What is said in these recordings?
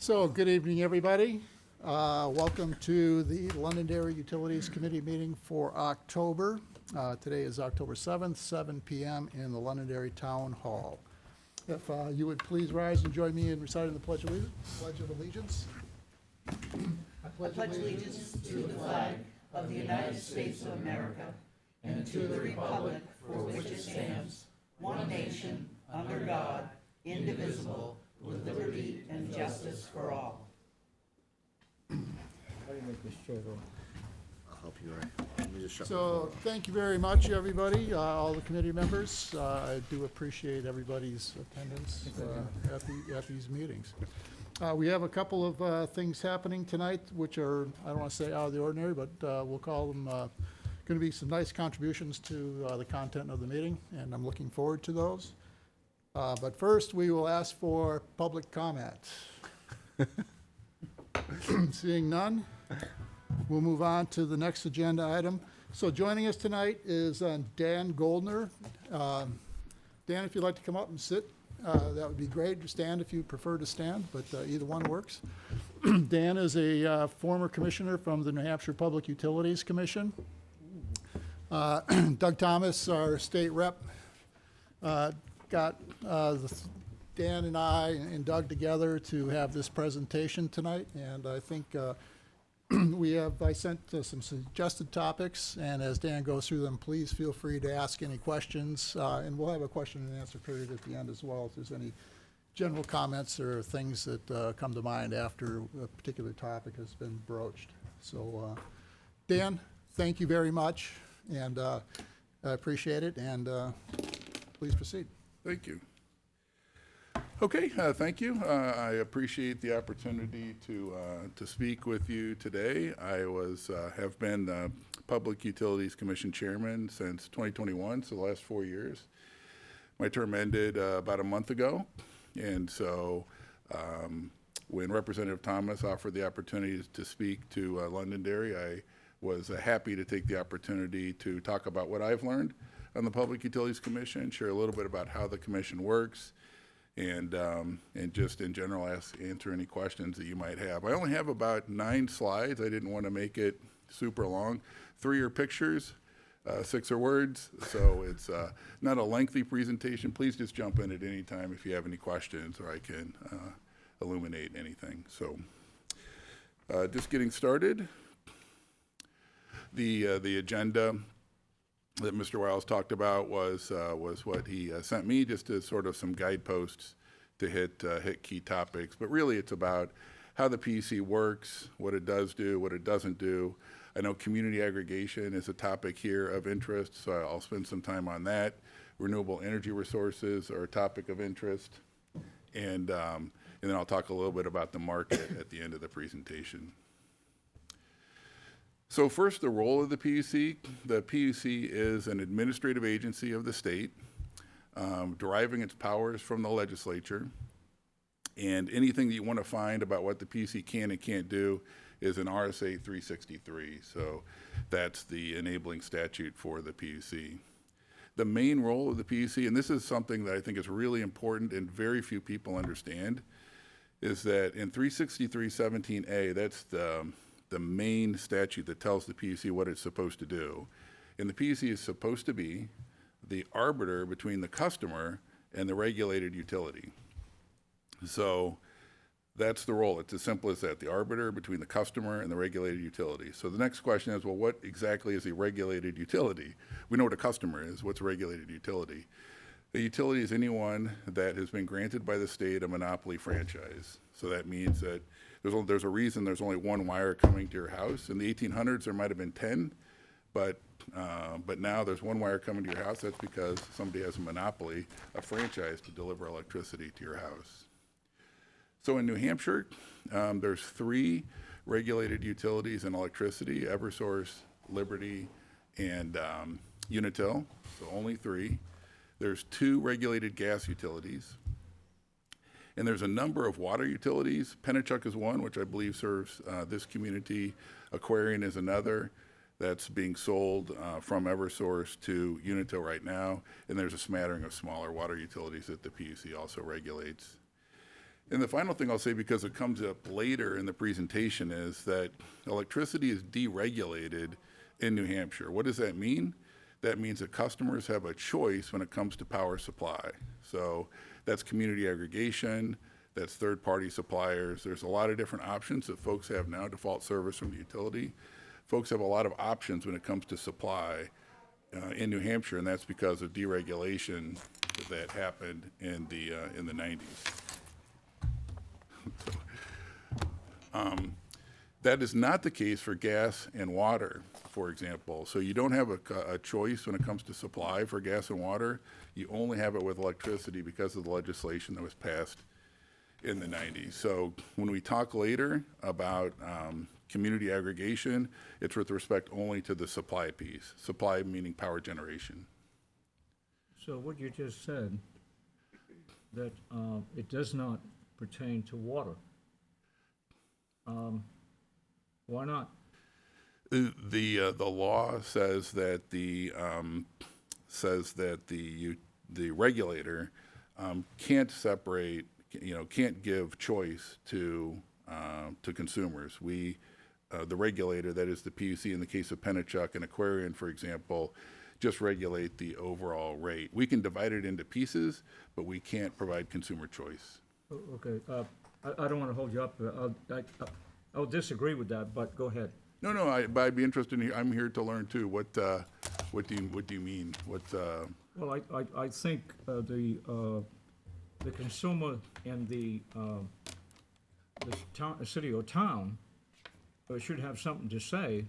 So, good evening, everybody. Welcome to the Londonderry Utilities Committee meeting for October. Today is October 7th, 7 p.m. in the Londonderry Town Hall. If you would please rise and join me in reciting the Pledge of Allegiance. I pledge allegiance to the flag of the United States of America and to the republic for which it stands, one nation, under God, indivisible, with liberty and justice for all. How do you make this chair go? I'll help you, Ray. Let me just shut my So, thank you very much, everybody, all the committee members. I do appreciate everybody's attendance at these meetings. We have a couple of things happening tonight, which are, I don't want to say out of the ordinary, but we'll call them going to be some nice contributions to the content of the meeting, and I'm looking forward to those. But first, we will ask for public comment. Seeing none, we'll move on to the next agenda item. So joining us tonight is Dan Goldner. Dan, if you'd like to come up and sit, that would be great. Just stand if you prefer to stand, but either one works. Dan is a former commissioner from the New Hampshire Public Utilities Commission. Doug Thomas, our state rep, got Dan and I and Doug together to have this presentation tonight, and I think I sent some suggested topics, and as Dan goes through them, please feel free to ask any questions, and we'll have a question and answer period at the end as well if there's any general comments or things that come to mind after a particular topic has been broached. So, Dan, thank you very much, and I appreciate it, and please proceed. Thank you. Okay, thank you. I appreciate the opportunity to speak with you today. I have been the Public Utilities Commission Chairman since 2021, so the last 4 years. My term ended about a month ago, and so when Representative Thomas offered the opportunity to speak to Londonderry, I was happy to take the opportunity to talk about what I've learned on the Public Utilities Commission, share a little bit about how the commission works, and just in general answer any questions that you might have. I only have about 9 slides. I didn't want to make it super long. 3 are pictures, 6 are words, so it's not a lengthy presentation. Please just jump in at any time if you have any questions, or I can illuminate anything. So just getting started. The agenda that Mr. Wiles talked about was what he sent me, just as sort of some guideposts to hit key topics. But really, it's about how the PUC works, what it does do, what it doesn't do. I know community aggregation is a topic here of interest, so I'll spend some time on that. Renewable energy resources are a topic of interest, and then I'll talk a little bit about the market at the end of the presentation. So first, the role of the PUC. The PUC is an administrative agency of the state, deriving its powers from the legislature. And anything that you want to find about what the PUC can and can't do is in RSA 363. So that's the enabling statute for the PUC. The main role of the PUC, and this is something that I think is really important and very few people understand, is that in 363.17a, that's the main statute that tells the PUC what it's supposed to do. And the PUC is supposed to be the arbiter between the customer and the regulated utility. So that's the role. It's as simple as that, the arbiter between the customer and the regulated utility. So the next question is, well, what exactly is a regulated utility? We know what a customer is. What's a regulated utility? A utility is anyone that has been granted by the state a monopoly franchise. So that means that there's a reason there's only one wire coming to your house. In the 1800s, there might have been 10, but now there's one wire coming to your house. That's because somebody has a monopoly, a franchise to deliver electricity to your house. So in New Hampshire, there's 3 regulated utilities in electricity: Eversource, Liberty, and Unitil. So only 3. There's 2 regulated gas utilities. And there's a number of water utilities. Pennachuck is one, which I believe serves this community. Aquarian is another that's being sold from Eversource to Unitil right now. And there's a smattering of smaller water utilities that the PUC also regulates. And the final thing I'll say, because it comes up later in the presentation, is that electricity is deregulated in New Hampshire. What does that mean? That means that customers have a choice when it comes to power supply. So that's community aggregation, that's third-party suppliers. There's a lot of different options that folks have now, default service from the utility. Folks have a lot of options when it comes to supply in New Hampshire, and that's because of deregulation that happened in the 90s. That is not the case for gas and water, for example. So you don't have a choice when it comes to supply for gas and water. You only have it with electricity because of the legislation that was passed in the 90s. So when we talk later about community aggregation, it's with respect only to the supply piece. Supply meaning power generation. So what you just said, that it does not pertain to water. Why not? The law says that the regulator can't separate, can't give choice to consumers. The regulator, that is the PUC in the case of Pennachuck and Aquarian, for example, just regulate the overall rate. We can divide it into pieces, but we can't provide consumer choice. Okay, I don't want to hold you up. I'll disagree with that, but go ahead. No, but I'd be interested in, I'm here to learn too. What do you mean? Well, I think the consumer and the city or town should have something to say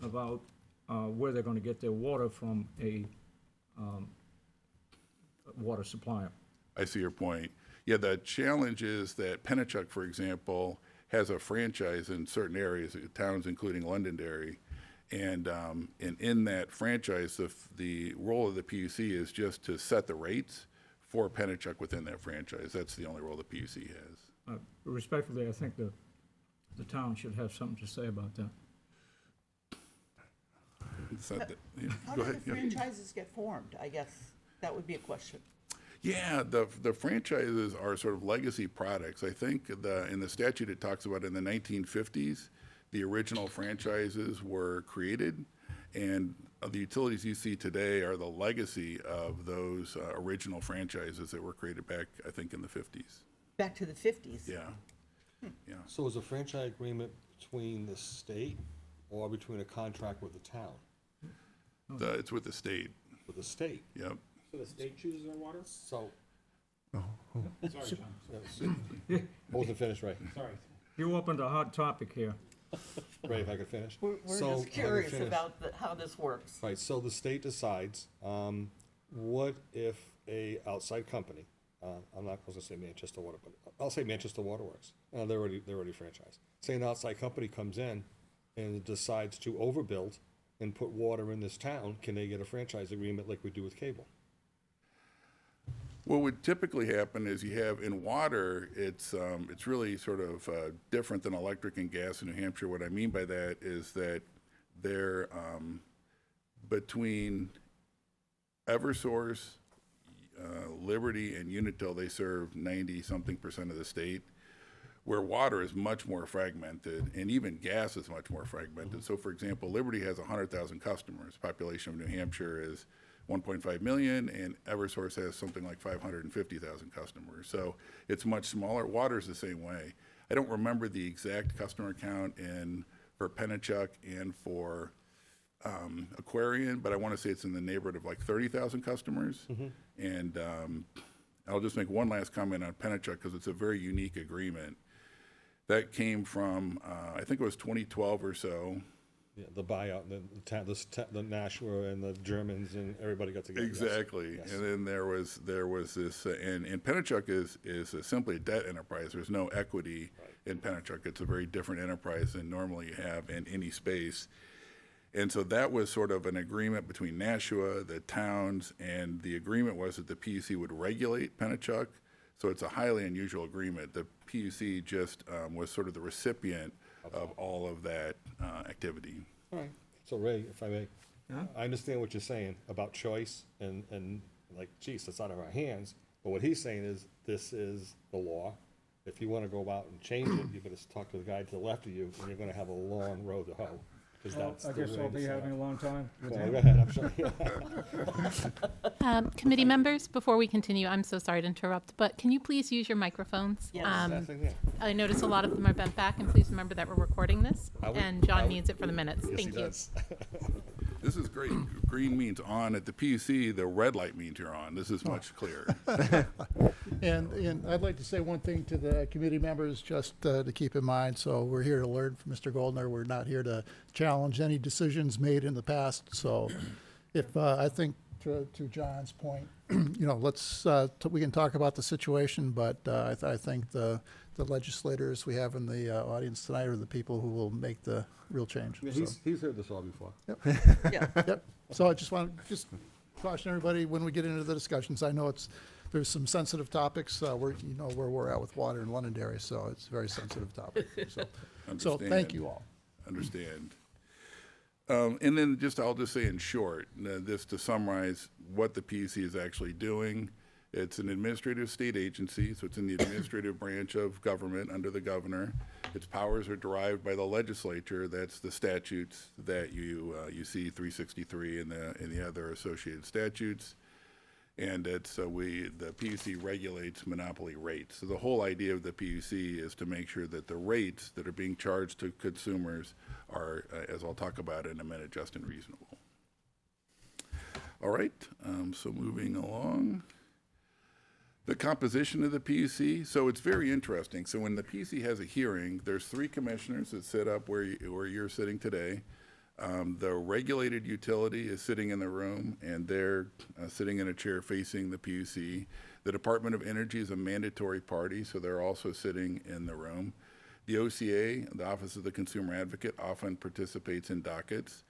about where they're going to get their water from a water supplier. I see your point. Yeah, the challenge is that Pennachuck, for example, has a franchise in certain areas, towns including Londonderry, and in that franchise, the role of the PUC is just to set the rates for Pennachuck within that franchise. That's the only role the PUC has. Respectfully, I think the town should have something to say about that. It's not that- yeah, How go do ahead. the Yeah. franchises get formed? I guess that would be a question. Yeah, the franchises are sort of legacy products. I think in the statute it talks about in the 1950s, the original franchises were created, and the utilities you see today are the legacy of those original franchises that were created back, I think, in the 50s. Back to the 50s. Yeah. Yeah. So is a franchise agreement between the state or between a contract with the town? It's with the state. With the state? Yep. So the state chooses their water? So, Sorry, John, I wasn't finished, Ray. sorry. You opened a hot topic here. Ray, if I could finish? We're So, just if I could curious finish. about how this works. Right, so the state decides, what if a outside company, I'm not supposed to say Manchester Water, but I'll say Manchester Waterworks, they're already franchised. Say an outside company comes in and decides to overbuild and put water in this town, can they get a franchise agreement like we do with cable? What would typically happen is you have in water, it's really sort of different than electric and gas in New Hampshire. What I mean by that is that they're between Eversource, Liberty, and Unitil, they serve 90-something% of the state, where water is much more fragmented, and even gas is much more fragmented. So, for example, Liberty has 100,000 customers. Population of New Hampshire is 1.5 million, and Eversource has something like 550,000 customers. So it's much smaller. Water's the same way. I don't remember the exact customer count for Pennachuck and for Aquarian, but I want to say it's in the neighborhood of like 30,000 customers. And I'll just make one last comment on Pennachuck because it's a very unique agreement. That came from, I think it was 2012 or so. Yeah, the buyout, the Nashua and the Germans and everybody got together. yes. Exactly. Yes. And then there was this, and Pennachuck is simply a debt enterprise. There's no equity in Pennachuck. It's a very different enterprise than normally you have in any space. And so that was sort of an agreement between Nashua, the towns, and the agreement was that the PUC would regulate Pennachuck. So it's a highly unusual agreement. The PUC just was sort of the recipient of all of that activity. All right. So Ray, if I may, I understand what you're saying about choice and like, geez, that's out of our hands. But what he's saying is, this is the law. If you wanna go out and change it, you better talk to the guy to the left of you, and you're gonna have a long road to hoe, cause that's I the guess way I'll to be set having up. a long time with Well, him. go ahead, I'm sorry. Committee members, before we continue, I'm so sorry to interrupt, but can you please use your microphones? Yes. Nothing there. I notice a lot of them are bent back, and please remember that we're recording this, I would- and I John would- needs it for the minutes. Yes, he Thank you. does. This is great. Green means on. At the PUC, the red light means you're on. This is much clearer. And I'd like to say one thing to the committee members, just to keep in mind. So we're here to learn from Mr. Goldner. We're not here to challenge any decisions made in the past. So if, I think to John's point, you know, we can talk about the situation, but I think the legislators we have in the audience tonight are the people who will make the real change. Yeah, So, he's heard this all before. Yeah. yep. So I just want to caution everybody when we get into the discussions. I know there's some sensitive topics. You know where we're at with water in Londonderry, so it's a very sensitive topic. So thank Understand. you all. Understand. And then I'll just say in short, this to summarize what the PUC is actually doing. It's an administrative state agency, so it's in the administrative branch of government under the governor. Its powers are derived by the legislature. That's the statutes that you see 363 and the other associated statutes. And the PUC regulates monopoly rates. So the whole idea of the PUC is to make sure that the rates that are being charged to consumers are, as I'll talk about in a minute, just and reasonable. All right, so moving along. The composition of the PUC, so it's very interesting. So when the PUC has a hearing, there's 3 commissioners that sit up where you're sitting today. The regulated utility is sitting in the room, and they're sitting in a chair facing the PUC. The Department of Energy is a mandatory party, so they're also sitting in the room. The OCA, the Office of the Consumer Advocate, often participates in dockets.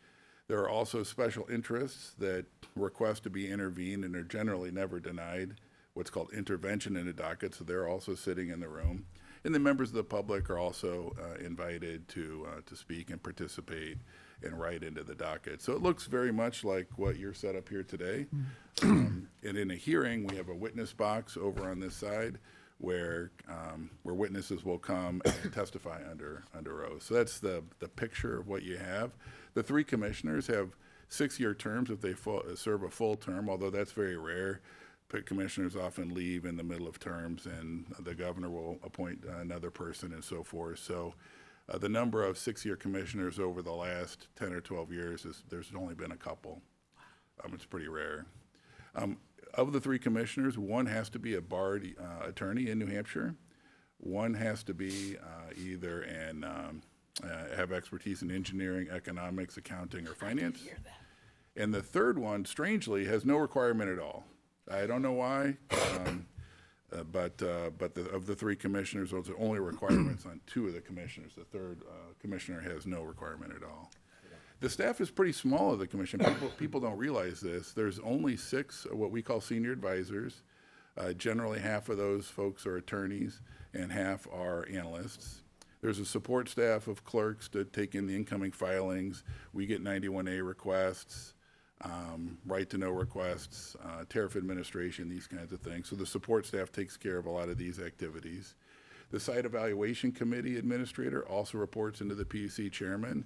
There are also special interests that request to be intervened and are generally never denied, what's called intervention in a docket, so they're also sitting in the room. And the members of the public are also invited to speak and participate and write into the docket. So it looks very much like what you're set up here today. And in a hearing, we have a witness box over on this side where witnesses will come and testify under oath. So that's the picture of what you have. The 3 commissioners have 6-year terms if they serve a full term, although that's very rare. Commissioners often leave in the middle of terms, and the governor will appoint another person and so forth. So the number of 6-year commissioners over the last 10 or 12 years there's only been a couple. It's pretty rare. Of the 3 commissioners, 1 has to be a barred attorney in New Hampshire. 1 has to be either have expertise in engineering, economics, accounting, or finance. And the 3rd one, strangely, has no requirement at all. I don't know why, but of the 3 commissioners, those are only requirements on 2 of the commissioners. The 3rd commissioner has no requirement at all. The staff is pretty small of the commission. People don't realize this. There's only 6 what we call senior advisors. Generally, half of those folks are attorneys and half are analysts. There's a support staff of clerks to take in the incoming filings. We get 91A requests. Right-to-know requests, tariff administration, these kinds of things. So the support staff takes care of a lot of these activities. The Site Evaluation Committee Administrator also reports into the PUC Chairman,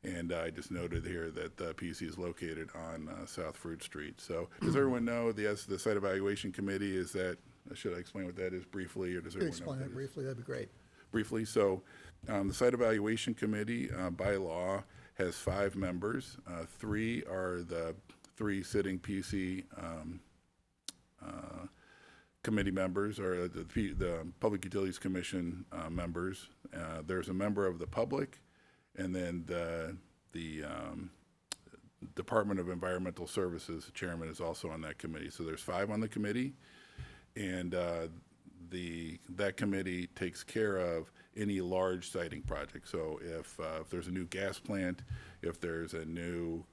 and I just noted here that the PUC is located on South Fruit Street. So does everyone know the Site Evaluation Committee is that, should I explain what that is briefly, or does everyone know Explain what it that is? briefly, that'd be great. Briefly, so the Site Evaluation Committee by law has 5 members. 3 are the 3 sitting PUC committee members, or the Public Utilities Commission members. There's a member of the public, and then the Department of Environmental Services chairman is also on that committee. So there's 5 on the committee, and that committee takes care of any large siting project. So if there's a new gas plant, if there's a new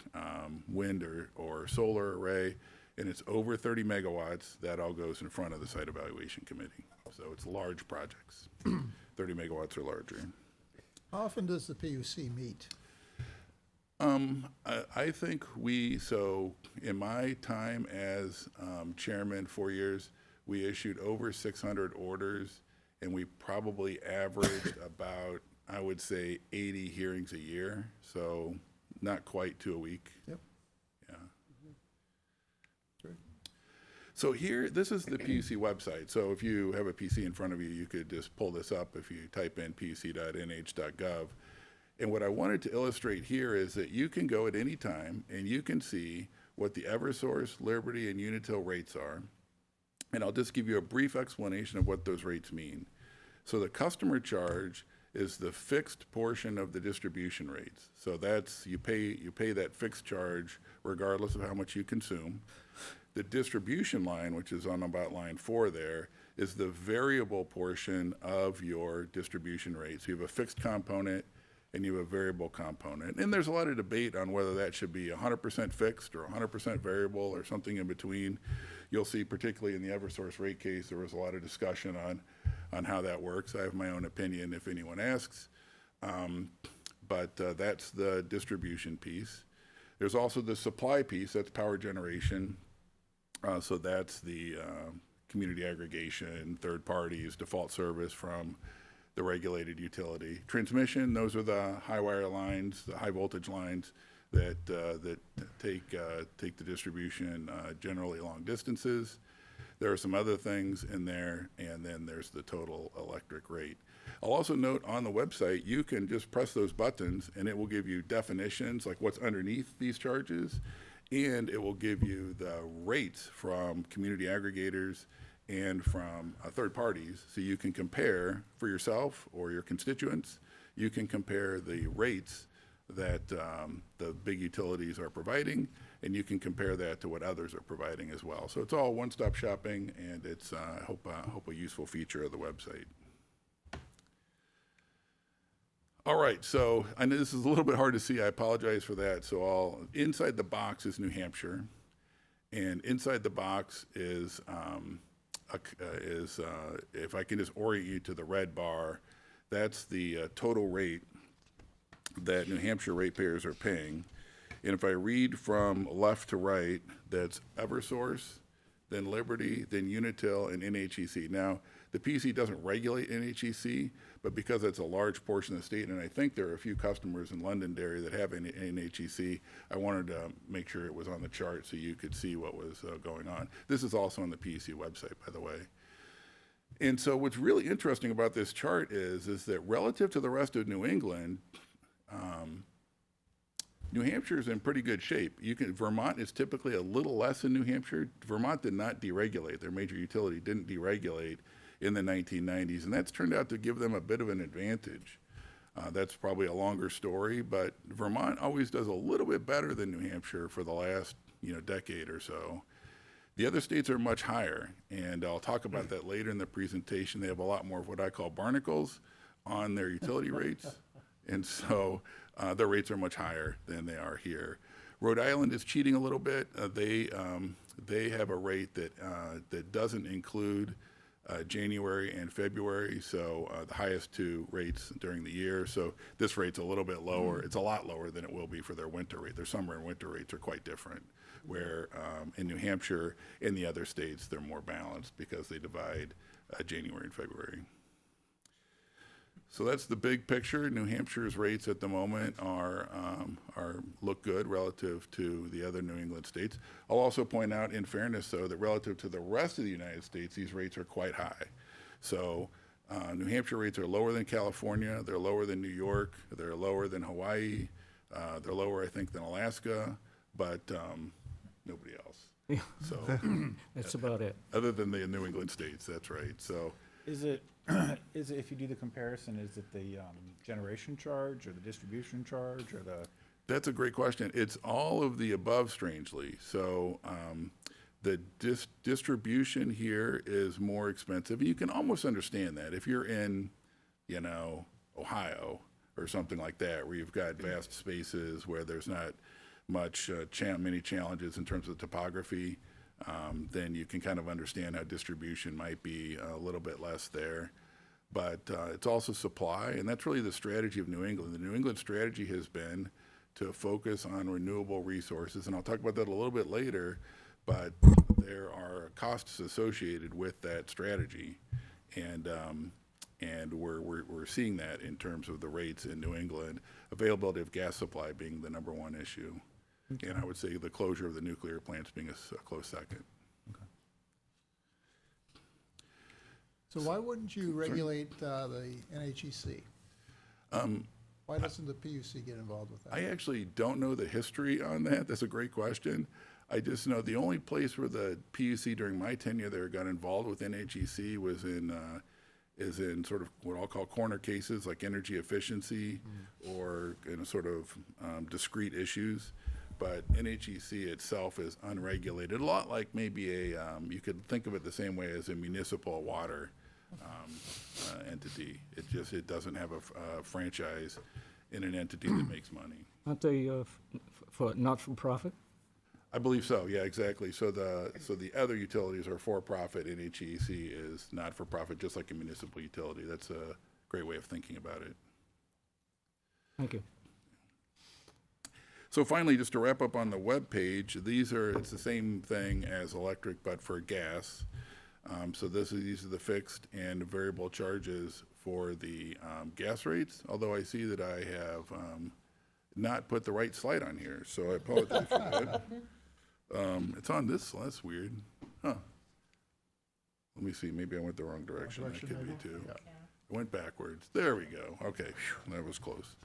wind or solar array, and it's over 30 megawatts, that all goes in front of the Site Evaluation Committee. So it's large projects, 30 megawatts or larger. How often does the PUC meet? I think so in my time as chairman, 4 years, we issued over 600 orders, and we probably averaged about, I would say, 80 hearings a year, so not quite 2 a week. Yep. Yeah. So here, this is the PUC website. So if you have a PC in front of you, you could just pull this up if you type in puc.nh.gov. And what I wanted to illustrate here is that you can go at any time and you can see what the Eversource, Liberty, and Unitil rates are. And I'll just give you a brief explanation of what those rates mean. So the customer charge is the fixed portion of the distribution rates. So that's, you pay that fixed charge regardless of how much you consume. The distribution line, which is on about line 4 there, is the variable portion of your distribution rate. So you have a fixed component and you have a variable component. And there's a lot of debate on whether that should be 100% fixed or 100% variable or something in between. You'll see, particularly in the Eversource rate case, there was a lot of discussion on how that works. I have my own opinion if anyone asks. But that's the distribution piece. There's also the supply piece, that's power generation. So that's the community aggregation, third parties, default service from the regulated utility. Transmission, those are the high wire lines, the high voltage lines that take the distribution generally long distances. There are some other things in there, and then there's the total electric rate. I'll also note on the website, you can just press those buttons and it will give you definitions, like what's underneath these charges, and it will give you the rates from community aggregators and from third parties, so you can compare for yourself or your constituents. You can compare the rates that the big utilities are providing, and you can compare that to what others are providing as well. So it's all one-stop shopping, and it's I hope a useful feature of the website. All right, so I know this is a little bit hard to see. I apologize for that. So inside the box is New Hampshire, and inside the box is if I can just orient you to the red bar, that's the total rate that New Hampshire ratepayers are paying. And if I read from left to right, that's Eversource, then Liberty, then Unitil, and NHEC. Now, the PUC doesn't regulate NHEC, but because it's a large portion of the state, and I think there are a few customers in Londonderry that have NHEC, I wanted to make sure it was on the chart so you could see what was going on. This is also on the PUC website, by the way. And so what's really interesting about this chart is that relative to the rest of New England, New Hampshire is in pretty good shape. Vermont is typically a little less than New Hampshire. Vermont did not deregulate. Their major utility didn't deregulate in the 1990s, and that's turned out to give them a bit of an advantage. That's probably a longer story, but Vermont always does a little bit better than New Hampshire for the last decade or so. The other states are much higher, and I'll talk about that later in the presentation. They have a lot more of what I call barnacles on their utility rates, and so their rates are much higher than they are here. Rhode Island is cheating a little bit. They have a rate that doesn't include January and February, so the highest two rates during the year. So this rate's a little bit lower. It's a lot lower than it will be for their winter rate. Their summer and winter rates are quite different, where in New Hampshire and the other states, they're more balanced because they divide January and February. So that's the big picture. New Hampshire's rates at the moment look good relative to the other New England states. I'll also point out, in fairness, though, that relative to the rest of the United States, these rates are quite high. So New Hampshire rates are lower than California. They're lower than New York. They're lower than Hawaii. They're lower, I think, than Alaska, but nobody else. So That's about it. other than the New England states, that's right. So. Is it, if you do the comparison, is it the generation charge or the distribution charge or the? That's a great question. It's all of the above, strangely. So the distribution here is more expensive. You can almost understand that if you're in, Ohio or something like that, where you've got vast spaces where there's not much many challenges in terms of topography. Then you can kind of understand how distribution might be a little bit less there. But it's also supply, and that's really the strategy of New England. The New England strategy has been to focus on renewable resources, and I'll talk about that a little bit later, but there are costs associated with that strategy. And And we're seeing that in terms of the rates in New England, availability of gas supply being the number one issue. And I would say the closure of the nuclear plants being a close second. So why wouldn't you regulate the NHEC? Why doesn't the PUC get involved with that? I actually don't know the history on that. That's a great question. I just know the only place where the PUC during my tenure there got involved with NHEC was is in sort of what I'll call corner cases like energy efficiency or in a sort of discrete issues. But NHEC itself is unregulated, a lot like maybe you could think of it the same way as a municipal water entity. It doesn't have a franchise in an entity that makes money. Aren't they for not-for-profit? I believe so, yeah, exactly. So the other utilities are for-profit, NHEC is not-for-profit, just like a municipal utility. That's a great way of thinking about it. Thank you. So finally, just to wrap up on the web page, it's the same thing as electric, but for gas. So these are the fixed and variable charges for the gas rates, although I see that I have not put the right slide on here, so I apologize for that. It's on this, that's weird. Huh. Let me see, maybe I went the wrong direction. That could be too. I went backwards. There we go. Okay, phew, that was close.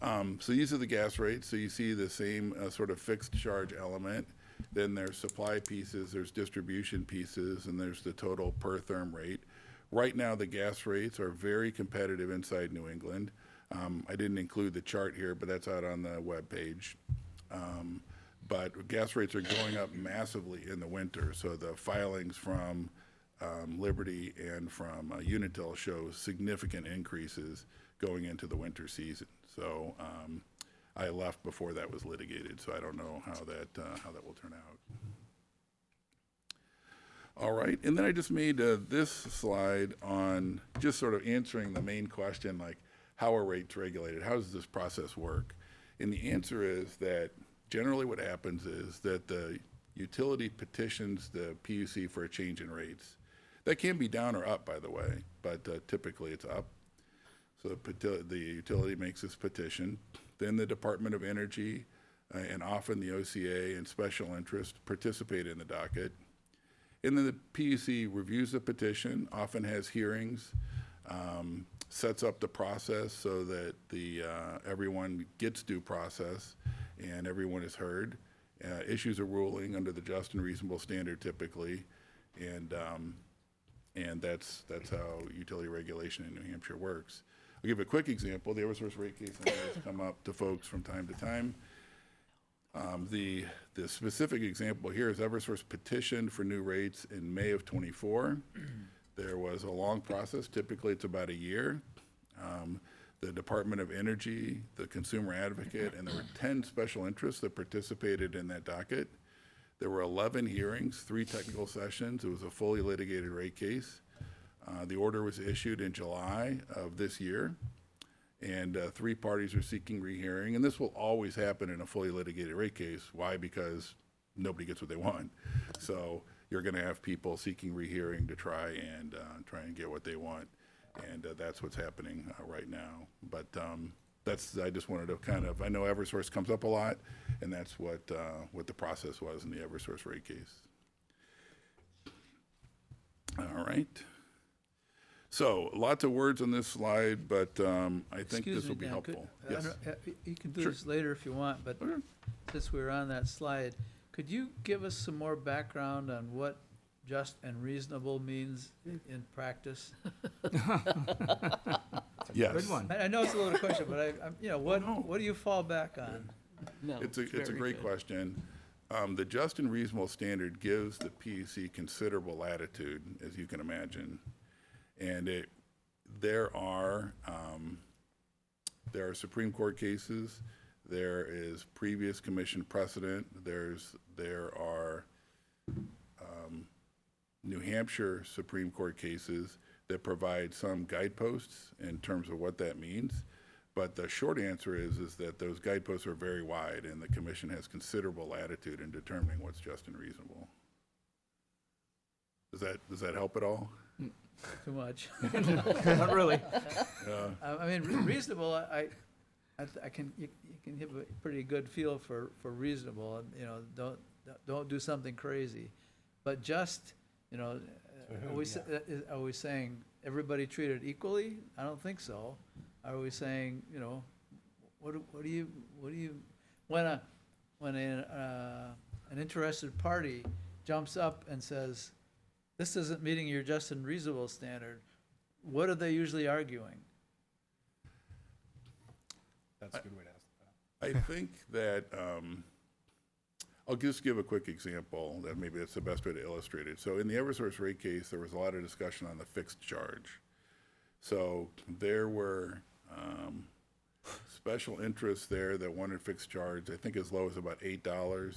So these are the gas rates. So you see the same sort of fixed charge element. Then there's supply pieces, there's distribution pieces, and there's the total per therm rate. Right now, the gas rates are very competitive inside New England. I didn't include the chart here, but that's out on the web page. But gas rates are going up massively in the winter. So the filings from Liberty and from Unitil show significant increases going into the winter season. So I left before that was litigated, so I don't know how that will turn out. All right, and then I just made this slide on just sort of answering the main question, like how are rates regulated? How does this process work? And the answer is that generally what happens is that the utility petitions the PUC for a change in rates. That can be down or up, by the way, but typically it's up. So the utility makes this petition. Then the Department of Energy and often the OCA and special interest participate in the docket. And then the PUC reviews the petition, often has hearings, sets up the process so that everyone gets due process and everyone is heard, issues a ruling under the just and reasonable standard typically, and that's how utility regulation in New Hampshire works. I'll give a quick example. The Eversource rate case has come up to folks from time to time. The specific example here is Eversource petitioned for new rates in May of '24. There was a long process. Typically, it's about a year. The Department of Energy, the Consumer Advocate, and there were 10 special interests that participated in that docket. There were 11 hearings, 3 technical sessions. It was a fully litigated rate case. The order was issued in July of this year, and 3 parties are seeking rehearing. And this will always happen in a fully litigated rate case. Why? Because nobody gets what they want. So you're going to have people seeking rehearing to try and get what they want, and that's what's happening right now. But I just wanted to kind of, I know Eversource comes up a lot, and that's what the process was in the Eversource rate case. All right. So lots of words on this slide, but I think this will be helpful. Yes. You can do Sure. this later if you want, but Okay. since we're on that slide, could you give us some more background on what just and reasonable means in practice? Yes. Good one. I know it's a loaded question, but no. what do you fall back on? It's a great question. The just and reasonable standard gives the PUC considerable latitude, as you can imagine. And there are Supreme Court cases, there is previous commission precedent, there are New Hampshire Supreme Court cases that provide some guideposts in terms of what that means. But the short answer is that those guideposts are very wide, and the commission has considerable latitude in determining what's just and reasonable. Does that help at all? too much. Not really. I mean, reasonable, I can, you can have a pretty good feel for reasonable, and, you know, don't do something crazy. But just, you know, are we saying everybody treated equally? I don't think so. Are we saying, you know, what do you, when an interested party jumps up and says, this isn't meeting your just and reasonable standard, what are they usually arguing? That's a good way to ask that. I think that, I'll just give a quick example, that maybe that's the best way to illustrate it. So in the Eversource rate case, there was a lot of discussion on the fixed charge. So there were special interests there that wanted fixed charge, I think as low as about $8.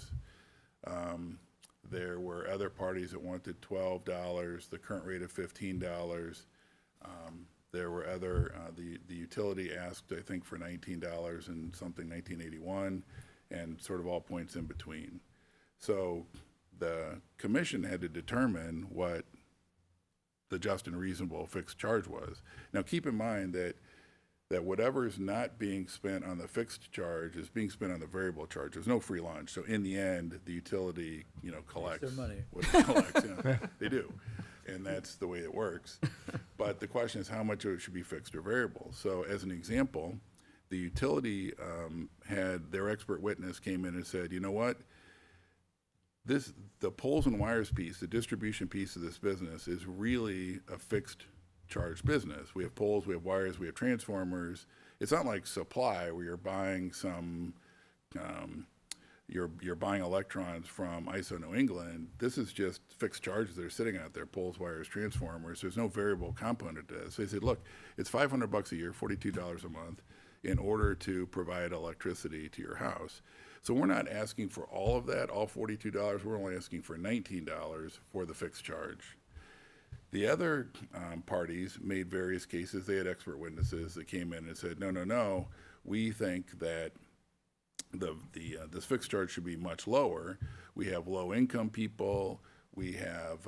There were other parties that wanted $12, the current rate of $15. There were other, the utility asked, I think, for $19 and something, 1981, and sort of all points in between. So the commission had to determine what the just and reasonable fixed charge was. Now, keep in mind that whatever is not being spent on the fixed charge is being spent on the variable charge. There's no free lunch. So in the end, the utility, you know, collects their money. what it collects. You know, they do. And that's the way it works. But the question is how much of it should be fixed or variable. So as an example, the utility had their expert witness came in and said, you know what? The poles and wires piece, the distribution piece of this business is really a fixed charge business. We have poles, we have wires, we have transformers. It's not like supply where you're buying some, you're buying electrons from ISO New England. This is just fixed charges that are sitting out there, poles, wires, transformers. There's no variable component to this. So they said, look, it's $500 a year, $42 a month, in order to provide electricity to your house. So we're not asking for all of that, all $42. We're only asking for $19 for the fixed charge. The other parties made various cases. They had expert witnesses that came in and said, no, we think that this fixed charge should be much lower. We have low-income people, we have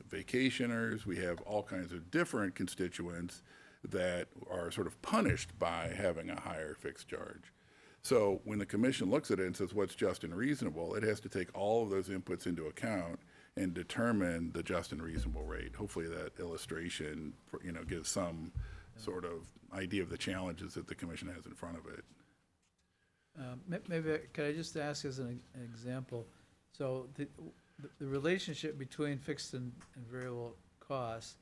vacationers, we have all kinds of different constituents that are sort of punished by having a higher fixed charge. So when the commission looks at it and says what's just and reasonable, it has to take all of those inputs into account and determine the just and reasonable rate. Hopefully that illustration, you know, gives some sort of idea of the challenges that the commission has in front of it. Maybe, could I just ask as an example? So the relationship between fixed and variable costs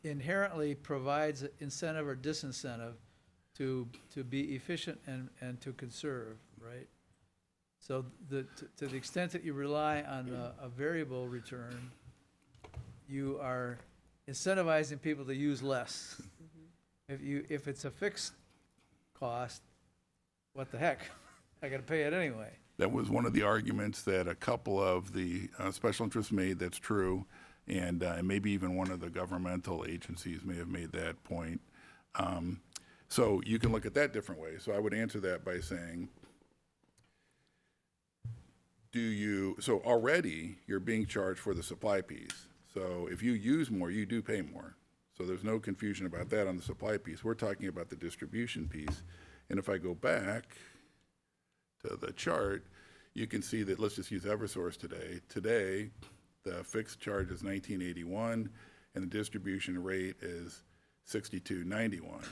inherently provides incentive or disincentive to be efficient and to conserve, right? So to the extent that you rely on a variable return, you are incentivizing people to use less. If it's a fixed cost, what the heck? I got to pay it anyway. That was one of the arguments that a couple of the special interests made. That's true, and maybe even one of the governmental agencies may have made that point. So you can look at that different way. So I would answer that by saying, so already you're being charged for the supply piece. So if you use more, you do pay more. So there's no confusion about that on the supply piece. We're talking about the distribution piece. And if I go back to the chart, you can see that, let's just use Eversource today. Today, the fixed charge is $19.81 and the distribution rate is $62.91.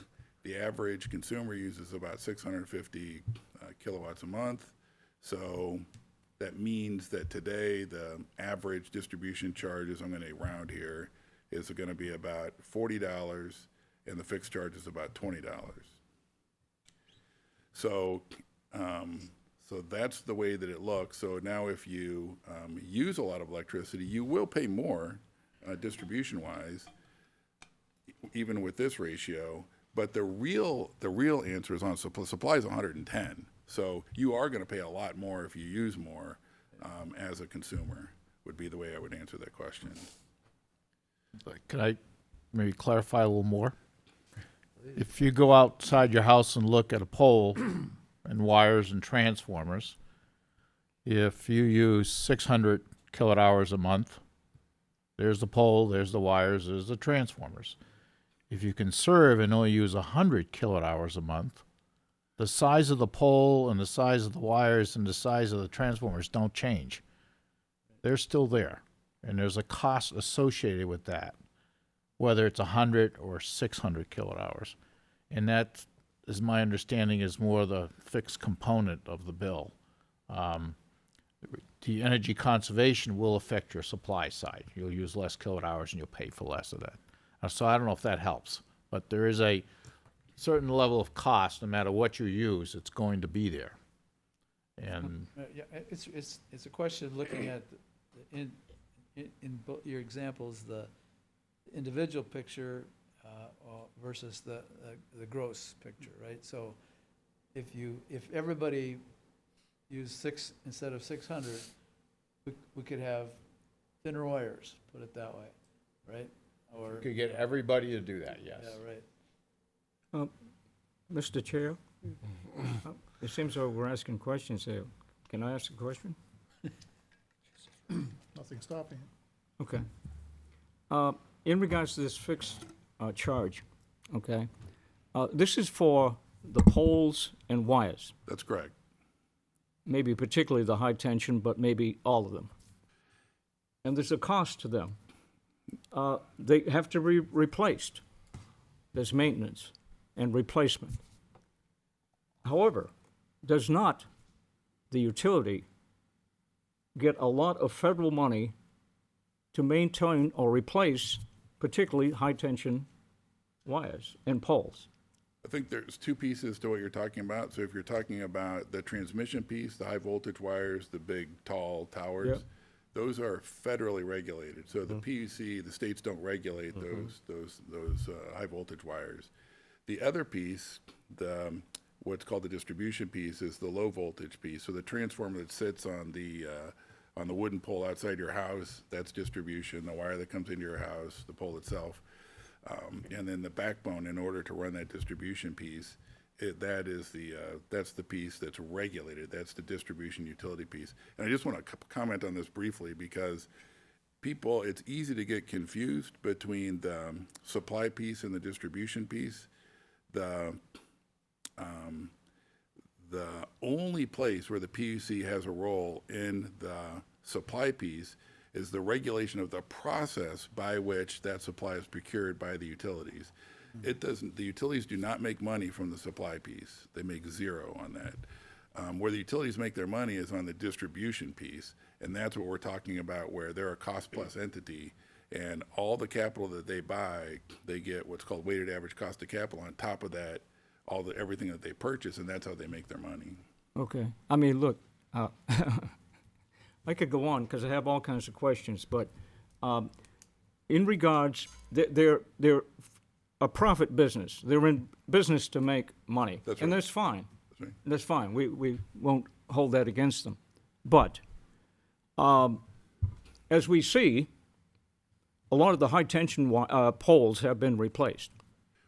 The average consumer uses about 650 kilowatts a month. So that means that today the average distribution charges, I'm going to round here, is going to be about $40 and the fixed charge is about $20. So, so that's the way that it looks. So now if you use a lot of electricity, you will pay more distribution-wise, even with this ratio. But the real answer is on supply. Supply is 110. So you are going to pay a lot more if you use more as a consumer, would be the way I would answer that question. Can I maybe clarify a little more? If you go outside your house and look at a pole and wires and transformers, if you use 600 kilowatt hours a month, There's the pole, there's the wires, there's the transformers. If you conserve and only use 100 kilowatt hours a month, the size of the pole and the size of the wires and the size of the transformers don't change. They're still there, and there's a cost associated with that, whether it's 100 or 600 kilowatt hours. And that, is my understanding, is more the fixed component of the bill. The energy conservation will affect your supply side. You'll use less kilowatt hours and you'll pay for less of that. So I don't know if that helps, but there is a certain level of cost, no matter what you use, it's going to be there. And Yeah, it's a question of looking at, your examples, the individual picture versus the gross picture, right? So if everybody used 6 instead of 600, we could have thinner wires, put it that way, right? Or, could get everybody to do that, yes. yeah, right. Mr. Chair, it seems like we're asking questions here. Can I ask a question? Nothing stopping it. Okay. In regards to this fixed charge, okay, this is for the poles and wires, That's correct. maybe particularly the high tension, but maybe all of them. And there's a cost to them. They have to be replaced. There's maintenance and replacement. However, does not the utility get a lot of federal money to maintain or replace particularly high-tension wires and poles? I think there's two pieces to what you're talking about. So if you're talking about the transmission piece, the high voltage wires, the big, tall towers, Yep. those are federally regulated. So the PUC, the states don't regulate those high voltage wires. The other piece, what's called the distribution piece, is the low voltage piece. So the transformer that sits on the wooden pole outside your house, that's distribution. The wire that comes into your house, the pole itself. And then the backbone, in order to run that distribution piece, that's the piece that's regulated. That's the distribution utility piece. And I just want to comment on this briefly because it's easy to get confused between the supply piece and the distribution piece. The only place where the PUC has a role in the supply piece is the regulation of the process by which that supply is procured by the utilities. The utilities do not make money from the supply piece. They make zero on that. Where the utilities make their money is on the distribution piece, and that's what we're talking about, where they're a cost-plus entity, and all the capital that they buy, they get what's called weighted average cost of capital on top of that, everything that they purchase, and that's how they make their money. Okay. I mean, look, I could go on because I have all kinds of questions, but in regards, they're a profit business. They're in business to make money. That's And right. that's fine. That's right. That's fine. We won't hold that against them. But as we see, a lot of the high-tension poles have been replaced.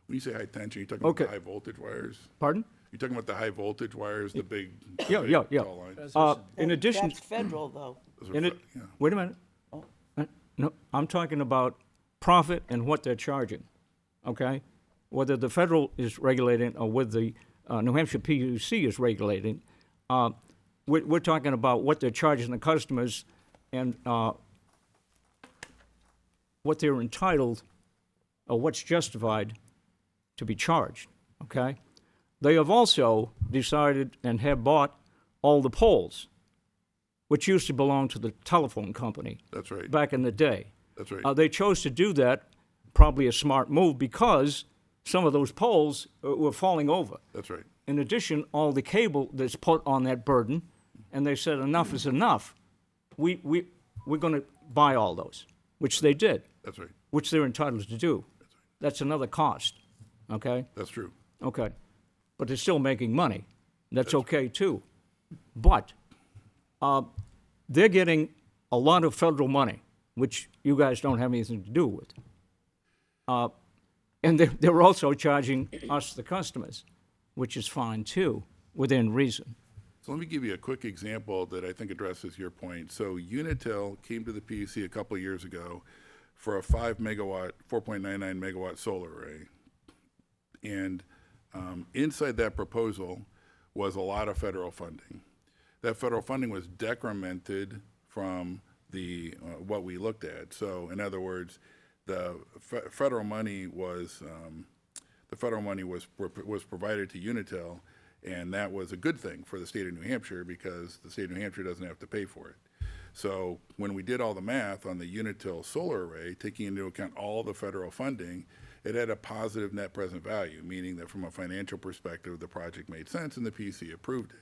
When you say high tension, you're talking about Okay. the high voltage wires? Pardon? You're talking about the high voltage wires, the big, Yeah, big yeah, yeah. tall lines? In addition, That's federal, though. Those are in it, yeah. wait a minute. No, I'm talking about profit and what they're charging, okay? Whether the federal is regulating or whether the New Hampshire PUC is regulating, we're talking about what they're charging the customers and what they're entitled or what's justified to be charged, okay? They have also decided and have bought all the poles, which used to belong to the telephone company That's right. back in the day. That's right. They chose to do that, probably a smart move, because some of those poles were falling over. That's right. In addition, all the cable that's put on that burden, and they said enough is enough. We're going to buy all those, which they did, That's right. which they're entitled to do. That's another cost, okay? That's true. Okay. But they're still making money. That's okay, too. But they're getting a lot of federal money, which you guys don't have anything to do with. And they're also charging us, the customers, which is fine, too, within reason. So let me give you a quick example that I think addresses your point. So Unitil came to the PUC a couple of years ago for a 5 megawatt, 4.99 megawatt solar array. And inside that proposal was a lot of federal funding. That federal funding was decremented from the what we looked at. So, in other words, the federal money was provided to Unitil, and that was a good thing for the state of New Hampshire because the state of New Hampshire doesn't have to pay for it. So when we did all the math on the Unitil solar array, taking into account all the federal funding, it had a positive net present value, meaning that from a financial perspective, the project made sense and the PUC approved it.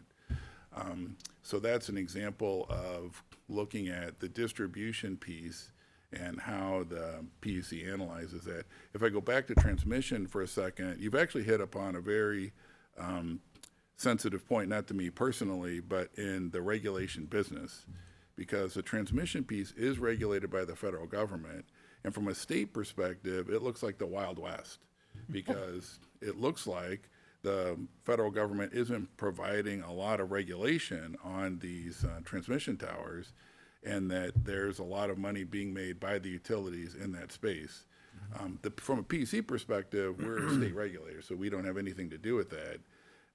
So that's an example of looking at the distribution piece and how the PUC analyzes that. If I go back to transmission for a second, you've actually hit upon a very sensitive point, not to me personally, but in the regulation business, because the transmission piece is regulated by the federal government. And from a state perspective, it looks like the Wild West, because it looks like the federal government isn't providing a lot of regulation on these transmission towers, and that there's a lot of money being made by the utilities in that space. From a PUC perspective, we're a state regulator, so we don't have anything to do with that.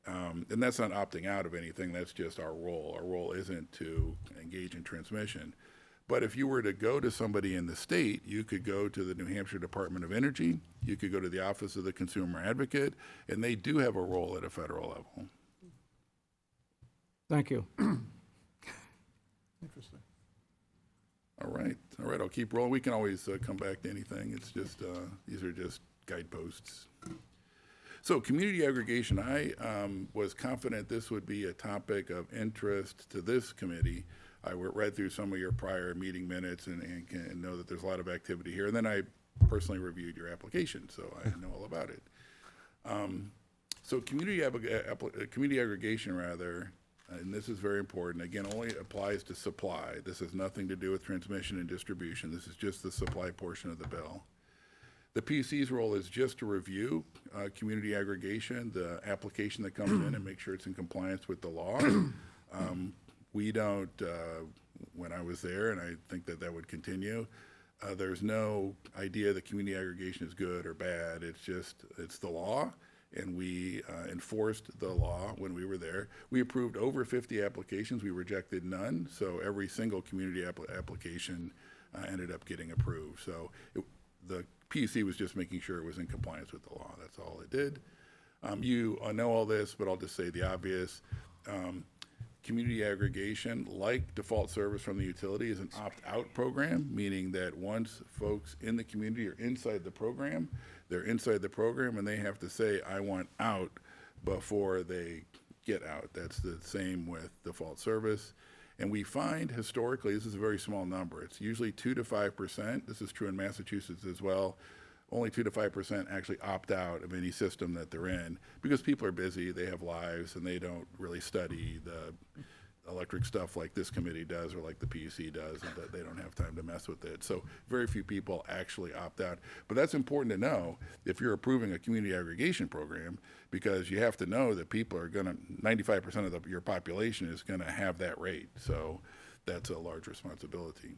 And that's not opting out of anything, that's just our role. Our role isn't to engage in transmission. But if you were to go to somebody in the state, you could go to the New Hampshire Department of Energy, you could go to the Office of the Consumer Advocate, and they do have a role at a federal level. Thank you. Interesting. All right, I'll keep rolling. We can always come back to anything. It's just, these are just guideposts. So community aggregation, I was confident this would be a topic of interest to this committee. I read through some of your prior meeting minutes and can know that there's a lot of activity here. And then I personally reviewed your application, so I know all about it. So community aggregation, rather, and this is very important, again, only applies to supply. This has nothing to do with transmission and distribution. This is just the supply portion of the bill. The PUC's role is just to review community aggregation, the application that comes in, and make sure it's in compliance with the law. We don't, when I was there, and I think that that would continue, there's no idea that community aggregation is good or bad. It's just, it's the law, and we enforced the law when we were there. We approved over 50 applications. We rejected none, so every single community application ended up getting approved. So the PUC was just making sure it was in compliance with the law. That's all it did. You know all this, but I'll just say the obvious. Community aggregation, like default service from the utility, is an opt-out program, meaning that once folks in the community are inside the program, they're inside the program and they have to say, I want out before they get out. That's the same with default service. And we find historically, this is a very small number. It's usually 2 to 5%. This is true in Massachusetts as well. Only 2 to 5% actually opt out of any system that they're in because people are busy, they have lives, and they don't really study the electric stuff like this committee does or like the PUC does, and that they don't have time to mess with it. So very few people actually opt out. But that's important to know if you're approving a community aggregation program, because you have to know that people are going to, 95% of your population is going to have that rate. So that's a large responsibility.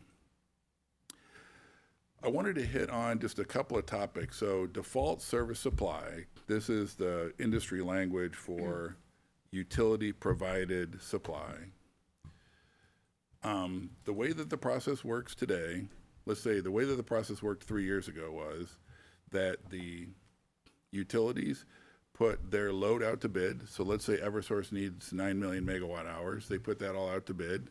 I wanted to hit on just a couple of topics. So default service supply, this is the industry language for utility provided supply. The way that the process works today, let's say the way that the process worked 3 years ago was that the utilities put their load out to bid. So let's say Eversource needs 9 million megawatt hours. They put that all out to bid.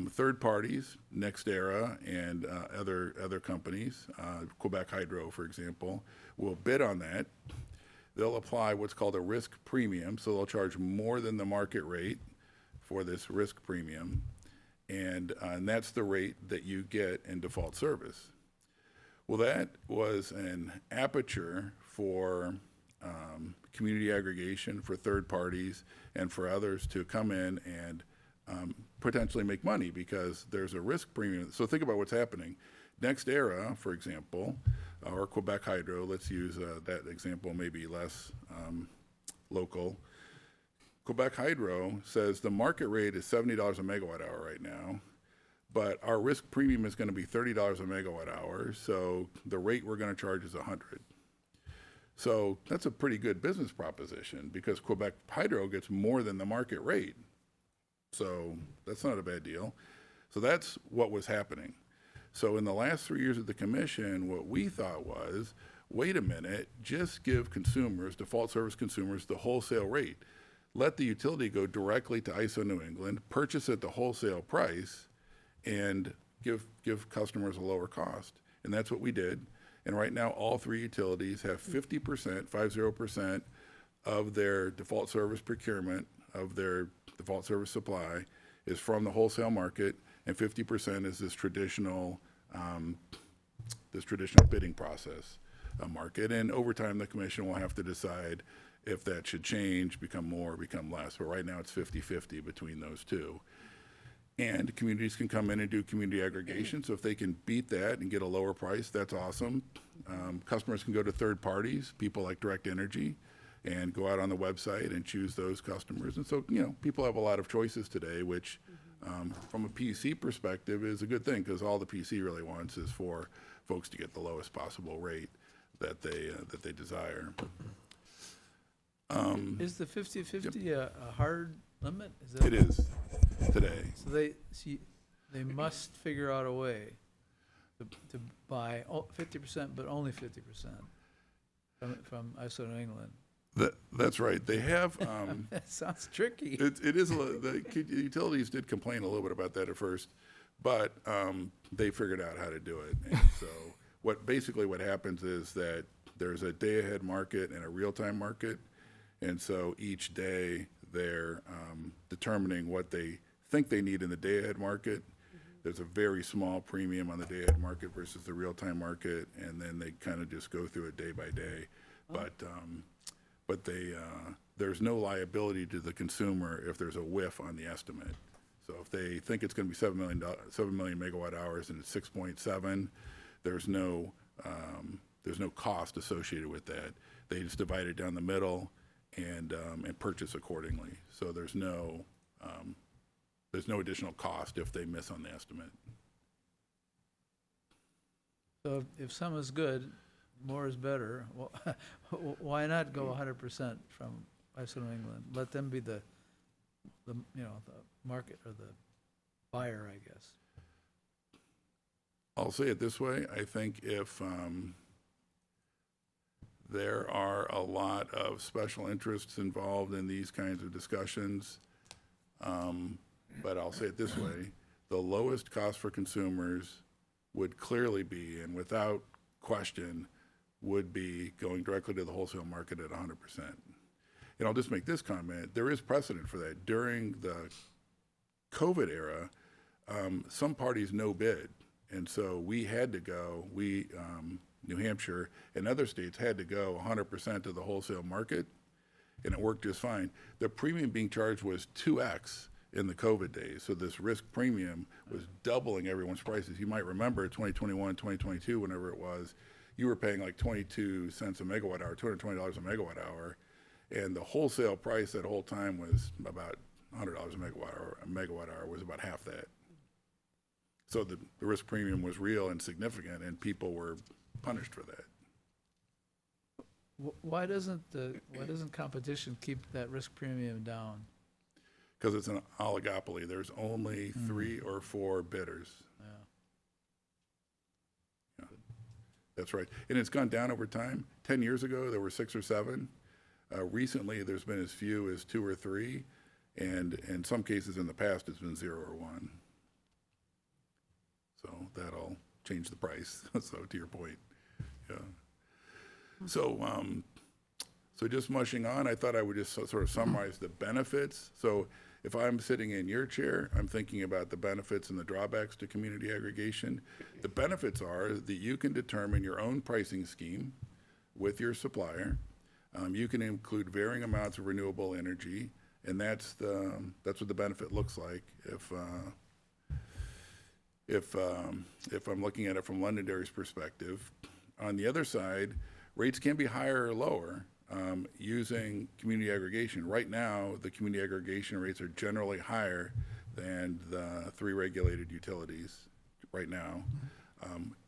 Third parties, NextEra and other companies, Quebec Hydro, for example, will bid on that. They'll apply what's called a risk premium, so they'll charge more than the market rate for this risk premium, and that's the rate that you get in default service. Well, that was an aperture for community aggregation, for third parties, and for others to come in and potentially make money because there's a risk premium. So think about what's happening. NextEra, for example, or Quebec Hydro, let's use that example, maybe less local. Quebec Hydro says the market rate is $70 a megawatt hour right now, but our risk premium is going to be $30 a megawatt hour, so the rate we're going to charge is 100. So that's a pretty good business proposition because Quebec Hydro gets more than the market rate. So that's not a bad deal. So that's what was happening. So in the last 3 years of the commission, what we thought was, wait a minute, just give consumers, default service consumers, the wholesale rate. Let the utility go directly to ISO New England, purchase at the wholesale price, and give customers a lower cost. And that's what we did. And right now, all three utilities have 50%, 50% of their default service procurement, of their default service supply, is from the wholesale market, and 50% is this traditional bidding process market. And over time, the commission will have to decide if that should change, become more, become less. But right now, it's 50-50 between those two. And communities can come in and do community aggregation. So if they can beat that and get a lower price, that's awesome. Customers can go to third parties, people like Direct Energy, and go out on the website and choose those customers. And so, people have a lot of choices today, which from a PUC perspective is a good thing because all the PUC really wants is for folks to get the lowest possible rate that they desire. Is the 50/50 a hard limit? It is today. So they must figure out a way to buy 50%, but only 50% from ISO New England. That's right. They have. That sounds tricky. It is. The utilities did complain a little bit about that at first, but they figured out how to do it. And so what happens is that there's a day-ahead market and a real-time market, and so each day they're determining what they think they need in the day-ahead market. There's a very small premium on the day-ahead market versus the real-time market, and then they kind of just go through it day by day. But there's no liability to the consumer if there's a whiff on the estimate. So if they think it's going to be 7 million megawatt hours and it's 6.7, there's no cost associated with that. They just divide it down the middle and purchase accordingly. So there's no additional cost if they miss on the estimate. So if some is good, more is better. Well, why not go 100% from ISO New England? Let them be the market or the buyer, I guess. I'll say it this way. I think if there are a lot of special interests involved in these kinds of discussions, but I'll say it this way. The lowest cost for consumers would clearly be, and without question, would be going directly to the wholesale market at 100%. And I'll just make this comment. There is precedent for that. During the COVID era, some parties no bid. And so we had to go, New Hampshire and other states had to go 100% to the wholesale market, and it worked just fine. The premium being charged was 2x in the COVID days. So this risk premium was doubling everyone's prices. You might remember 2021, 2022, whenever it was, you were paying like 22 cents a megawatt hour, $220 a megawatt hour, and the wholesale price that whole time was about $100 a megawatt hour was about half that. So the risk premium was real and significant, and people were punished for that. Why doesn't competition keep that risk premium down? Because it's an oligopoly. There's only 3 or 4 bidders. Yeah. That's right. And it's gone down over time. 10 years ago, there were 6 or 7. Recently, there's been as few as 2 or 3. And in some cases in the past, it's been 0 or 1. So that'll change the price. So to your point, yeah. So just mushing on, I thought I would just sort of summarize the benefits. So if I'm sitting in your chair, I'm thinking about the benefits and the drawbacks to community aggregation. The benefits are that you can determine your own pricing scheme with your supplier. You can include varying amounts of renewable energy, and that's what the benefit looks like if I'm looking at it from Londonderry's perspective. On the other side, rates can be higher or lower using community aggregation. Right now, the community aggregation rates are generally higher than the 3 regulated utilities right now.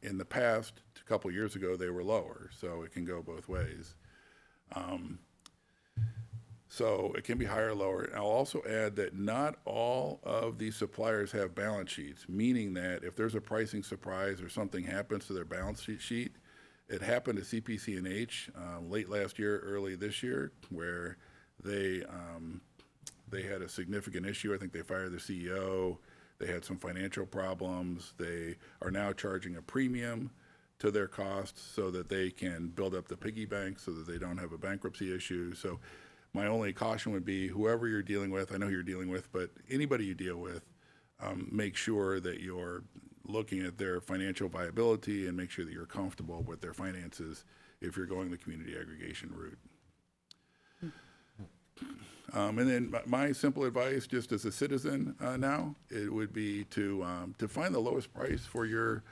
In the past, a couple years ago, they were lower, so it can go both ways. So it can be higher or lower. I'll also add that not all of these suppliers have balance sheets, meaning that if there's a pricing surprise or something happens to their balance sheet, it happened to CPC&H late last year, early this year, where they had a significant issue. I think they fired the CEO. They had some financial problems. They are now charging a premium to their costs so that they can build up the piggy bank so that they don't have a bankruptcy issue. So my only caution would be whoever you're dealing with, I know who you're dealing with, but anybody you deal with, make sure that you're looking at their financial viability and make sure that you're comfortable with their finances if you're going the community aggregation route. And then my simple advice, just as a citizen now, it would be to find the lowest price for your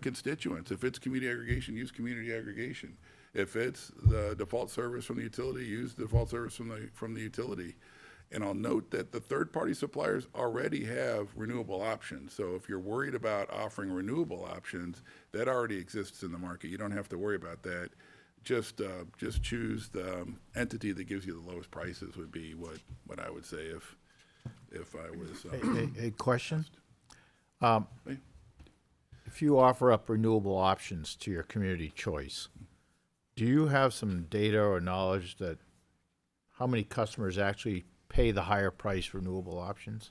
constituents. If it's community aggregation, use community aggregation. If it's the default service from the utility, use the default service from the utility. And I'll note that the third-party suppliers already have renewable options. So if you're worried about offering renewable options, that already exists in the market. You don't have to worry about that. Just choose the entity that gives you the lowest prices would be what I would say if I was. A question? If you offer up renewable options to your community choice, do you have some data or knowledge that how many customers actually pay the higher price renewable options?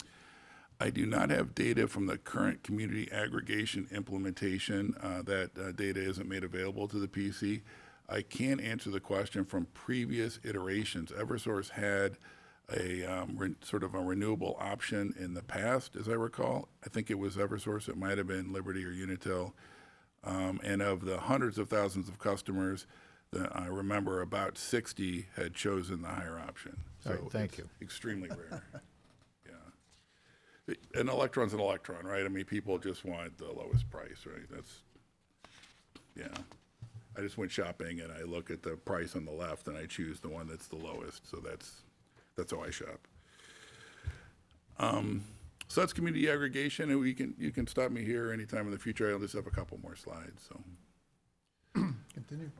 I do not have data from the current community aggregation implementation. That data isn't made available to the PUC. I can answer the question from previous iterations. Eversource had a sort of a renewable option in the past, as I recall. I think it was Eversource. It might have been Liberty or Unitil. And of the hundreds of thousands of customers, I remember about 60 had chosen the higher option. All right, thank you. Extremely rare. Yeah. An electron's an electron, right? I mean, people just want the lowest price, right? That's, yeah. I just went shopping and I look at the price on the left and I choose the one that's the lowest. So that's how I shop. So that's community aggregation, and you can stop me here anytime in the future. I'll just have a couple more slides. So. Continue.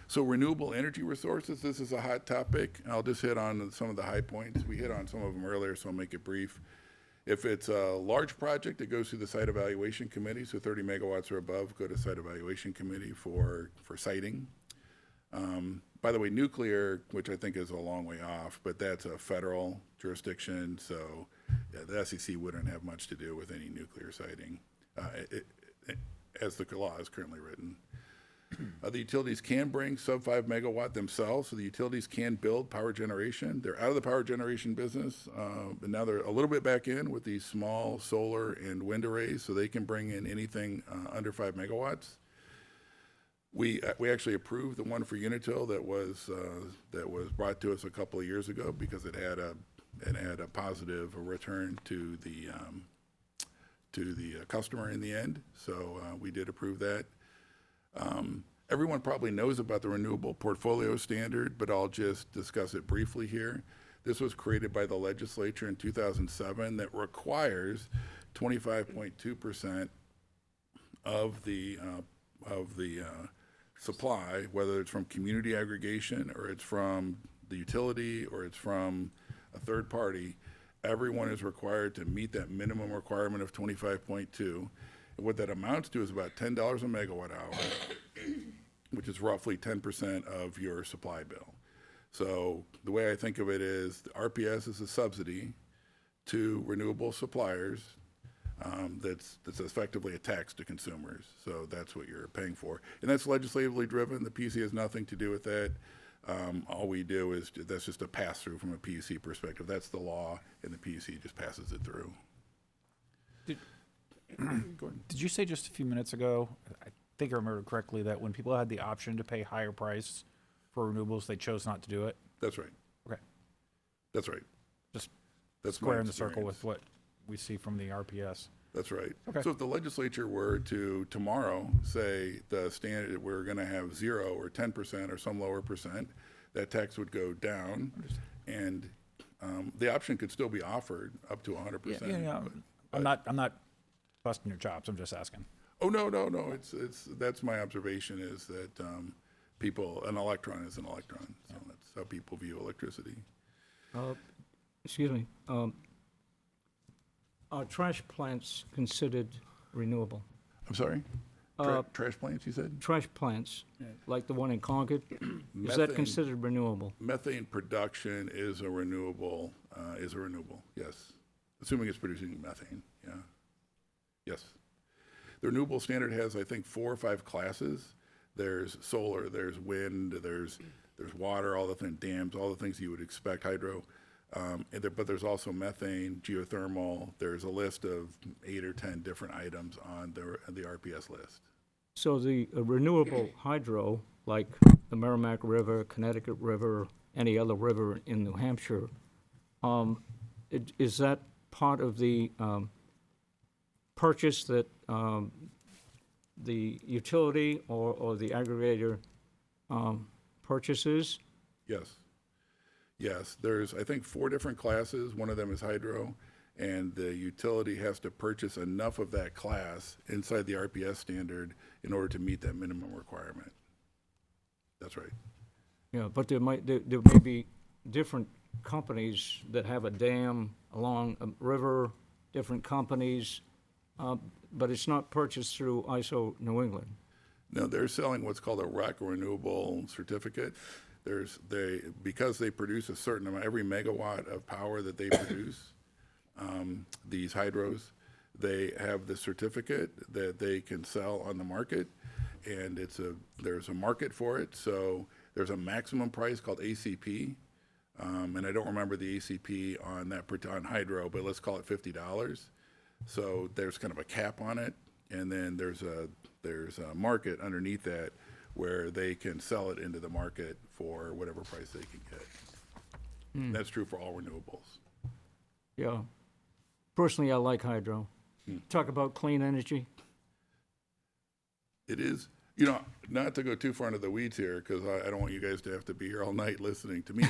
So renewable energy resources, this is a hot topic. I'll just hit on some of the high points. We hit on some of them earlier, so I'll make it brief. If it's a large project, it goes through the site evaluation committee, so 30 megawatts or above, go to site evaluation committee for siting. By the way, nuclear, which I think is a long way off, but that's a federal jurisdiction, so yeah, the SEC wouldn't have much to do with any nuclear siting, as the law is currently written. The utilities can bring sub 5 megawatt themselves, so the utilities can build power generation. They're out of the power generation business, but now they're a little bit back in with these small solar and wind arrays, so they can bring in anything under 5 megawatts. We actually approved the one for Unitil that was brought to us a couple of years ago because it had a positive return to the customer in the end. So we did approve that. Everyone probably knows about the Renewable Portfolio Standard, but I'll just discuss it briefly here. This was created by the legislature in 2007 that requires 25.2% of the supply, whether it's from community aggregation or it's from the utility or it's from a third party. Everyone is required to meet that minimum requirement of 25.2. What that amounts to is about $10 a megawatt hour, which is roughly 10% of your supply bill. So the way I think of it is the RPS is a subsidy to renewable suppliers that's effectively a tax to consumers. So that's what you're paying for. And that's legislatively driven. The PUC has nothing to do with that. All we do is that's just a pass-through from a PUC perspective. That's the law, and the PUC just passes it through. Did you say just a few minutes ago, I think I remember correctly, that when people had the option to pay higher price for renewables, they chose not to do it? That's right. Okay. That's right. Just That's square my in the circle experience. with what we see from the RPS. That's right. Okay. So if the legislature were to tomorrow say the standard, we're going to have 0 or 10% or some lower percent, that tax would go down. And The option could still be offered up to 100%. Yeah, I'm not busting your chops. I'm just asking. Oh, no, that's my observation is that an electron is an electron. So that's how people view electricity. Excuse me. Are trash plants considered renewable? I'm sorry? Trash plants, you said? Trash plants, like the one in Concord, is that Methane. considered renewable? Methane production is a renewable, yes. Assuming it's producing methane, yeah. Yes. The renewable standard has, I think, 4 or 5 classes. There's solar, there's wind, there's water, all the things, dams, all the things you would expect, hydro. But there's also methane, geothermal. There's a list of 8 or 10 different items on the RPS list. So the renewable hydro, like the Merrimack River, Connecticut River, any other river in New Hampshire, is that part of the purchase that the utility or the aggregator purchases? Yes. Yes, there's, I think, 4 different classes. One of them is hydro, and the utility has to purchase enough of that class inside the RPS standard in order to meet that minimum requirement. That's right. Yeah, but there may be different companies that have a dam along a river, different companies, but it's not purchased through ISO New England. No, they're selling what's called a REC, renewable certificate. Because they produce a certain amount, every megawatt of power that they produce, these hydros, they have the certificate that they can sell on the market, and there's a market for it. So there's a maximum price called ACP, and I don't remember the ACP on hydro, but let's call it $50. So there's kind of a cap on it, and then there's a market underneath that where they can sell it into the market for whatever price they can get. That's true for all renewables. Yeah. Personally, I like hydro. Talk about clean energy. It is, not to go too far into the weeds here, because I don't want you guys to have to be here all night listening to me,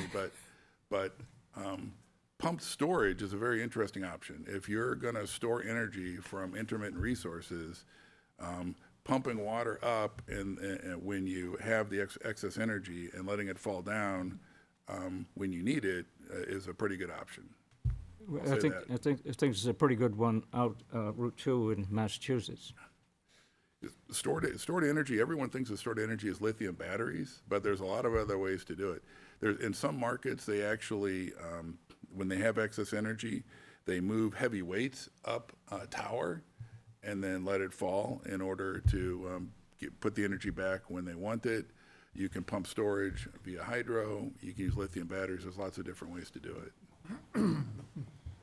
but pumped storage is a very interesting option. If you're going to store energy from intermittent resources, pumping water up and when you have the excess energy and letting it fall down when you need it is a pretty good option. I think it's a pretty good one out Route 2 in Massachusetts. Stored energy, everyone thinks of stored energy as lithium batteries, but there's a lot of other ways to do it. In some markets, they actually, when they have excess energy, they move heavy weights up a tower and then let it fall in order to put the energy back when they want it. You can pump storage via hydro. You can use lithium batteries. There's lots of different ways to do it.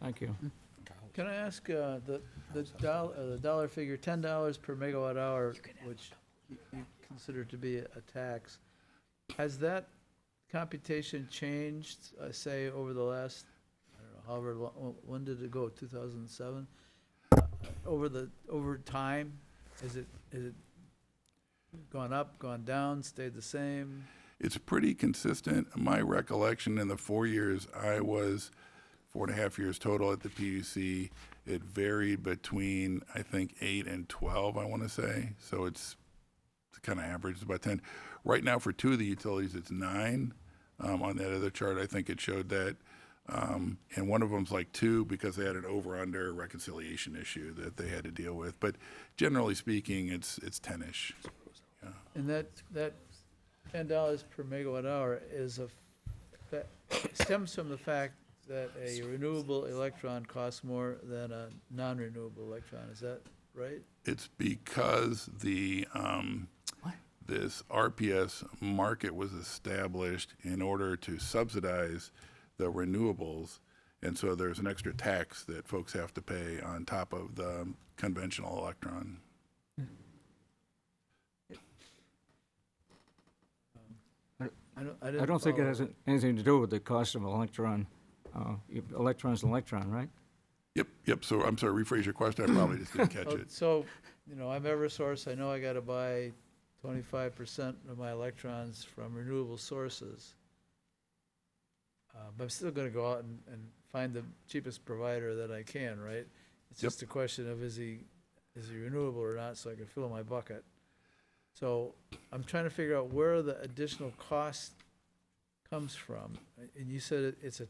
Thank you. Can I ask, the dollar figure, $10 per megawatt hour, which you consider to be a tax, has that computation changed, say, over the last, I don't know, however long, when did it go, 2007? Over time, is it gone up, gone down, stayed the same? It's pretty consistent. My recollection in the 4 years I was 4.5 years total at the PUC, it varied between, I think, 8 and 12, I want to say. So it's kind of averaged about 10. Right now, for 2 of the utilities, it's 9. On that other chart, I think it showed that. And one of them's like 2 because they had an over-under reconciliation issue that they had to deal with. But generally speaking, it's 10-ish. Yeah. And that $10 per megawatt hour stems from the fact that a renewable electron costs more than a non-renewable electron. Is that right? It's because this RPS market was established in order to subsidize the renewables, and so there's an extra tax that folks have to pay on top of the conventional electron. I don't think it has anything to do with the cost of an electron. Electron's an electron, right? Yep. So I'm sorry, rephrase your question. I probably just didn't catch it. So, I'm Eversource. I know I got to buy 25% of my electrons from renewable sources. But I'm still gonna go out and find the cheapest provider that I can, right? It's Yep. just a question of is he renewable or not, so I can fill my bucket. So I'm trying to figure out where the additional cost comes from. And you said it's a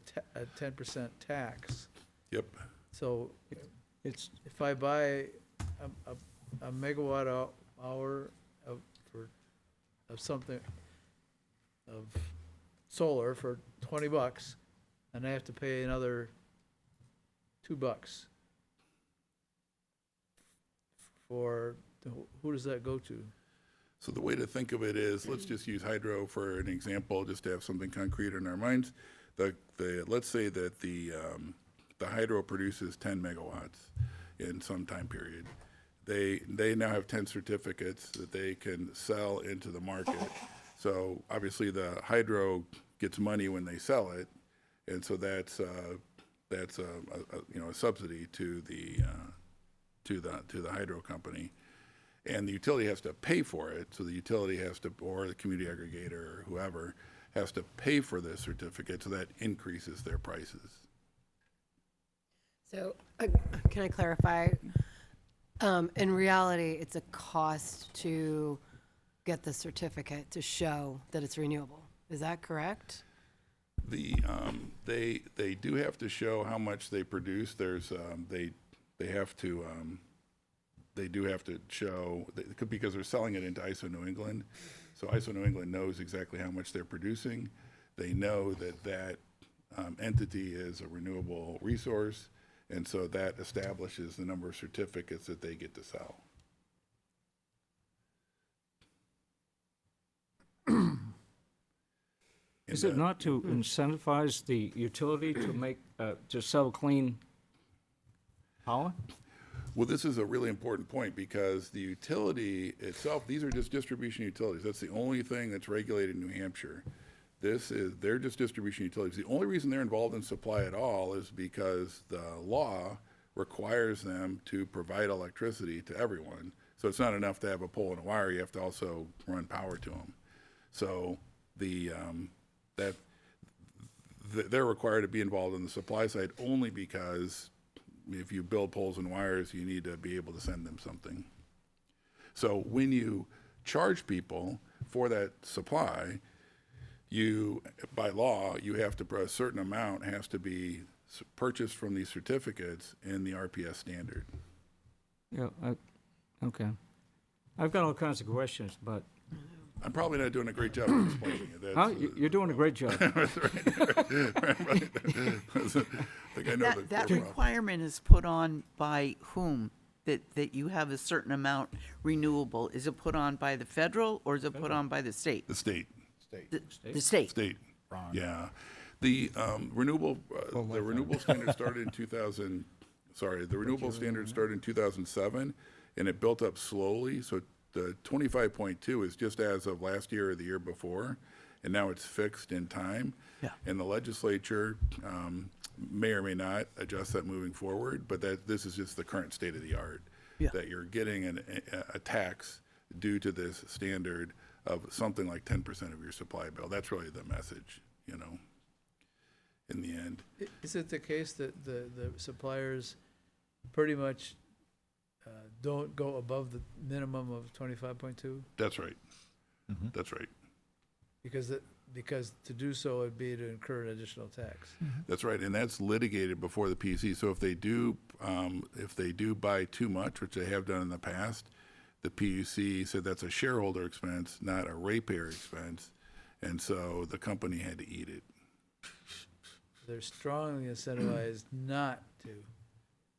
10% tax. Yep. So It's, if I buy a megawatt hour of something, of solar for $20, and I have to pay another $2 for, who does that go to? So the way to think of it is, let's just use hydro for an example, just to have something concrete in our minds. Let's say that the hydro produces 10 megawatts in some time period. They now have 10 certificates that they can sell into the market. So obviously the hydro gets money when they sell it, and so that's a subsidy to the hydro company. And the utility has to pay for it, so the utility has to, or the community aggregator or whoever, has to pay for this certificate, so that increases their prices. So, can I clarify? In reality, it's a cost to get the certificate to show that it's renewable. Is that correct? They do have to show how much they produce. There's they do have to show, because they're selling it into ISO New England. So ISO New England knows exactly how much they're producing. They know that entity is a renewable resource, and so that establishes the number of certificates that they get to sell. is it not to incentivize the utility to make, to sell clean power? Well, this is a really important point, because the utility itself, these are just distribution utilities. That's the only thing that's regulated in New Hampshire. They're just distribution utilities. The only reason they're involved in supply at all is because the law requires them to provide electricity to everyone. So it's not enough to have a pole and a wire, you have to also run power to them. So they're required to be involved in the supply side only because if you build poles and wires, you need to be able to send them something. So when you charge people for that supply, by law, you have to, a certain amount has to be purchased from these certificates in the RPS standard. Yeah, okay. I've got all kinds of questions, but, I'm probably not doing a great job of explaining it. huh? You're doing a great job. I think I know the That core problem. requirement is put on by whom? That you have a certain amount renewable? Is it put on by the federal or is it put on by the state? The state. The state. State, yeah. The renewable standard started in 2000, the renewable standard started in 2007, and it built up slowly. So the 25.2 is just as of last year or the year before, and now it's fixed in time. Yeah. And the legislature may or may not adjust that moving forward, but this is just the current state of the art. Yeah. That you're getting a tax due to this standard of something like 10% of your supply bill. That's really the message, in the end. Is it the case that the suppliers pretty much don't go above the minimum of 25.2? That's right. That's right. Because to do so would be to incur an additional tax. That's right, and that's litigated before the PUC. So if they do buy too much, which they have done in the past, the PUC said that's a shareholder expense, not a ratepayer expense, and so the company had to eat it. They're strongly incentivized not to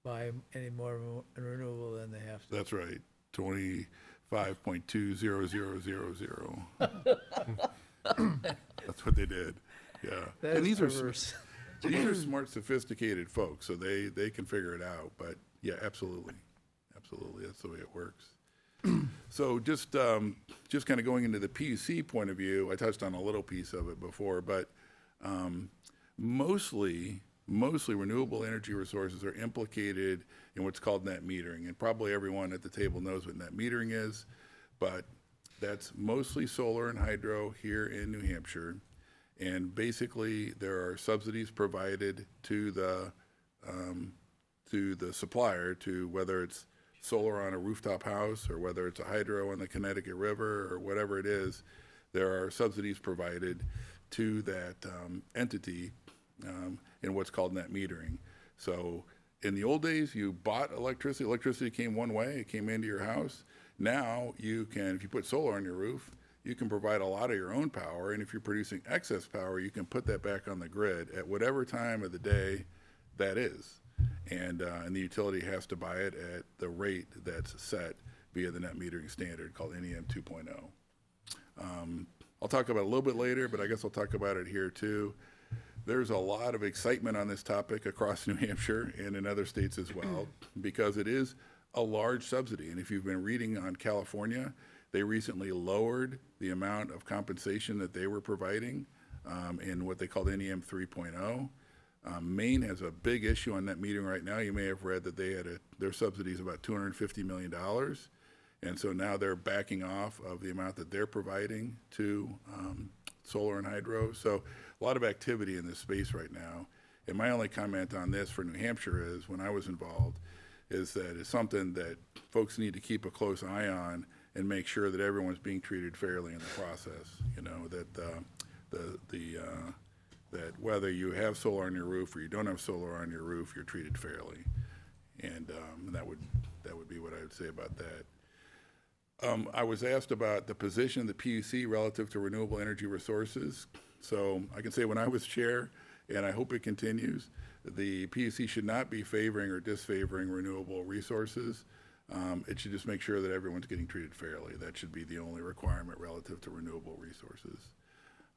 buy any more renewable than they have to. That's right, 25.20000. That's what they did. Yeah, That and is these are perverse. these are smart, sophisticated folks, so they can figure it out. But yeah, absolutely, that's the way it works. So just kind of going into the PUC point of view, I touched on a little piece of it before, but mostly renewable energy resources are implicated in what's called net metering, and probably everyone at the table knows what net metering is, but that's mostly solar and hydro here in New Hampshire, And basically, there are subsidies provided to the supplier, to whether it's solar on a rooftop house or whether it's a hydro on the Connecticut River or whatever it is. There are subsidies provided to that entity in what's called net metering. So in the old days, you bought electricity. Electricity came one way. It came into your house. Now you can, if you put solar on your roof, you can provide a lot of your own power. And if you're producing excess power, you can put that back on the grid at whatever time of the day that is. And the utility has to buy it at the rate that's set via the net metering standard called NEM 2.0. I'll talk about it a little bit later, but I guess I'll talk about it here too. There's a lot of excitement on this topic across New Hampshire and in other states as well, because it is a large subsidy. And if you've been reading on California, they recently lowered the amount of compensation that they were providing in what they called NEM 3.0. Maine has a big issue on net metering right now. You may have read that they had their subsidy is about $250 million. And so now they're backing off of the amount that they're providing to solar and hydro. So a lot of activity in this space right now. And my only comment on this for New Hampshire is, when I was involved, is that it's something that folks need to keep a close eye on and make sure that everyone's being treated fairly in the process. You know, that that whether you have solar on your roof or you don't have solar on your roof, you're treated fairly. And that would be what I would say about that. I was asked about the position of the PUC relative to renewable energy resources. So I can say, when I was chair, and I hope it continues, the PUC should not be favoring or disfavoring renewable resources. It should just make sure that everyone's getting treated fairly. That should be the only requirement relative to renewable resources.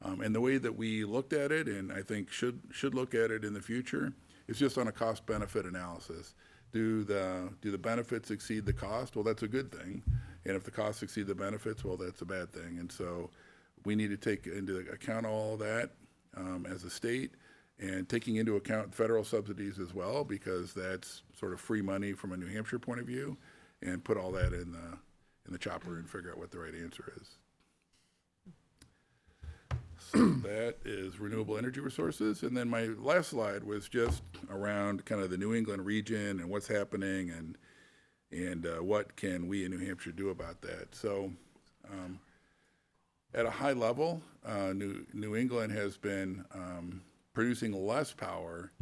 And the way that we looked at it, and I think should look at it in the future, is just on a cost-benefit analysis. Do the benefits exceed the cost? Well, that's a good thing. And if the costs exceed the benefits, well, that's a bad thing. And so we need to take into account all of that as a state, and taking into account federal subsidies as well, because that's sort of free money from a New Hampshire point of view, and put all that in the chopper and figure out what the right answer is. So that is renewable energy resources. And then my last slide was just around kind of the New England region and what's happening, and what can we in New Hampshire do about that. So at a high level, New England has been producing less power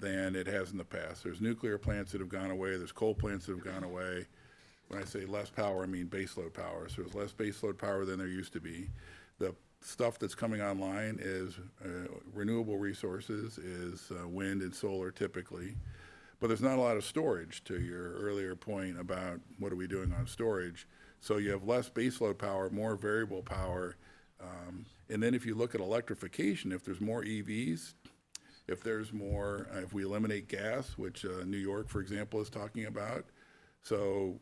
than it has in the past. There's nuclear plants that have gone away. There's coal plants that have gone away. When I say less power, I mean baseload power. So there's less baseload power than there used to be. The stuff that's coming online is renewable resources, is wind and solar typically. But there's not a lot of storage, to your earlier point about what are we doing on storage. So you have less baseload power, more variable power. And then if you look at electrification, if there's more EVs, if there's more, if we eliminate gas, which New York, for example, is talking about, so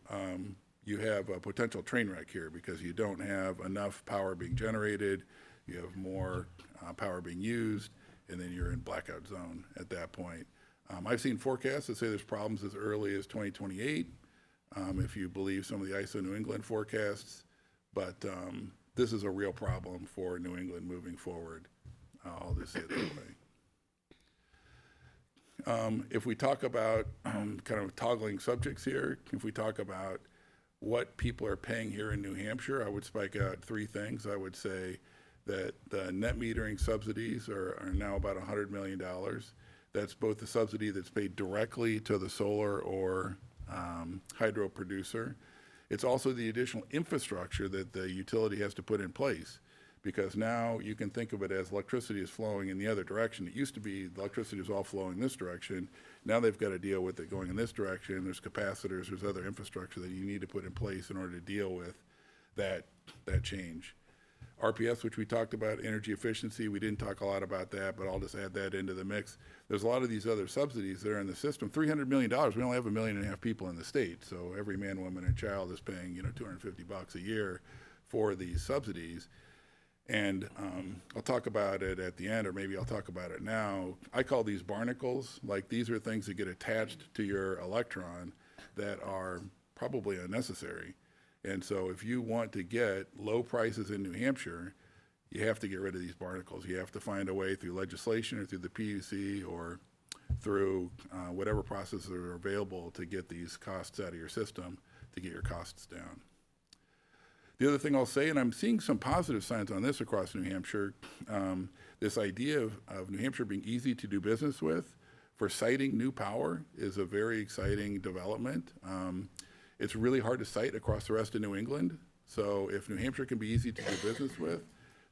you have a potential train wreck here, because you don't have enough power being generated, you have more power being used, and then you're in blackout zone at that point. I've seen forecasts that say there's problems as early as 2028, if you believe some of the ISO New England forecasts, but this is a real problem for New England moving forward. I'll just say it that way. If we talk about kind of toggling subjects here, if we talk about what people are paying here in New Hampshire, I would spike out three things. I would say that the net metering subsidies are now about $100 million. That's both the subsidy that's paid directly to the solar or hydro producer. It's also the additional infrastructure that the utility has to put in place, because now you can think of it as electricity is flowing in the other direction. It used to be the electricity was all flowing this direction. Now they've got to deal with it going in this direction. There's capacitors, there's other infrastructure that you need to put in place in order to deal with that change. RPS, which we talked about, energy efficiency, we didn't talk a lot about that, but I'll just add that into the mix. There's a lot of these other subsidies that are in the system. $300 million, we only have 1.5 million people in the state, so every man, woman, and child is paying, $250 a year for these subsidies. And I'll talk about it at the end, or maybe I'll talk about it now. I call these barnacles. Like, these are things that get attached to your electron that are probably unnecessary. And so if you want to get low prices in New Hampshire, you have to get rid of these barnacles. You have to find a way through legislation or through the PUC or through whatever processes are available to get these costs out of your system to get your costs down. The other thing I'll say, and I'm seeing some positive signs on this across New Hampshire, this idea of New Hampshire being easy to do business with for siting new power is a very exciting development. It's really hard to site across the rest of New England. So if New Hampshire can be easy to do business with,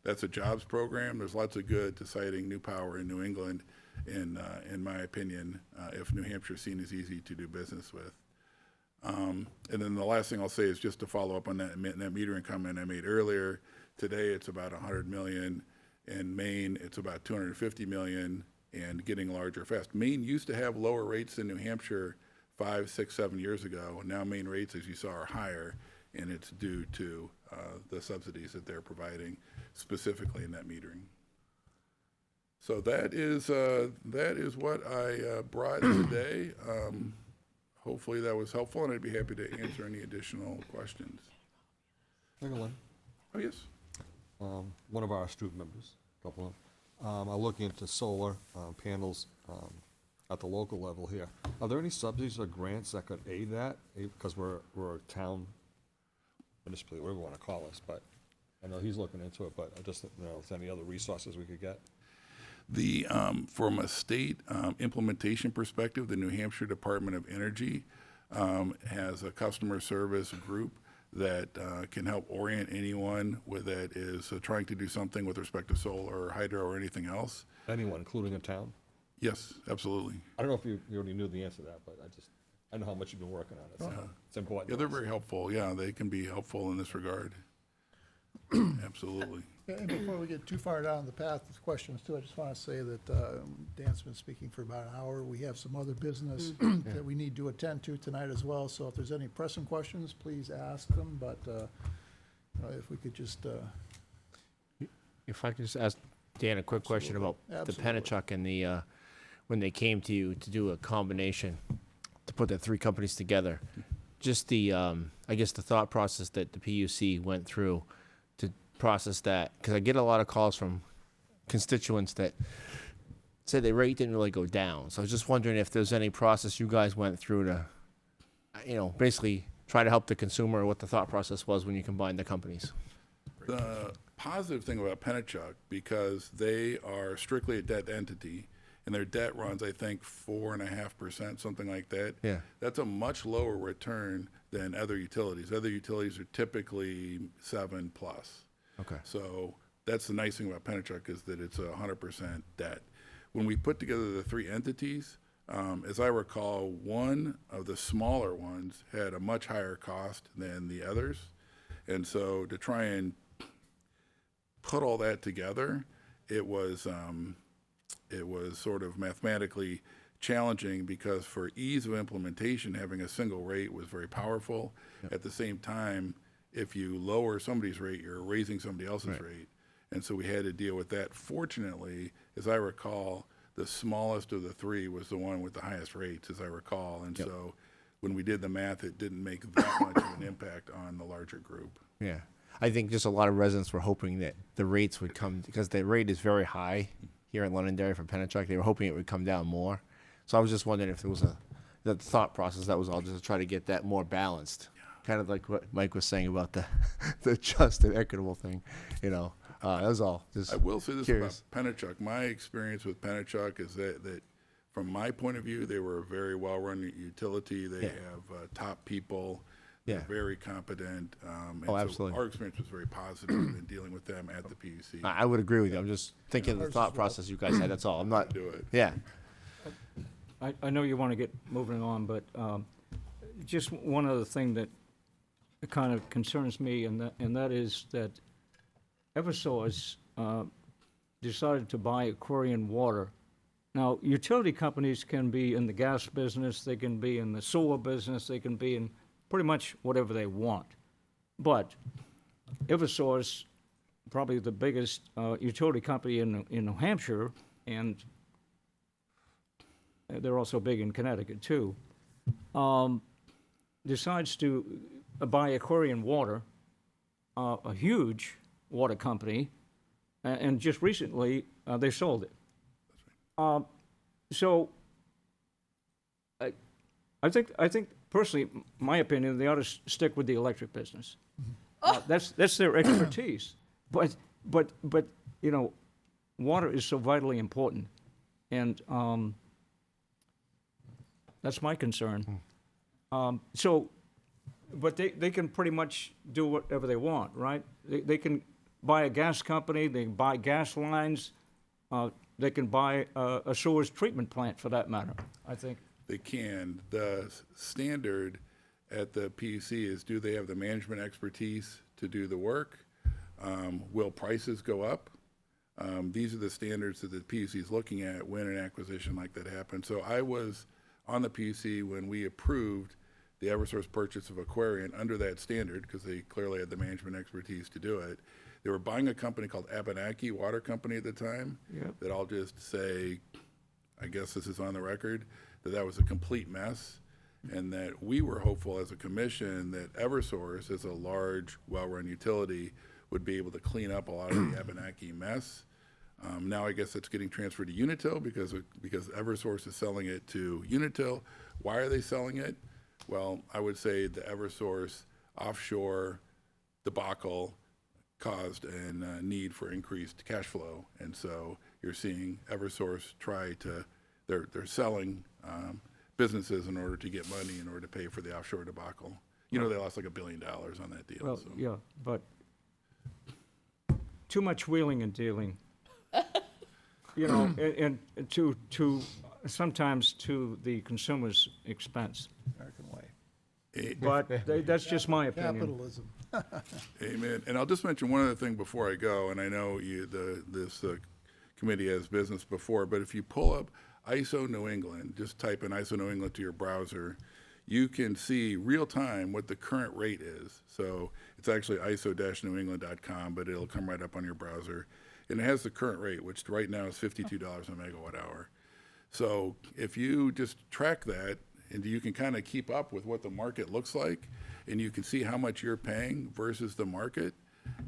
that's a jobs program. There's lots of good to siting new power in New England, in my opinion, if New Hampshire is seen as easy to do business with. And then the last thing I'll say is just to follow up on that net metering comment I made earlier. Today it's about 100 million. In Maine, it's about 250 million and getting larger fast. Maine used to have lower rates than New Hampshire 5, 6, 7 years ago. Now Maine rates, as you saw, are higher, and it's due to the subsidies that they're providing, specifically in net metering. So that is what I brought today. Hopefully that was helpful, and I'd be happy to answer any additional questions. One Oh, yes. of our astute members, a couple of them, are looking into solar panels at the local level here. Are there any subsidies or grants that could aid that? Because we're a town municipality, whatever you want to call us, but I know he's looking into it, but I just don't know if there's any other resources we could get. The, from a state implementation perspective, the New Hampshire Department of Energy has a customer service group that can help orient anyone that is trying to do something with respect to solar or hydro or anything else. Anyone, including a town? Yes, absolutely. I don't know if you already knew the answer to that, but I know how much you've been working on it, so it's important. Yeah, they're very helpful. Yeah, they can be helpful in this regard. Absolutely. And before we get too far down the path with questions too, I just want to say that Dan's been speaking for about an hour. We have some other business that we need to attend to tonight as well. So if there's any pressing questions, please ask them. But if we could just, If I could just ask Dan a quick question about the Absolutely. Penachuk and the, when they came to you to do a combination, to put the three companies together, just the, I guess the thought process that the PUC went through to process that, because I get a lot of calls from constituents that say the rate didn't really go down. So I was just wondering if there's any process you guys went through to, basically try to help the consumer, or what the thought process was when you combined the companies. The positive thing about Penachuk, because they are strictly a debt entity, and their debt runs, I think, 4.5%, something like that. Yeah. That's a much lower return than other utilities. Other utilities are typically 7+. Okay. So that's the nice thing about Penachuk, is that it's 100% debt. When we put together the three entities, as I recall, one of the smaller ones had a much higher cost than the others. And so to try and put all that together, it was sort of mathematically challenging, because for ease of implementation, having a single rate was very powerful. Yep. At the same time, if you lower somebody's rate, you're raising somebody else's rate. And so we had to deal with that. Fortunately, as I recall, the smallest of the three was the one with the highest rates, as I recall. And so when we did the math, it didn't make that much of an impact on the larger group. Yeah. I think just a lot of residents were hoping that the rates would come, because the rate is very high here in Londonderry for Penachuk. They were hoping it would come down more. So I was just wondering if there was the thought process that was all just to try to get that more balanced. Kind of like what Mike was saying about the just and equitable thing, that was all. Just I will say this curious. about Penachuk. My experience with Penachuk is that from my point of view, they were a very well-run utility. They have top people. They're very competent. And so absolutely. our experience was very positive in dealing with them at the PUC. I would agree with you. I'm just thinking of the thought process you guys had. That's all. I'm not. Do it. Yeah. I know you want to get moving on, but just one other thing that kind of concerns me, and that is that Eversource decided to buy Aquarian Water. Now, utility companies can be in the gas business, they can be in the sewer business, they can be in pretty much whatever they want. But Eversource, probably the biggest utility company in New Hampshire, and they're also big in Connecticut too, decides to buy Aquarian Water, a huge water company, and just recently, they sold it. So, I think personally, my opinion, they ought to stick with the electric business. That's their expertise. But you know, water is so vitally important, and that's my concern. But they can pretty much do whatever they want, right? They can buy a gas company, they can buy gas lines, they can buy a sewage treatment plant for that matter, I think. They can. The standard at the PUC is, do they have the management expertise to do the work? Will prices go up? These are the standards that the PUC is looking at when an acquisition like that happens. So I was on the PUC when we approved the Eversource purchase of Aquarian under that standard, because they clearly had the management expertise to do it. They were buying a company called Abenaki Water Company at the time. Yep. That I'll just say, I guess this is on the record, that was a complete mess, and that we were hopeful as a commission that Eversource, as a large, well-run utility, would be able to clean up a lot of the Abenaki mess. Now I guess it's getting transferred to Unitil because Eversource is selling it to Unitil. Why are they selling it? Well, I would say the Eversource offshore debacle caused a need for increased cash flow, and so you're seeing Eversource they're selling businesses in order to get money in order to pay for the offshore debacle. You know, they lost like $1 billion on that deal. Well, so. yeah, but too much wheeling and dealing. You know, and to sometimes to the consumer's expense. American way. But that's just my opinion. Capitalism. Amen. And I'll just mention one other thing before I go, and I know this committee has business before, but if you pull up ISO New England, just type in ISO New England to your browser, you can see real time what the current rate is. So it's actually iso-newengland.com, but it'll come right up on your browser. And it has the current rate, which right now is $52 a megawatt hour. So if you just track that, and you can kind of keep up with what the market looks like, and you can see how much you're paying versus the market,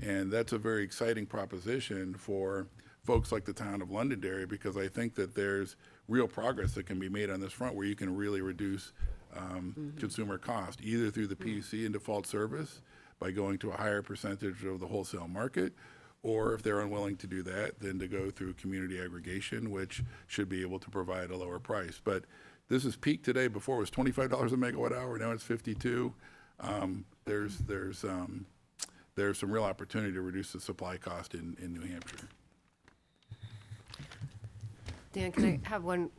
and that's a very exciting proposition for folks like the town of Londonderry, because I think that there's real progress that can be made on this front where you can really reduce consumer cost, either through the PUC and default service by going to a higher percentage of the wholesale market, or if they're unwilling to do that, then to go through community aggregation, which should be able to provide a lower price. But this is peak today. Before it was $25 a megawatt hour. Now it's 52. There's some real opportunity to reduce the supply cost in New Hampshire. Dan, can I have one?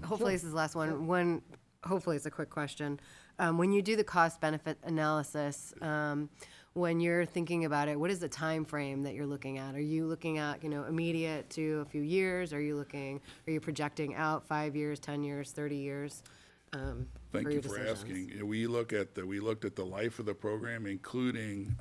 Hopefully this is the last one. Hopefully it's a quick question. When you do the cost benefit analysis, when you're thinking about it, what is the time frame that you're looking at? Are you looking at, immediate to a few years? Are you projecting out 5 years, 10 years, 30 years? Thank you for asking. We looked at the life of the program, including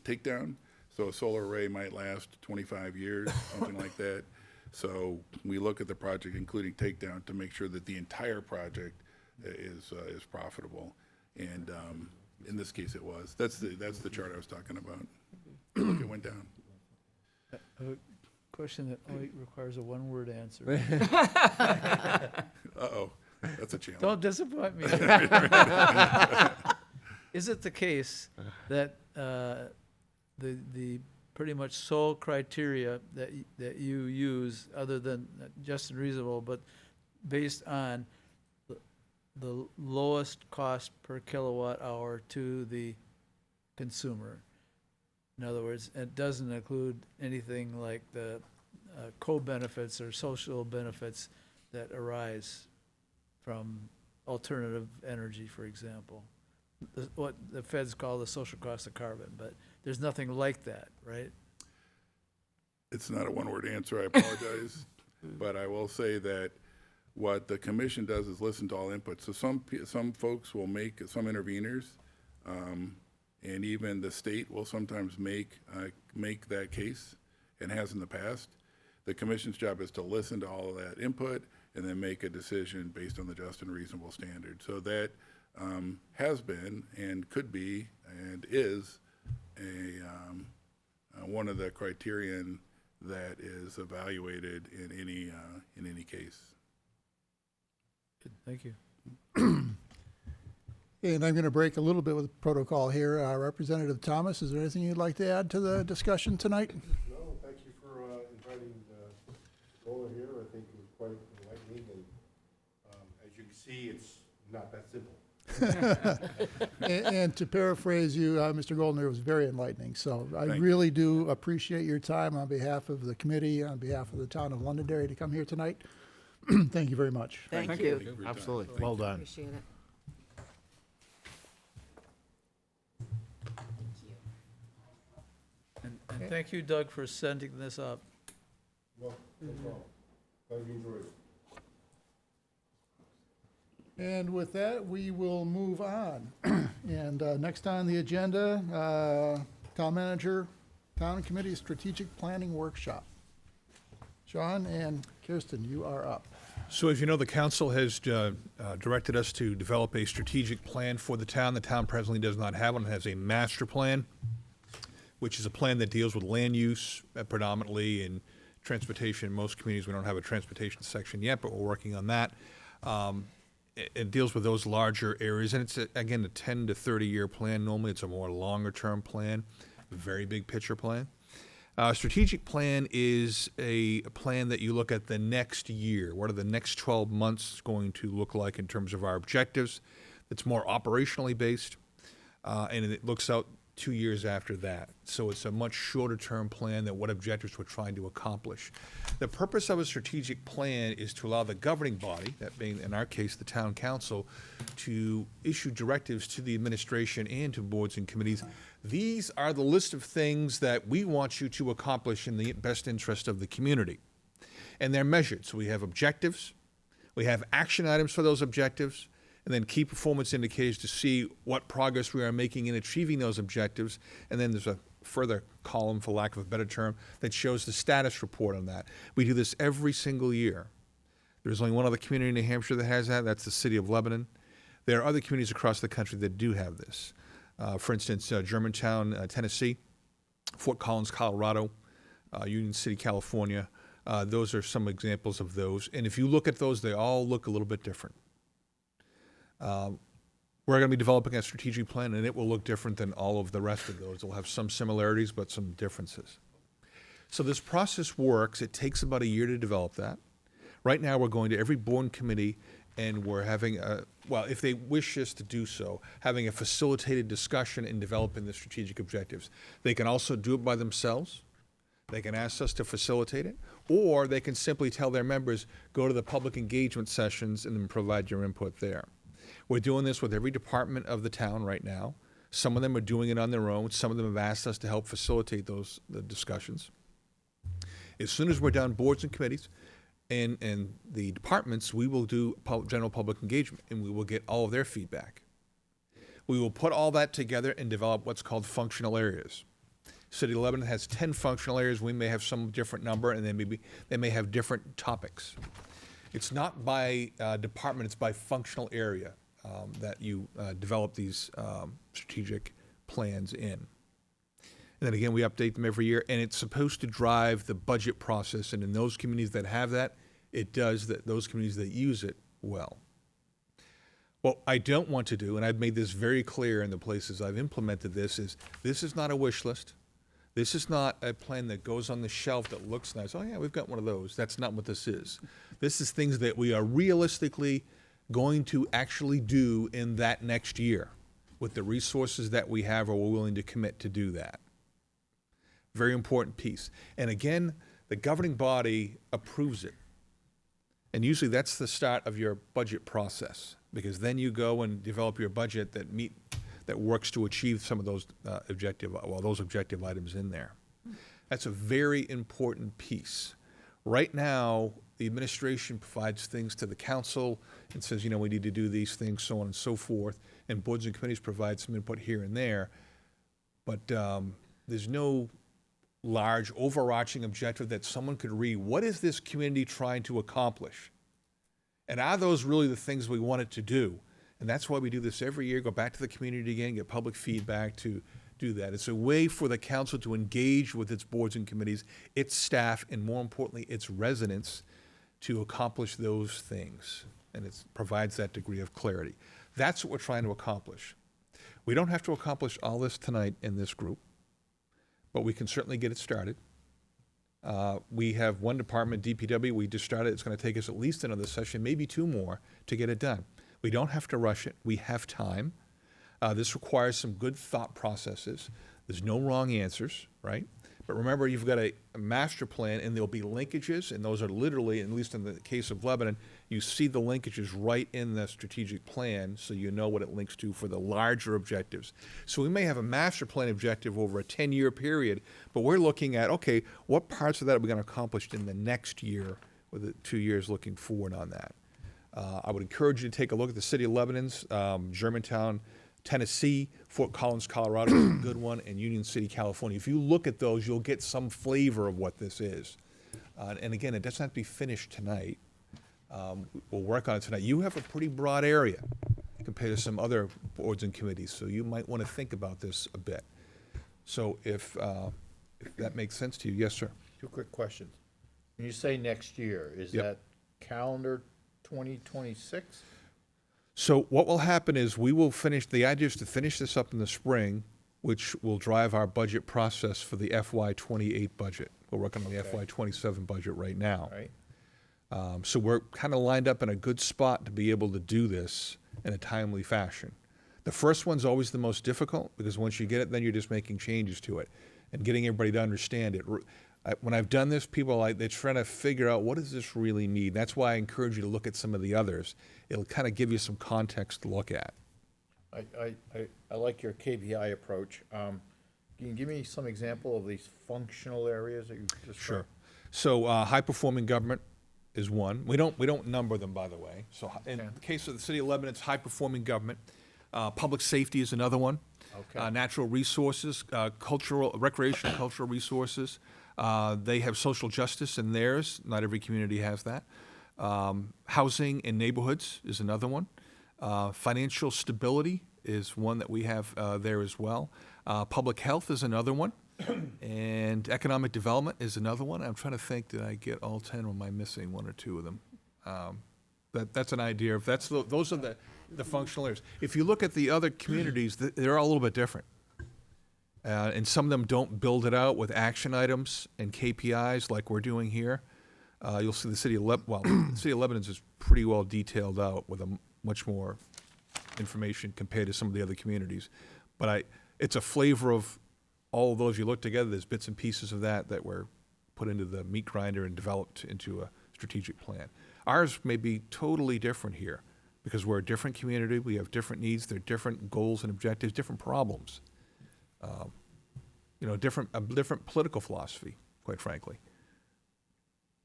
takedown. So a solar array might last 25 years, something like that. So we look at the project, including takedown, to make sure that the entire project is profitable. And in this case, it was. That's the chart I was talking about. Look, it went down. A question that only requires a one-word answer. Uh-oh, that's a challenge. Don't disappoint me. Is it the case that the pretty much sole criteria that you use, other than just and reasonable, but based on the lowest cost per kilowatt hour to the consumer? In other words, it doesn't include anything like the co-benefits or social benefits that arise from alternative energy, for example. What the feds call the social cost of carbon, but there's nothing like that, right? It's not a one-word answer, I apologize. But I will say that what the commission does is listen to all inputs. So some folks will some interveners, and even the state will sometimes make that case, and has in the past. The commission's job is to listen to all of that input and then make a decision based on the just and reasonable standard. So that has been and could be and is one of the criterion that is evaluated in any case. Good, thank you. And I'm going to break a little bit with protocol here. Representative Thomas, is there anything you'd like to add to the discussion tonight? No, thank you for inviting Gola here. I think it was quite enlightening, and as you can see, it's not that simple. And to paraphrase you, Mr. Goldner, it was very enlightening. So I Thank you. really do appreciate your time on behalf of the committee, on behalf of the town of Londonderry to come here tonight. Thank you very much. Thank you. for your time. Absolutely. Well done. Appreciate it. And thank you, Doug, for sending this up. Well, no problem. Glad you enjoyed it. And with that, we will move on. And next on the agenda, Town Manager, Town Committee Strategic Planning Workshop. Sean and Kirsten, you are up. So as you know, the council has directed us to develop a strategic plan for the town. The town presently does not have one. It has a master plan, which is a plan that deals with land use predominantly and transportation. In most communities, we don't have a transportation section yet, but we're working on that. It deals with those larger areas, and it's, again, a 10 to 30-year plan. Normally, it's a more longer-term plan, a very big picture plan. Strategic plan is a plan that you look at the next year. What are the next 12 months going to look like in terms of our objectives? It's more operationally based, and it looks out 2 years after that. So it's a much shorter term plan than what objectives we're trying to accomplish. The purpose of a strategic plan is to allow the governing body, that being in our case the town council, to issue directives to the administration and to boards and committees. These are the list of things that we want you to accomplish in the best interest of the community. And they're measured. So we have objectives, we have action items for those objectives, and then key performance indicators to see what progress we are making in achieving those objectives. And then there's a further column, for lack of a better term, that shows the status report on that. We do this every single year. There's only one other community in New Hampshire that has that. That's the city of Lebanon. There are other communities across the country that do have this. For instance, Germantown, Tennessee, Fort Collins, Colorado, Union City, California. Those are some examples of those. And if you look at those, they all look a little bit different. We're going to be developing a strategic plan, and it will look different than all of the rest of those. It'll have some similarities, but some differences. So this process works. It takes about a year to develop that. Right now, we're going to every board and committee, and we're having well, if they wish us to do so, having a facilitated discussion in developing the strategic objectives. They can also do it by themselves. They can ask us to facilitate it, or they can simply tell their members, go to the public engagement sessions and then provide your input there. We're doing this with every department of the town right now. Some of them are doing it on their own. Some of them have asked us to help facilitate the discussions. As soon as we're done, boards and committees and the departments, we will do general public engagement, and we will get all of their feedback. We will put all that together and develop what's called functional areas. City of Lebanon has 10 functional areas. We may have some different number, and then maybe they may have different topics. It's not by department, it's by functional area that you develop these strategic plans in. And then again, we update them every year, and it's supposed to drive the budget process. And in those communities that have that, it does that. Those communities that use it well. What I don't want to do, and I've made this very clear in the places I've implemented this is not a wish list. This is not a plan that goes on the shelf that looks nice. Oh yeah, we've got one of those. That's not what this is. This is things that we are realistically going to actually do in that next year with the resources that we have, or we're willing to commit to do that. Very important piece. And again, the governing body approves it. And usually that's the start of your budget process, because then you go and develop your budget that works to achieve some of those those objective items in there. That's a very important piece. Right now, the administration provides things to the council and says, we need to do these things, so on and so forth, and boards and committees provide some input here and there, but there's no large overarching objective that someone could read. What is this community trying to accomplish? And are those really the things we want it to do? And that's why we do this every year, go back to the community again, get public feedback to do that. It's a way for the council to engage with its boards and committees, its staff, and more importantly, its residents to accomplish those things. And it provides that degree of clarity. That's what we're trying to accomplish. We don't have to accomplish all this tonight in this group, but we can certainly get it started. We have one department, DPW, we just started. It's going to take us at least another session, maybe 2 more, to get it done. We don't have to rush it. We have time. This requires some good thought processes. There's no wrong answers, right? But remember, you've got a master plan, and there'll be linkages, and those are literally, at least in the case of Lebanon, you see the linkages right in the strategic plan, so you know what it links to for the larger objectives. So we may have a master plan objective over a 10-year period, but we're looking at, okay, what parts of that are we going to accomplish in the next year, with the 2 years looking forward on that? I would encourage you to take a look at the city of Lebanon's, Germantown, Tennessee, Fort Collins, Colorado is a good one, and Union City, California. If you look at those, you'll get some flavor of what this is. And again, it doesn't have to be finished tonight. We'll work on it tonight. You have a pretty broad area compared to some other boards and committees, so you might want to think about this a bit. So if that makes sense to you, yes, sir. 2 quick questions. When you say next year, is Yep. that calendar 2026? So what will happen is we will finish, the idea is to finish this up in the spring, which will drive our budget process for the FY28 budget. We're working on the FY27 budget right now. Right. So we're kind of lined up in a good spot to be able to do this in a timely fashion. The first one's always the most difficult, because once you get it, then you're just making changes to it and getting everybody to understand it. When I've done this, people, they're trying to figure out, what does this really mean? That's why I encourage you to look at some of the others. It'll kind of give you some context to look at. I like your KPI approach. Can you give me some example of these functional areas that you described? Sure. So high-performing government is one. We don't number them, by the way. So in the case of the city of Lebanon, it's high-performing government. Public safety is another one. Okay. Natural resources, recreational cultural resources. They have social justice in theirs. Not every community has that. Housing and neighborhoods is another one. Financial stability is one that we have there as well. Public health is another one. And economic development is another one. I'm trying to think, did I get all 10, or am I missing 1 or 2 of them? That's an idea of, those are the functional areas. If you look at the other communities, they're all a little bit different. And some of them don't build it out with action items and KPIs like we're doing here. You'll see the city of the city of Lebanon is pretty well detailed out with much more information compared to some of the other communities. But it's a flavor of all of those. You look together, there's bits and pieces of that were put into the meat grinder and developed into a strategic plan. Ours may be totally different here because we're a different community. We have different needs. There are different goals and objectives, different problems. Different political philosophy, quite frankly.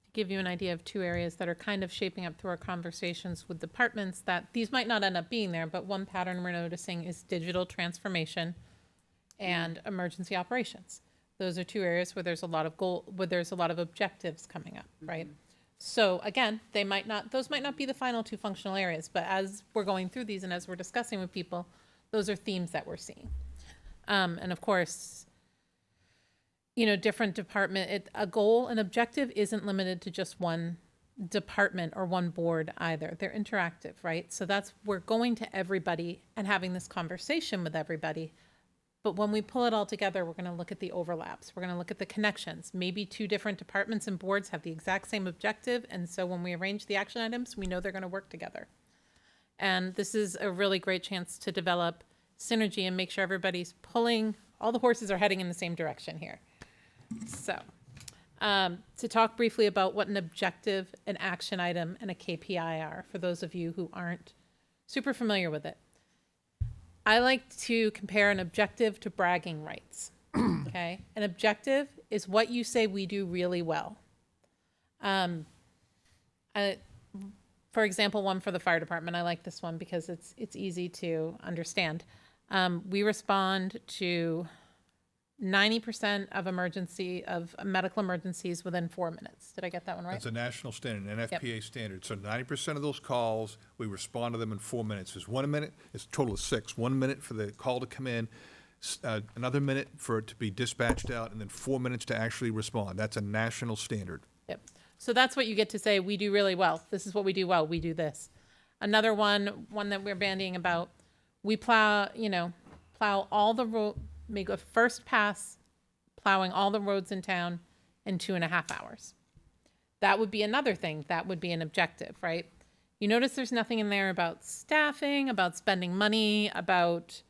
To give you an idea of 2 areas that are kind of shaping up through our conversations with departments, that these might not end up being there, but one pattern we're noticing is digital transformation and emergency operations. Those are 2 areas where there's a lot of objectives coming up, right? So again, those might not be the final 2 functional areas, but as we're going through these and as we're discussing with people, those are themes that we're seeing. And of course, different department, a goal, an objective isn't limited to just one department or one board either. They're interactive, right? So we're going to everybody and having this conversation with everybody. But when we pull it all together, we're going to look at the overlaps. We're going to look at the connections. Maybe 2 different departments and boards have the exact same objective. And so when we arrange the action items, we know they're going to work together. And this is a really great chance to develop synergy and make sure everybody's all the horses are heading in the same direction here. So, to talk briefly about what an objective, an action item, and a KPI are, for those of you who aren't super familiar with it. I like to compare an objective to bragging rights, okay? An objective is what you say we do really well. For example, one for the fire department, I like this one because it's easy to understand. We respond to 90% of medical emergencies within 4 minutes. Did I get that one right? That's a national standard, an NFPA standard. So 90% of those calls, we respond to them in 4 minutes. It's 1 minute, it's a total of 6. 1 minute for the call to come in, another minute for it to be dispatched out, and then 4 minutes to actually respond. That's a national standard. Yep. So that's what you get to say, we do really well. This is what we do well, we do this. Another one that we're bandying about, we plow all the road, make a first pass plowing all the roads in town in 2.5 hours. That would be another thing. That would be an objective, right? You notice there's nothing in there about staffing, about spending money, about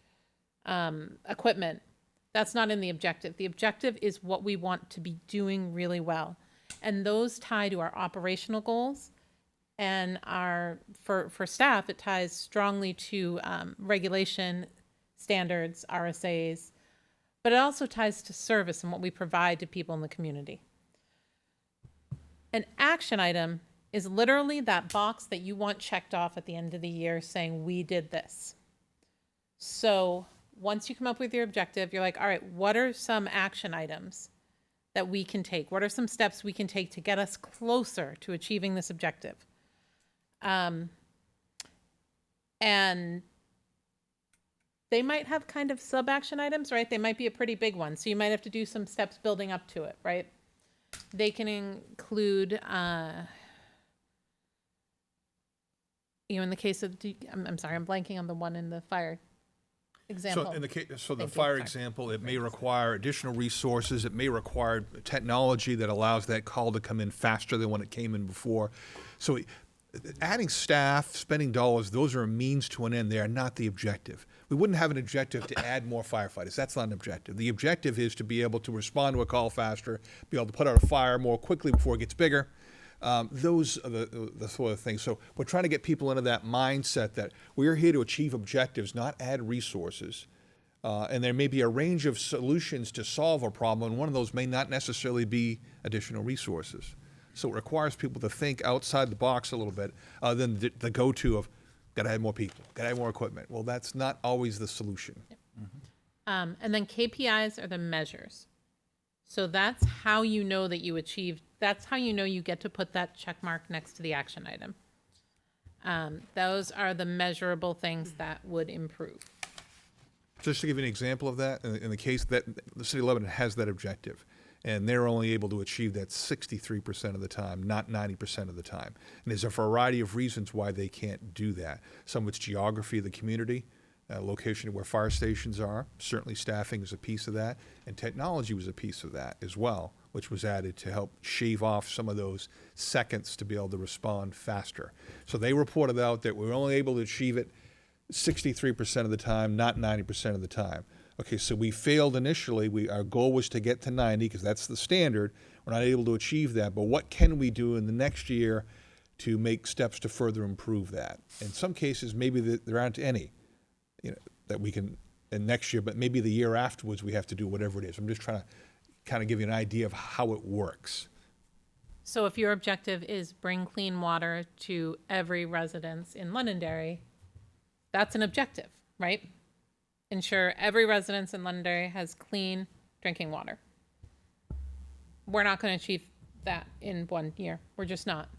equipment. That's not in the objective. The objective is what we want to be doing really well. And those tie to our operational goals, and for staff, it ties strongly to regulation, standards, RSAs, but it also ties to service and what we provide to people in the community. An action item is literally that box that you want checked off at the end of the year saying, we did this. So once you come up with your objective, you're like, all right, what are some action items that we can take? What are some steps we can take to get us closer to achieving this objective? And they might have kind of sub-action items, right? They might be a pretty big one. So you might have to do some steps building up to it, right? They can include, in the case of, I'm sorry, I'm blanking on the one in the fire example. So in the case, so the Thank you. fire Sorry. example, it may require additional resources. It may require technology that allows that call to come in faster than when it came in before. So adding staff, spending dollars, those are a means to an end. They are not the objective. We wouldn't have an objective to add more firefighters. That's not an objective. The objective is to be able to respond to a call faster, be able to put out a fire more quickly before it gets bigger. Those are the sort of things. So we're trying to get people into that mindset that we're here to achieve objectives, not add resources. And there may be a range of solutions to solve a problem, and one of those may not necessarily be additional resources. So it requires people to think outside the box a little bit, than the go-to of, gotta have more people, gotta have more equipment. Well, that's not always the solution. And then KPIs are the measures. So that's how you know that you achieved, that's how you know you get to put that check mark next to the action item. Those are the measurable things that would improve. Just to give you an example of that, in the case that the city of Lebanon has that objective, and they're only able to achieve that 63% of the time, not 90% of the time. And there's a variety of reasons why they can't do that. Some of it's geography of the community, location where fire stations are. Certainly staffing is a piece of that, and technology was a piece of that as well, which was added to help shave off some of those seconds to be able to respond faster. So they reported out that we were only able to achieve it 63% of the time, not 90% of the time. Okay, so we failed initially. Our goal was to get to 90 because that's the standard. We're not able to achieve that, but what can we do in the next year to make steps to further improve that? In some cases, maybe there aren't any, that we can in next year, but maybe the year afterwards we have to do whatever it is. I'm just trying to kind of give you an idea of how it works. So if your objective is bring clean water to every residence in Londonderry, that's an objective, right? Ensure every residence in Londonderry has clean drinking water. We're not going to achieve that in 1 year. We're just not.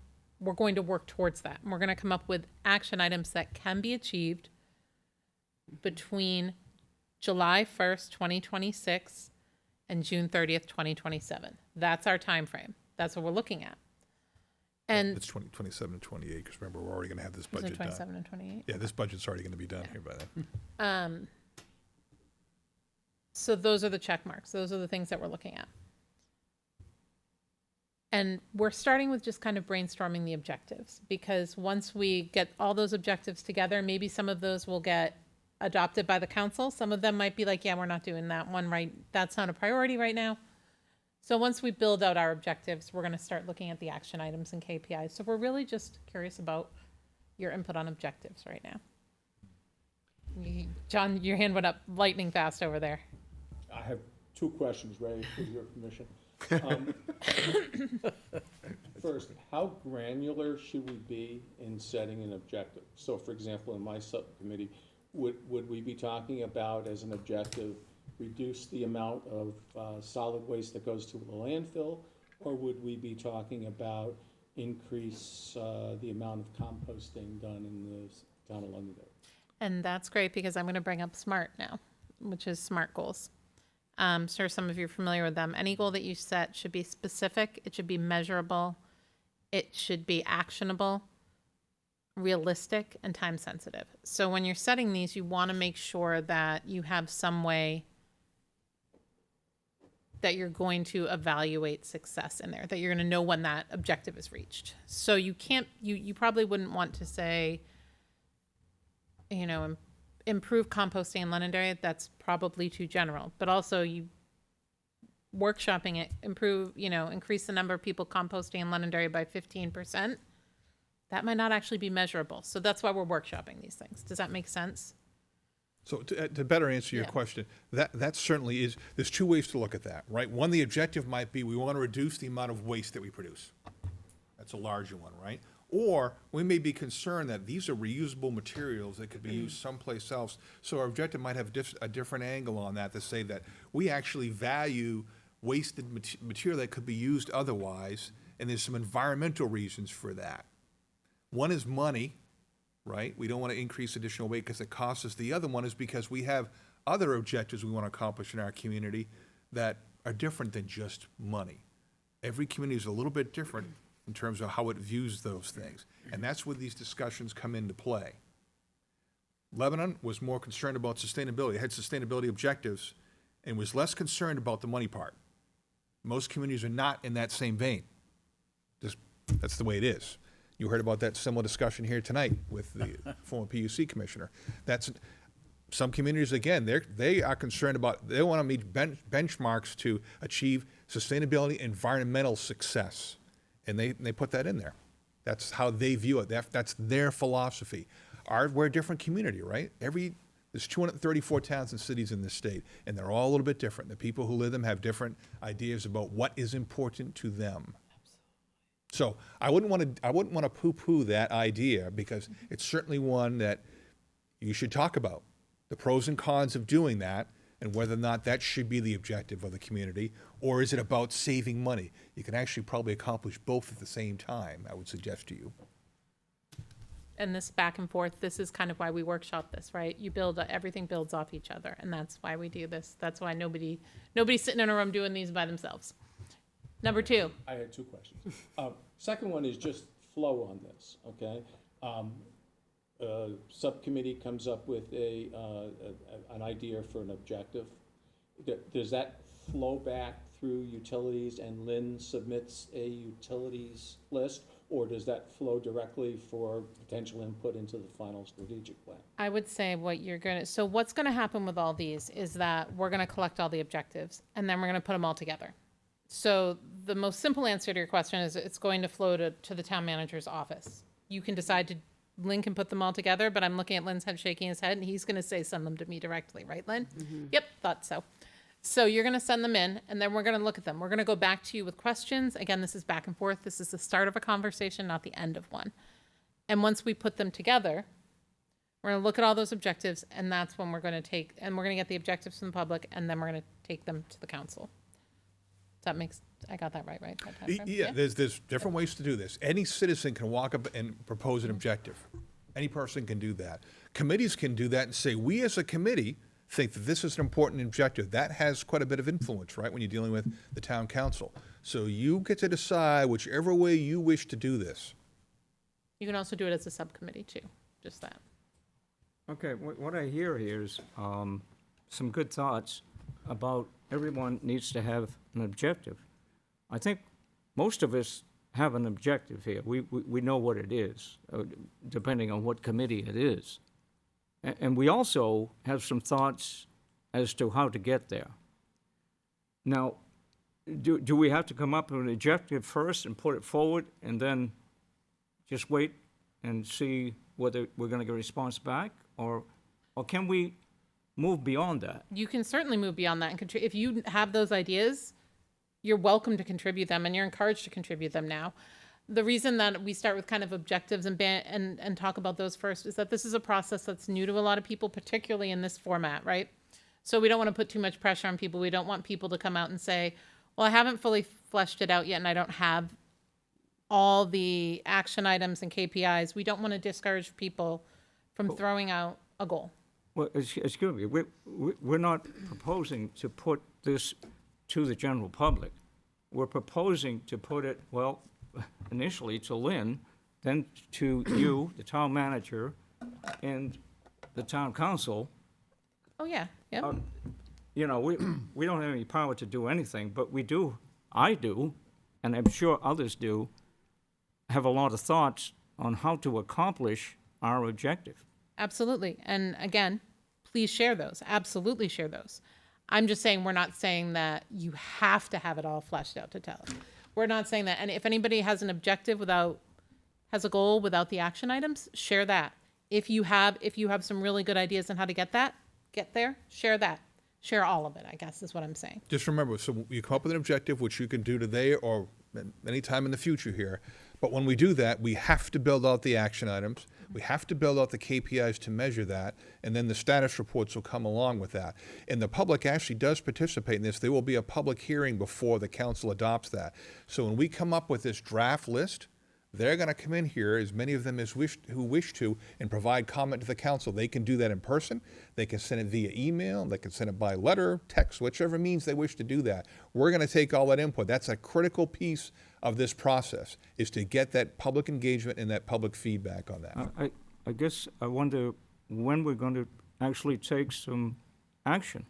We're going to work towards that. And we're going to come up with action items that can be achieved between July 1st, 2026 and June 30th, 2027. That's our time frame. That's what we're looking at. And It's 2027 and 28, because remember, we're already going to have this is it budget done. 27 and 28? Yeah, this budget's already going to be done here by then. So those are the check marks. Those are the things that we're looking at. And we're starting with just kind of brainstorming the objectives, because once we get all those objectives together, maybe some of those will get adopted by the council. Some of them might be like, yeah, we're not doing that one right. That's not a priority right now. So once we build out our objectives, we're going to start looking at the action items and KPIs. So we're really just curious about your input on objectives right now. John, your hand went up lightning fast over there. I have two questions, Ray, with your permission. First, how granular should we be in setting an objective? So, for example, in my subcommittee, would we be talking about as an objective, reduce the amount of solid waste that goes to the landfill, or would we be talking about increase the amount of composting done in the town of Londonderry? And that's great, because I'm going to bring up SMART now. which is SMART goals. Sure, some of you are familiar with them. Any goal that you set should be specific, it should be measurable, it should be actionable, realistic, and time sensitive. So when you're setting these, you want to make sure that you have some way that you're going to evaluate success in there, that you're going to know when that objective is reached. So you can't, you probably wouldn't want to say, you know, improve composting in Londonderry. That's probably too general. But also you workshopping it, improve, you know, increase the number of people composting in Londonderry by 15%. That might not actually be measurable. So that's why we're workshopping these things. Does that make sense? So to better answer your Yeah. question, that certainly is, there's two ways to look at that, right? One, the objective might be we want to reduce the amount of waste that we produce. That's a larger one, right? Or we may be concerned that these are reusable materials that could be used someplace else. So our objective might have a different angle on that, to say that we actually value wasted material that could be used otherwise, and there's some environmental reasons for that. One is money, right? We don't want to increase additional weight because it costs us. The other one is because we have other objectives we want to accomplish in our community that are different than just money. Every community is a little bit different in terms of how it views those things. And that's where these discussions come into play. Lebanon was more concerned about sustainability. It had sustainability objectives and was less concerned about the money part. Most communities are not in that same vein. That's the way it is. You heard about that similar discussion here tonight with the former PUC commissioner. That's some communities, again, they are concerned about, they want to meet benchmarks to achieve sustainability, environmental success. And they put that in there. That's how they view it. That's their philosophy. We're a different community, right? There's 234 towns and cities in this state, and they're all a little bit different. The people who live them have different ideas about what is important to them. So I wouldn't want to poo-poo that idea, because it's certainly one that you should talk about, the pros and cons of doing that, and whether or not that should be the objective of the community, or is it about saving money? You can actually probably accomplish both at the same time, I would suggest to you. And this back and forth, this is kind of why we workshop this, right? You build, everything builds off each other, and that's why we do this. That's why nobody's sitting in a room doing these by themselves. Number two. I had two questions. Second one is just flow on this, okay? Subcommittee comes up with an idea for an objective. Does that flow back through utilities and Lynn submits a utilities list? Or does that flow directly for potential input into the final strategic plan? I would say so what's gonna happen with all these is that we're gonna collect all the objectives, and then we're gonna put them all together. So the most simple answer to your question is it's going to flow to the town manager's office. You can decide Lynn can put them all together, but I'm looking at Lynn's head shaking his head, and he's gonna say send them to me directly, right, Lynn? Yep, thought so. So you're gonna send them in, and then we're gonna look at them. We're gonna go back to you with questions. Again, this is back and forth. This is the start of a conversation, not the end of one. And once we put them together, we're gonna look at all those objectives, and that's when we're gonna get the objectives from the public, and then we're gonna take them to the council. I got that right? That timeframe? Yeah, there's different ways to do this. Any citizen can walk up and propose an objective. Any person can do that. Committees can do that and say, we as a committee think that this is an important objective. That has quite a bit of influence, right, when you're dealing with the town council. So you get to decide whichever way you wish to do this. You can also do it as a subcommittee too, just that. Okay, what I hear here is some good thoughts about everyone needs to have an objective. I think most of us have an objective here. We know what it is, depending on what committee it is. And we also have some thoughts as to how to get there. Now, do we have to come up with an objective first and put it forward and then just wait and see whether we're going to get a response back? Or can we move beyond that? You can certainly move beyond that and if you have those ideas, you're welcome to contribute them, and you're encouraged to contribute them now. The reason that we start with kind of objectives and talk about those first is that this is a process that's new to a lot of people, particularly in this format, right? So we don't want to put too much pressure on people. We don't want people to come out and say, well, I haven't fully fleshed it out yet, and I don't have all the action items and KPIs. We don't want to discourage people from throwing out a goal. Well, excuse me, we're not proposing to put this to the general public. We're proposing to put it, well, initially to Lynn, then to you, the town manager, and the town council. Oh, yeah, yeah. You know, we don't have any power to do anything, but we do, I do, and I'm sure others do, have a lot of thoughts on how to accomplish our objective. Absolutely. And again, please share those. Absolutely share those. I'm just saying, we're not saying that you have to have it all fleshed out to tell. We're not saying that. And if anybody has an objective has a goal without the action items, share that. If you have some really good ideas on how to get there, share that. Share all of it, I guess is what I'm saying. Just remember, so you come up with an objective, which you can do today or any time in the future here. But when we do that, we have to build out the action items. We have to build out the KPIs to measure that, and then the status reports will come along with that. And the public actually does participate in this. There will be a public hearing before the council adopts that. So when we come up with this draft list, they're going to come in here, as many of them as who wish to, and provide comment to the council. They can do that in person. They can send it via email. They can send it by letter, text, whichever means they wish to do that. We're going to take all that input. That's a critical piece of this process, is to get that public engagement and that public feedback on that. I guess I wonder when we're going to actually take some action.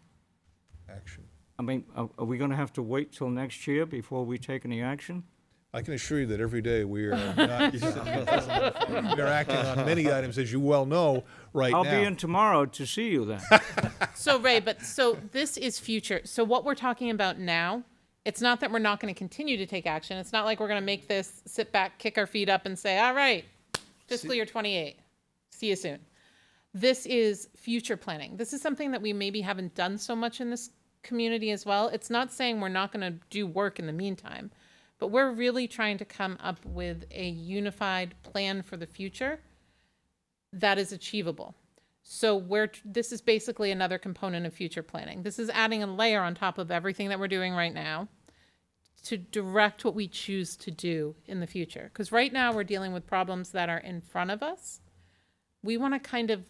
Action. I mean, are we going to have to wait till next year before we take any action? I can assure you that every day we are not, we are acting on many items, as you well know, right now. I'll be in tomorrow to see you then. So Ray, so this is future. So what we're talking about now, it's not that we're not going to continue to take action. It's not like we're going to make this, sit back, kick our feet up and say, all right, fiscal year 28, see you soon. This is future planning. This is something that we maybe haven't done so much in this community as well. It's not saying we're not going to do work in the meantime, but we're really trying to come up with a unified plan for the future that is achievable. So this is basically another component of future planning. This is adding a layer on top of everything that we're doing right now to direct what we choose to do in the future. Because right now we're dealing with problems that are in front of us. We want to kind of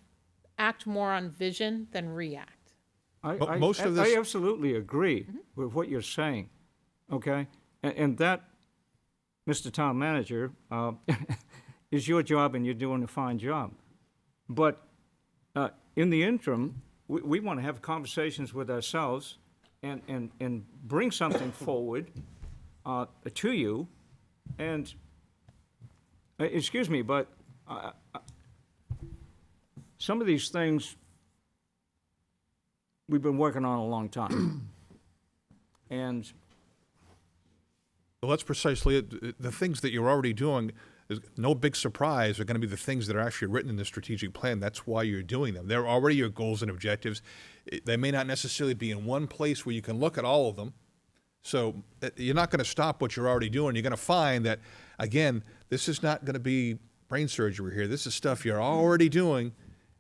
act more on vision than react. I this- absolutely agree with what you're saying, okay? And that, Mr. Town Manager, is your job, and you're doing a fine job. But in the interim, we want to have conversations with ourselves and bring something forward to you. And, excuse me, but some of these things we've been working on a long time. And Well, that's precisely it. The things that you're already doing, is no big surprise, are going to be the things that are actually written in the strategic plan. That's why you're doing them. They're already your goals and objectives. They may not necessarily be in one place where you can look at all of them. So you're not going to stop what you're already doing. You're going to find that, again, this is not going to be brain surgery here. This is stuff you're already doing,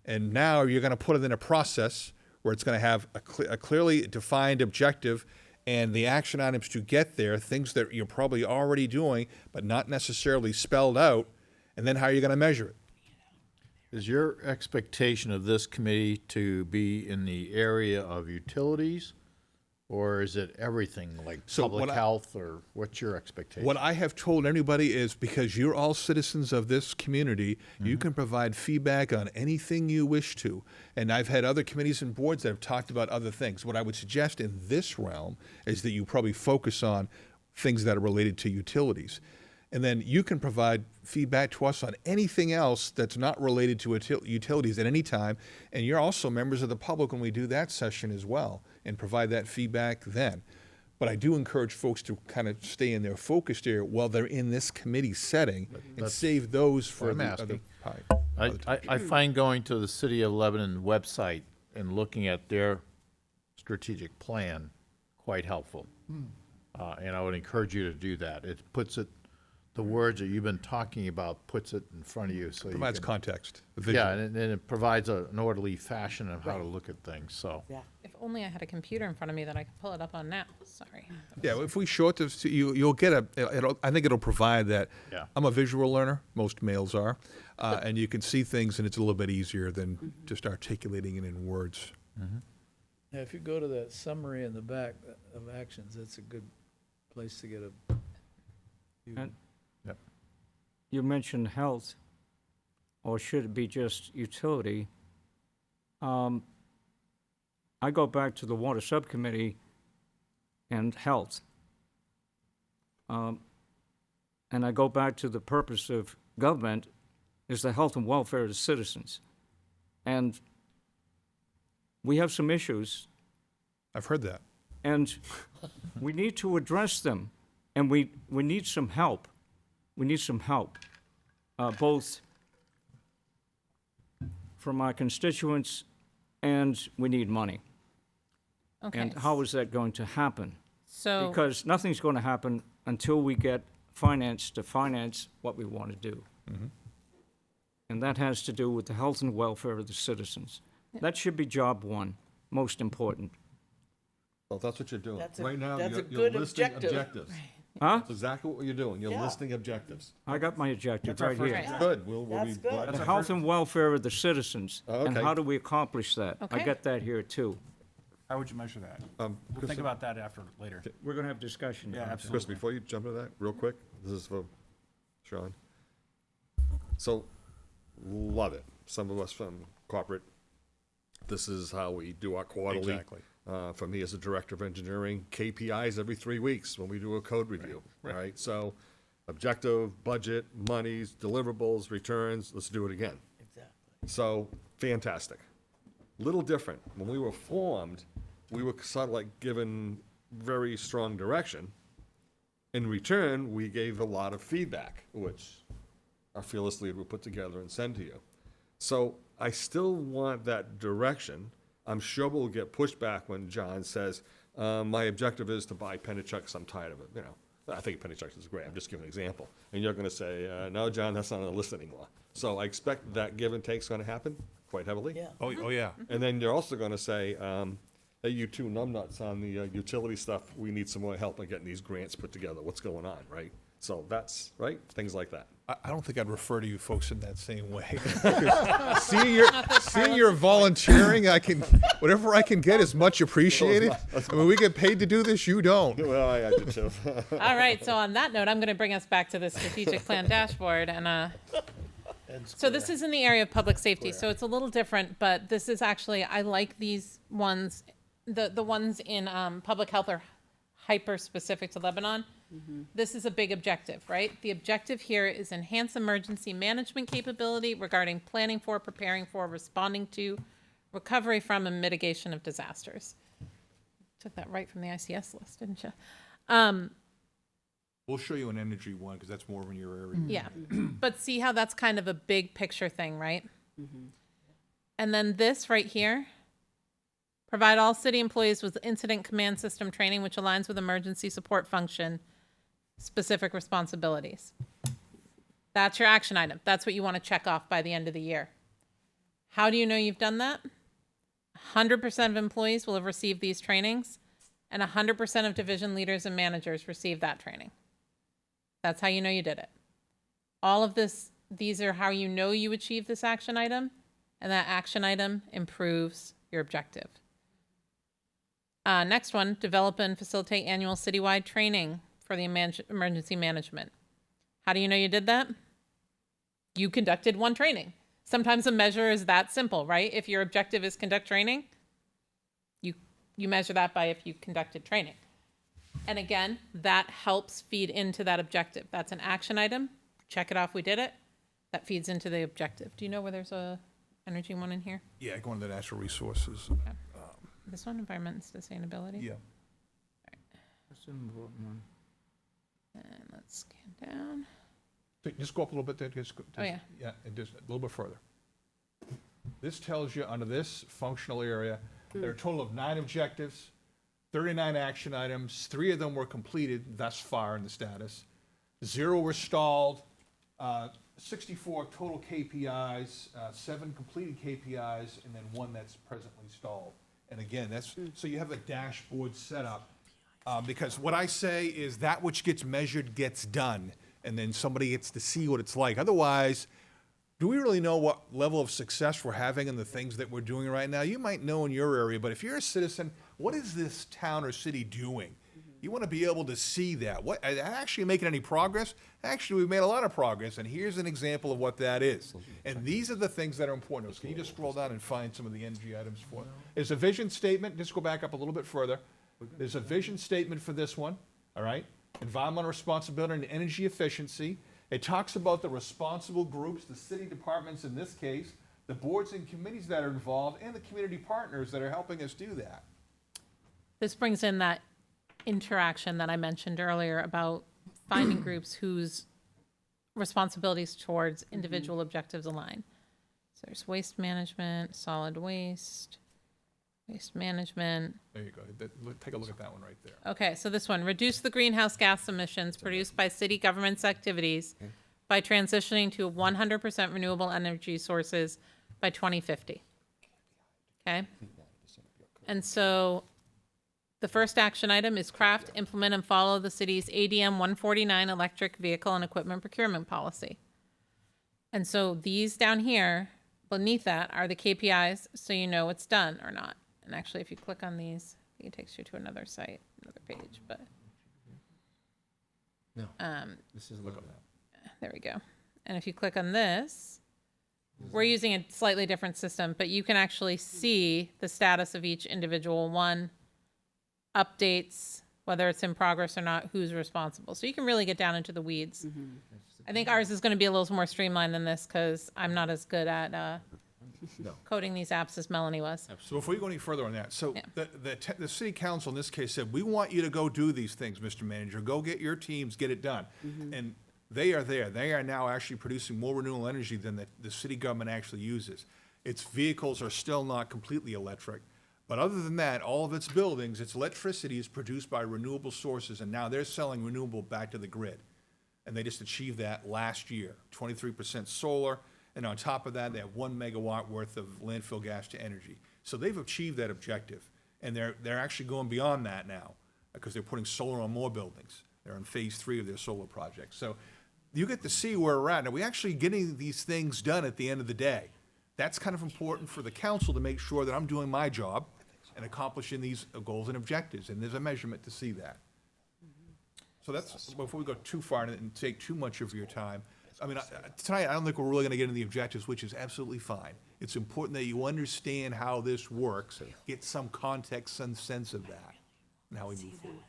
and now you're going to put it in a process where it's going to have a clearly defined objective and the action items to get there, things that you're probably already doing, but not necessarily spelled out, and then how are you going to measure it? Is your expectation of this committee to be in the area of utilities, or is it everything, like So public what health, or what's your expectation? What I have told everybody is, because you're all citizens of this community, you can provide feedback on anything you wish to. And I've had other committees and boards that have talked about other things. What I would suggest in this realm is that you probably focus on things that are related to utilities. And then you can provide feedback to us on anything else that's not related to utilities at any time. And you're also members of the public when we do that session as well, and provide that feedback then. But I do encourage folks to kind of stay in their focused area while they're in this committee setting and save those for I'm the asking. other time. I find going to the City of Lebanon website and looking at their strategic plan quite helpful. And I would encourage you to do that. It puts it the words that you've been talking about puts it in front of you, so you Provides can- context. the Yeah, visual. and it provides an orderly fashion of how to look at things, so. Yeah. If only I had a computer in front of me that I could pull it up on now. Sorry. Yeah, if we show it to you, you'll get I think it'll provide that. Yeah. I'm a visual learner, most males are, and you can see things and it's a little bit easier than just articulating it in words. Yeah, if you go to that summary in the back of actions, that's a good place to get a view. And Yep. you mentioned health, or should it be just utility? I go back to the water subcommittee and health. And I go back to the purpose of government is the health and welfare of the citizens. And we have some issues, I've heard that. and we need to address them, and we need some help. We need some help, both from our constituents, and we need money. Okay. And how is that going to happen? So, Because nothing's going to happen until we get finance to finance what we want to do. And that has to do with the health and welfare of the citizens. That should be job one, most important. Well, that's what you're doing. That's a- Right now, that's a you're good listing objective. objectives. Huh? That's exactly what you're doing. You're Yeah. listing objectives. I got my objective That's our right first here. Right. Good, we'll be That's good. glad The to- health and welfare of the citizens, Oh, and okay. how do we accomplish that? I Okay. got that here too. How would you measure that? We'll Chris, think about that after, later. We're going to have discussion. Yeah, on it. absolutely. Chris, before you jump into that, real quick, this is for Sean. So, love it. Some of us from corporate, this is how we do our quarterly. Exactly. For me as a director of engineering, KPIs every 3 weeks when we do a code review, right? So, objective, budget, monies, deliverables, returns, let's do it again. Exactly. So, fantastic. Little different. When we were formed, we were sort of like given very strong direction. In return, we gave a lot of feedback, which our fearless leader will put together and send to you. So I still want that direction. I'm sure we'll get pushback when John says, my objective is to buy Pennachucks, I'm tired of it, you know. I think Pennachucks is great, I'm just giving an example. And you're gonna say, no, John, that's not on the list anymore. So I expect that give and take's gonna happen quite heavily. Yeah. Oh, yeah. And then you're also gonna say, hey, you two numbnuts on the utility stuff, we need some more help in getting these grants put together, what's going on, right? So that's, right, things like that. I don't think I'd refer to you folks in that same way. Seeing your volunteering, whatever I can get is much appreciated. I mean, we get paid to do this, you don't. Well, I did too. all right, so on that note, I'm going to bring us back to the strategic plan dashboard. And so this is in the area of public safety, so it's a little different, but this is actually, I like these ones. The ones in public health are hyper specific to Lebanon. This is a big objective, right? The objective here is enhance emergency management capability regarding planning for, preparing for, responding to, recovery from, and mitigation of disasters. Took that right from the ICS list, didn't you? We'll show you an energy one, because that's more in your area. Yeah, but see how that's kind of a big picture thing, right? And then this right here, provide all city employees with incident command system training which aligns with emergency support function specific responsibilities. That's your action item. That's what you want to check off by the end of the year. How do you know you've done that? 100% of employees will have received these trainings, and 100% of division leaders and managers receive that training. That's how you know you did it. All of this, these are how you know you achieve this action item, and that action item improves your objective. Next one, develop and facilitate annual citywide training for the emergency management. How do you know you did that? You conducted one training. Sometimes a measure is that simple, right? If your objective is conduct training, you measure that by if you conducted training. And again, that helps feed into that objective. That's an action item. Check it off, we did it. That feeds into the objective. Do you know where there's a energy one in here? Yeah, going to the natural resources. This one, environment and sustainability? Yeah. That's an important one. And let's scan down. So just go up a little bit there. Oh, yeah. Yeah, and just a little bit further. This tells you under this functional area, there are a total of 9 objectives, 39 action items. 3 of them were completed thus far in the status. 0 were stalled, 64 total KPIs, 7 completed KPIs, and then 1 that's presently stalled. And again, that's, so you have a dashboard set up. Because what I say is that which gets measured gets done, and then somebody gets to see what it's like. Otherwise, do we really know what level of success we're having in the things that we're doing right now? You might know in your area, but if you're a citizen, what is this town or city doing? You want to be able to see that. What, are they actually making any progress? Actually, we've made a lot of progress, and here's an example of what that is. And these are the things that are important to us. Can you just scroll down and find some of the energy items for it? There's a vision statement. Just go back up a little bit further. There's a vision statement for this one, all right? Environmental responsibility and energy efficiency. It talks about the responsible groups, the city departments in this case, the boards and committees that are involved, and the community partners that are helping us do that. This brings in that interaction that I mentioned earlier about finding groups whose responsibilities towards individual objectives align. So there's waste management, solid waste, waste management. There you go. Take a look at that one right there. Okay, so this one, reduce the greenhouse gas emissions produced by city government's activities by transitioning to 100% renewable energy sources by 2050. Okay? And so the first action item is craft, implement, and follow the city's ADM 149 electric vehicle and equipment procurement policy. And so these down here, beneath that, are the KPIs, so you know it's done or not. And actually, if you click on these, I think it takes you to another site, another page, but. No. This is, look at that. There we go. And if you click on this, we're using a slightly different system, but you can actually see the status of each individual one, updates, whether it's in progress or not, who's responsible. So you can really get down into the weeds. I think ours is going to be a little more streamlined than this because I'm not as good at coding these apps as Melanie was. So before you go any further on that, so Yeah. the city council in this case said, we want you to go do these things, Mr. Manager. Go get your teams, get it done. And they are there. They are now actually producing more renewable energy than the city government actually uses. Its vehicles are still not completely electric. But other than that, all of its buildings, its electricity is produced by renewable sources, and now they're selling renewable back to the grid. And they just achieved that last year, 23% solar, and on top of that, they have 1 megawatt worth of landfill gas to energy. So they've achieved that objective, and they're actually going beyond that now, because they're putting solar on more buildings. They're in phase 3 of their solar project. So you get to see where we're at. Now, we're actually getting these things done at the end of the day. That's kind of important for the council to make sure that I'm doing my job and accomplishing these goals and objectives, and there's a measurement to see that. So that's, before we go too far and take too much of your time, I mean, tonight, I don't think we're really gonna get into the objectives, which is absolutely fine. It's important that you understand how this works, get some context and sense of that, and how we move forward.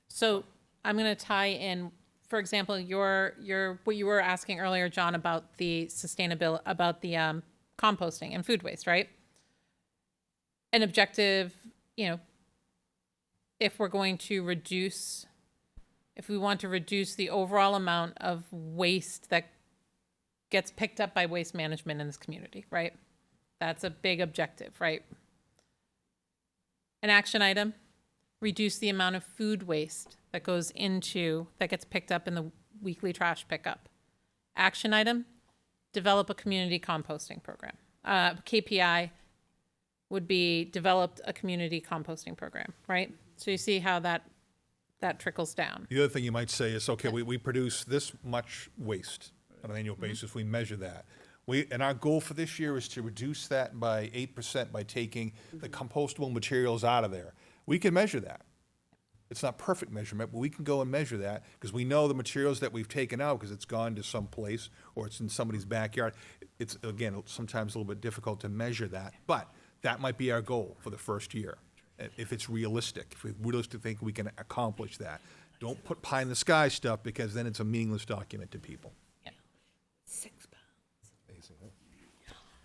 So I'm going to tie in, for example, what you were asking earlier, John, about the sustainability, about the composting and food waste, right? An objective, if we're going to reduce, if we want to reduce the overall amount of waste that gets picked up by waste management in this community, right? That's a big objective, right? An action item, reduce the amount of food waste that gets picked up in the weekly trash pickup. Action item, develop a community composting program. KPI would be developed a community composting program, right? So you see how that trickles down. The other thing you might say is, okay, we produce this much waste on an annual basis, we measure that. And our goal for this year is to reduce that by 8% by taking the compostable materials out of there. We can measure that. It's not perfect measurement, but we can go and measure that because we know the materials that we've taken out because it's gone to some place or it's in somebody's backyard. It's, again, sometimes a little bit difficult to measure that, but that might be our goal for the first year, if it's realistic, if we realistically think we can accomplish that. Don't put pie in the sky stuff because then it's a meaningless document to people. Yeah. 6 pounds.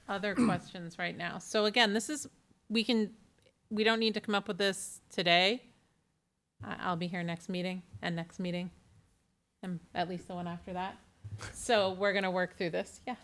Other questions right now. So again, we don't need to come up with this today. I'll be here next meeting, and at least the one after that. So we're gonna work through this, yeah.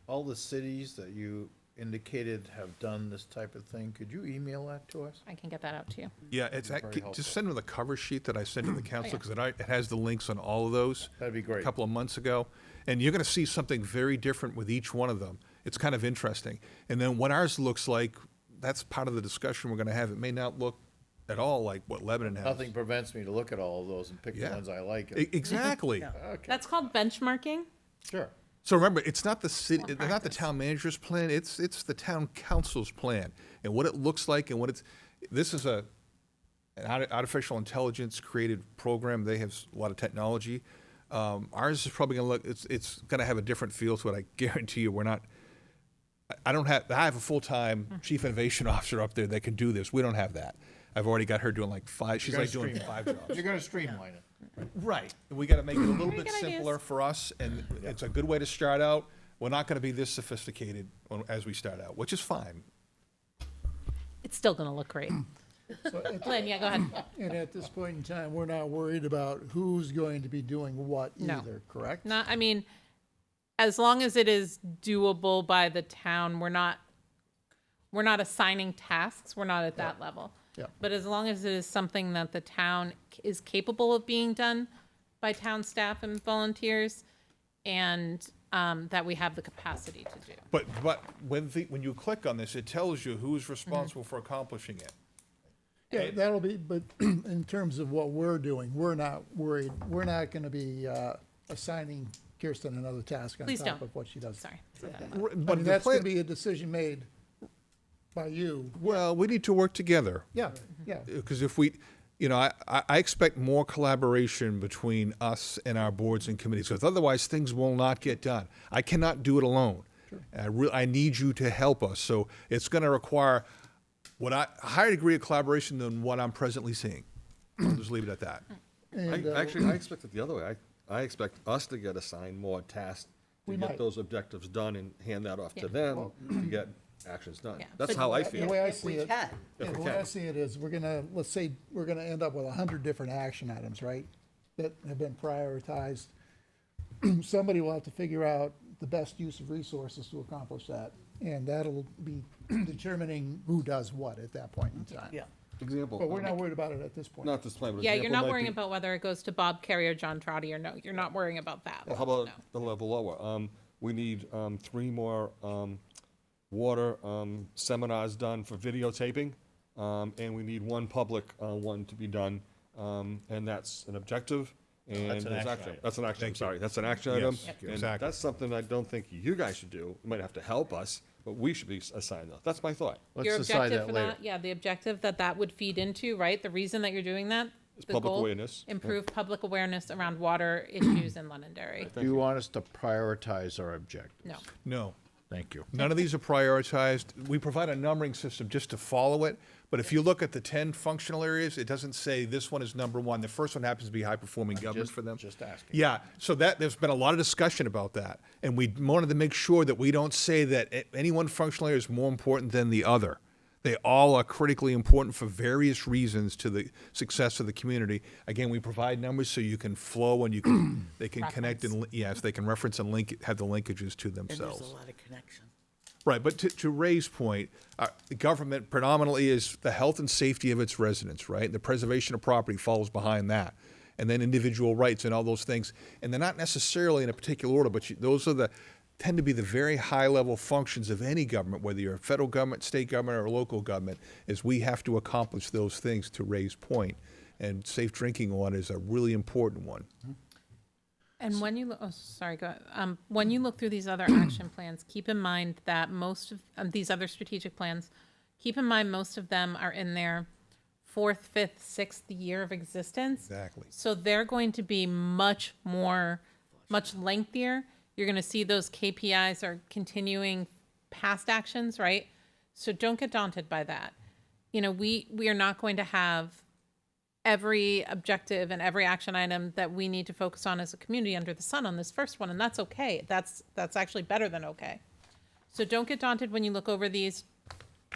All the cities that you indicated have done this type of thing. Could you email that to us? I can get that out to you. Yeah, it's, helpful. just send them the cover sheet that I sent to the council, yeah. because it has the links on all of those. That'd be A great. couple of months ago, and you're gonna see something very different with each one of them. It's kind of interesting. And then what ours looks like, that's part of the discussion we're gonna have. It may not look at all like what Lebanon has. Nothing prevents me to look at all of those and pick the Yeah. ones I like. Exactly. Okay, That's called benchmarking. sure. So remember, it's not the city, Well, not the practice. town manager's plan, it's the town council's plan. And what it looks like and what it's, this is an artificial intelligence created program. They have a lot of technology. Ours is probably gonna look, it's gonna have a different feel to it. I guarantee you, we're not, I have a full-time chief innovation officer up there that can do this. We don't have that. I've already got her doing like 5, she's You're like gonna doing 5 jobs. You're gonna streamline it. Right. And we gotta make it a little Very bit good ideas. simpler for us, and it's a good way to start out. We're not gonna be this sophisticated as we start out, which is fine. It's still going to look great. Lynn, yeah, go ahead. And at this point in time, we're not worried about who's going to be doing what No. either, correct? Not, I mean, as long as it is doable by the town, we're not assigning tasks. We're not at that level. Yeah. But as long as it is something that the town is capable of being done by town staff and volunteers, and that we have the capacity to do. But when you click on this, it tells you who's responsible for accomplishing it. Yeah, that'll be, but in terms of what we're doing, we're not worried. We're not gonna be assigning Kirsten another task on Please top don't. of what she does. Sorry. I But mean, the that's plan- gonna be a decision made by you. Well, we need to work together. Yeah, yeah. Because if we, I expect more collaboration between us and our boards and committees, because otherwise things will not get done. I cannot do it alone. I need you to help us. So it's going to require a higher degree of collaboration than what I'm presently seeing. I'll just leave it at that. And, Actually, I expect it the other way. I expect us to get assigned more tasks to We get might. those objectives done and hand that off Yeah. to them to get actions done. Yeah. That's But- how I The feel. way I If see we it, can. yeah, the way I see it is, let's say, we're gonna end up with 100 different action items, right? That have been prioritized. Somebody will have to figure out the best use of resources to accomplish that. And that'll be determining who does what at that point in time. Yeah. Example. But we're not worried about it at this point. Not this plan, but Yeah, you're example not might worrying be- about whether it goes to Bob Kerry or John Trotty or no. You're not worrying about that. Well, how about No. the level lower? We need 3 more water seminars done for videotaping, and we need 1 public one to be done, and that's an objective. And That's an there's action item. That's an action, Thank you. sorry, that's an action item. Yes, And exactly. that's something I don't think you guys should do. You might have to help us, but we should be assigned those. That's my thought. Your Let's decide objective that for later. that, yeah, the objective that would feed into, right? The reason that you're doing that? It's the public goal, awareness. Improve public awareness around water issues in Londonderry. Do you want us to prioritize our objectives? No. No. Thank you. None of these are prioritized. We provide a numbering system just to follow it, but if you look at the 10 functional areas, it doesn't say this one is number 1. The first one happens to be high-performing government for them. Just asking. Yeah, so there's been a lot of discussion about that, and we wanted to make sure that we don't say that any one functional area is more important than the other. They all are critically important for various reasons to the success of the community. Again, we provide numbers so you can flow and they can connect and, yes, they can reference and have the linkages to And themselves. there's a lot of connection. Right, but to Ray's point, the government predominantly is the health and safety of its residents, right? The preservation of property follows behind that. And then individual rights and all those things. And they're not necessarily in a particular order, but those are tend to be the very high-level functions of any government, whether you're a federal government, state government, or local government, is we have to accomplish those things, to Ray's point. And safe drinking water is a really important one. And when you, sorry, go ahead. When you look through these other action plans, keep in mind that most of these other strategic plans, keep in mind most of them are in their 4th, 5th, 6th year of existence. Exactly. So they're going to be much lengthier. You're going to see those KPIs are continuing past actions, right? So don't get daunted by that. We are not going to have every objective and every action item that we need to focus on as a community under the sun on this first one, and that's okay. That's actually better than okay. So don't get daunted when you look over these.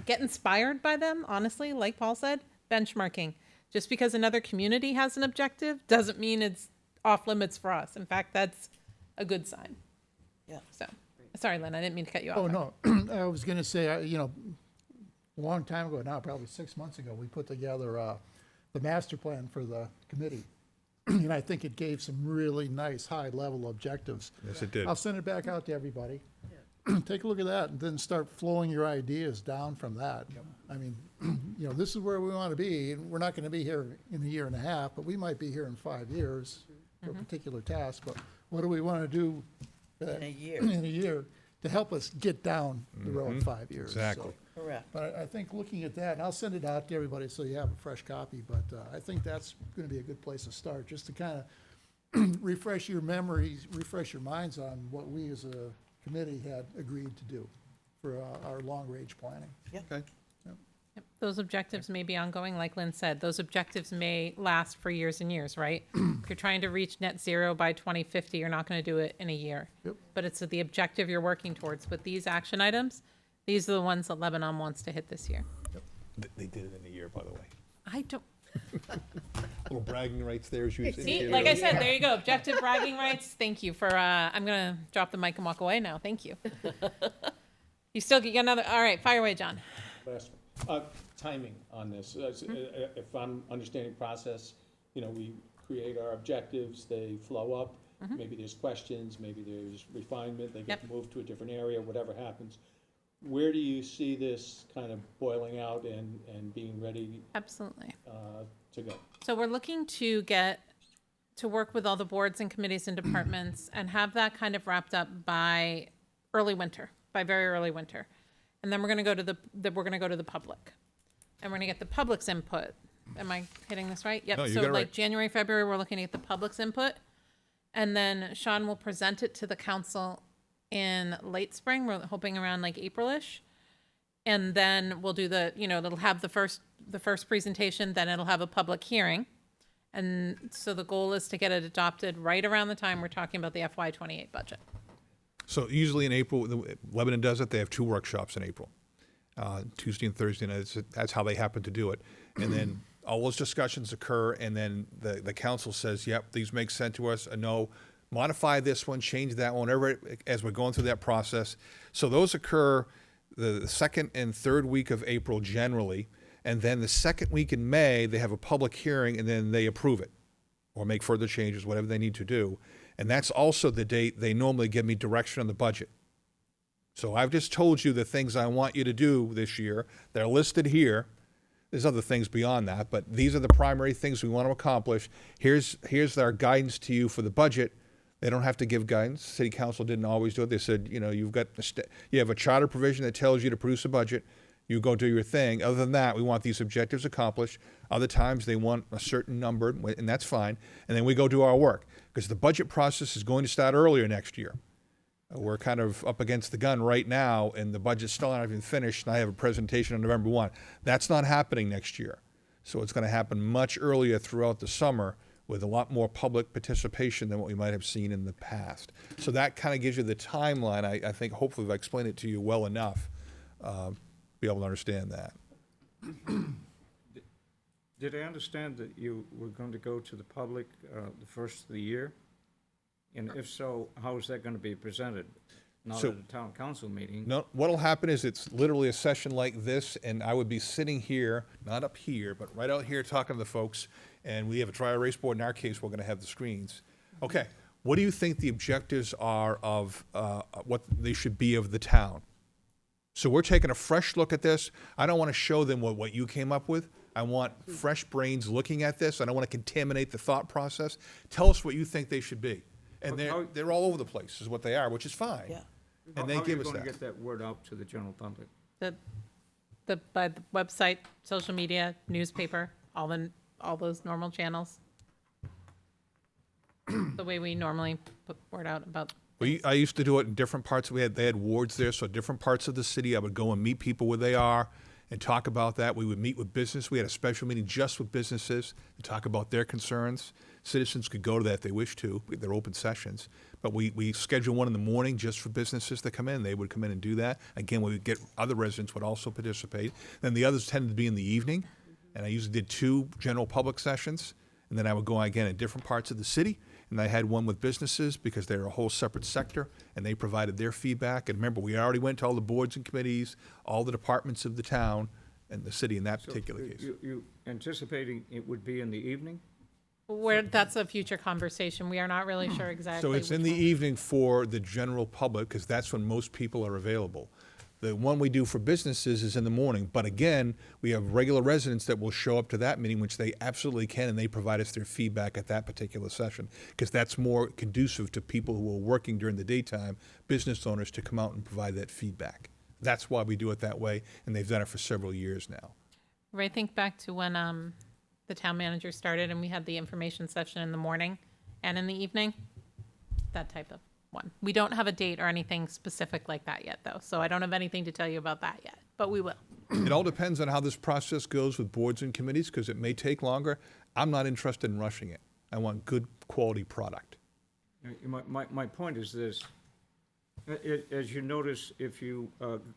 Get inspired by them, honestly, like Paul said, benchmarking. Just because another community has an objective doesn't mean it's off limits for us. In fact, that's a good sign. Yeah. So, Sorry, Lynn, I didn't mean to cut you off. Oh, no, I was gonna say, a long time ago now, probably 6 months ago, we put together, the master plan for the committee. And I think it gave some really nice, high-level objectives. Yes, it did. I'll send it back out to everybody. Take a look at that and then start flowing your ideas down from that. I mean, this is where we want to be. And we're not going to be here in a year and a half, but we might be here in 5 years for a particular task. But what do we want to do In a year. in a year to help us get down the road 5 years? Exactly. So, Correct. but I think looking at that, and I'll send it out to everybody so you have a fresh copy, but I think that's going to be a good place to start, just to kind of refresh your memories, refresh your minds on what we as a committee had agreed to do for our long-range planning. Okay. Yep, those objectives may be ongoing, like Lynn said. Those objectives may last for years and years, right? If you're trying to reach net zero by 2050, you're not going to do it in a year. Yep. But it's the objective you're working towards. With these action items, these are the ones that Lebanon wants to hit this year. They did it in a year, by the way. I don't, Little bragging rights there as you see, indicated like I earlier. said, there you go. Objective bragging rights. Thank you for, I'm going to drop the mic and walk away now. Thank you. You still get another, all right, fire away, John. Last one. Timing on this. If I'm understanding process, we create our objectives, they flow up. Maybe there's questions, maybe there's refinement, they get Yep. moved to a different area, whatever happens. Where do you see this kind of boiling out and being ready Absolutely. to go? So we're looking to work with all the boards and committees and departments and have that kind of wrapped up by early winter, by very early winter. And then we're gonna go to the public. And we're gonna get the public's input. Am I hitting this right? Yep. No, you So got it like right. January, February, we're looking at the public's input. And then Sean will present it to the council in late spring. We're hoping around like April-ish. And then we'll do it'll have the first presentation, then it'll have a public hearing. And so the goal is to get it adopted right around the time we're talking about the FY28 budget. So usually in April, Lebanon does it, they have 2 workshops in April, Tuesday and Thursday, and that's how they happen to do it. And then all those discussions occur, and then the council says, yep, these make sense to us, no, modify this one, change that one, whatever, as we're going through that process. So those occur the second and third week of April generally, and then the second week in May, they have a public hearing, and then they approve it, or make further changes, whatever they need to do. And that's also the date they normally give me direction on the budget. So I've just told you the things I want you to do this year. They're listed here. There's other things beyond that, but these are the primary things we want to accomplish. Here's our guidance to you for the budget. They don't have to give guidance. City council didn't always do it. They said, you have a charter provision that tells you to produce a budget. You go do your thing. Other than that, we want these objectives accomplished. Other times they want a certain number, and that's fine. And then we go do our work, because the budget process is going to start earlier next year. We're kind of up against the gun right now, and the budget's still not even finished, and I have a presentation on November 1. That's not happening next year. So it's going to happen much earlier throughout the summer with a lot more public participation than what we might have seen in the past. So that kind of gives you the timeline. I think hopefully if I explained it to you well enough, be able to understand that. Did I understand that you were going to go to the public the first of the year? And if so, how is that going to be presented? Not So- at a town council meeting? No, what'll happen is it's literally a session like this, and I would be sitting here, not up here, but right out here talking to the folks, and we have a dry erase board. In our case, we're gonna have the screens. Okay, what do you think the objectives are of what they should be of the town? So we're taking a fresh look at this. I don't want to show them what you came up with. I want fresh brains looking at this. I don't want to contaminate the thought process. Tell us what you think they should be. And they're all over the place, is what they are, which is fine. Yeah. And they give us How are you going that. to get that word out to the general public? By the website, social media, newspaper, all those normal channels. The way we normally put word out about. I used to do it in different parts. They had wards there, so different parts of the city. I would go and meet people where they are and talk about that. We would meet with business. We had a special meeting just with businesses to talk about their concerns. Citizens could go to that if they wish to. They're open sessions. But we schedule one in the morning just for businesses that come in. They would come in and do that. Again, we would get other residents would also participate. Then the others tended to be in the evening. And I usually did 2 general public sessions. And then I would go again in different parts of the city. And and I had one with businesses because they're a whole separate sector, and they provided their feedback. And remember, we already went to all the boards and committees, all the departments of the town and the city in that particular case. You anticipating it would be in the evening? That's a future conversation. We are not really sure exactly. So it's in which the one. evening for the general public, because that's when most people are available. The one we do for businesses is in the morning, but again, we have regular residents that will show up to that meeting, which they absolutely can, and they provide us their feedback at that particular session, because that's more conducive to people who are working during the daytime, business owners, to come out and provide that feedback. That's why we do it that way, and they've done it for several years now. Right, think back to when the town manager started and we had the information session in the morning and in the evening, that type of one. We don't have a date or anything specific like that yet, though, so I don't have anything to tell you about that yet, but we will. It all depends on how this process goes with boards and committees, because it may take longer. I'm not interested in rushing it. I want good quality product. My point is this. As you notice, if you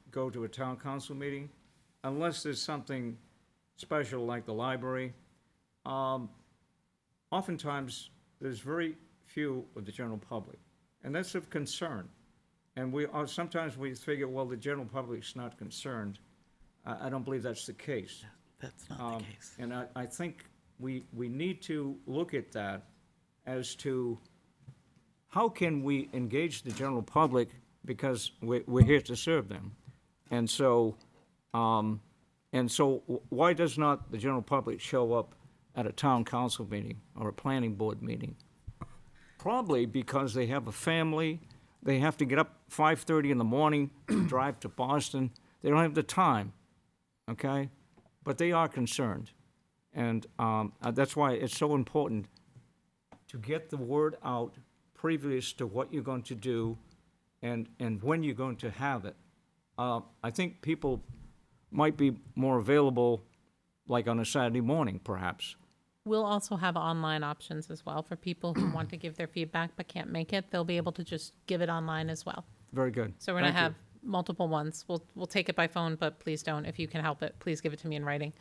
go to a town council meeting, unless there's something special like the library, oftentimes there's very few of the general public, and that's of concern. And sometimes we figure, well, the general public's not concerned. I don't believe that's the case. That's not the case. And I think we need to look at that as to how can we engage the general public, because we're here to serve them. And so why does not the general public show up at a town council meeting or a planning board meeting? Probably because they have a family, they have to get up 5:30 in the morning, drive to Boston. They don't have the time, okay? But they are concerned. And that's why it's so important to get the word out previous to what you're going to do and when you're going to have it. I think people might be more available, like on a Saturday morning, perhaps. We'll also have online options as well for people who want to give their feedback but can't make it. They'll be able to just give it online as well. Very good. So we're gonna Thank you. have multiple ones. We'll take it by phone, but please don't, if you can help it, please give it to me in writing.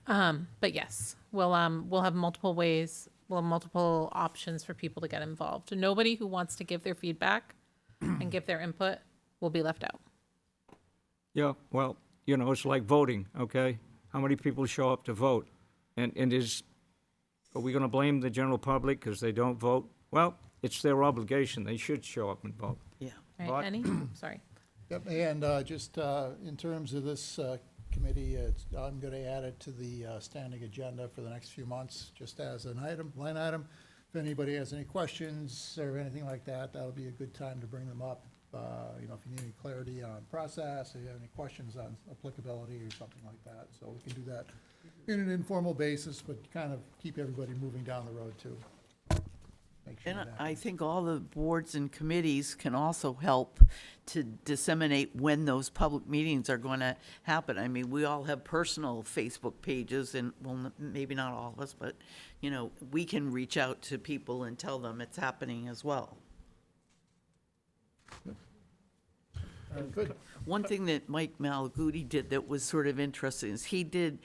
But yes, we'll have multiple ways, multiple options for people to get involved. Nobody who wants to give their feedback and give their input will be left out. Yeah, well, it's like voting, okay? How many people show up to vote? And are we going to blame the general public because they don't vote? Well, it's their obligation. They should show up and vote. Yeah. Right, But- Penny? Sorry. Yep, and just in terms of this committee, I'm going to add it to the standing agenda for the next few months, just as an item, line item. If anybody has any questions or anything like that, that'll be a good time to bring them up. If you need any clarity on process, if you have any questions on applicability or something like that. So we can do that in an informal basis, but kind of keep everybody moving down the road too. Make sure And that I think all the boards and committees can also help to disseminate when those public meetings are going to happen. I mean, we all have personal Facebook pages, and, well, maybe not all of us, but, we can reach out to people and tell them it's happening as well. Good. One thing that Mike Malaguti did that was sort of interesting is he did,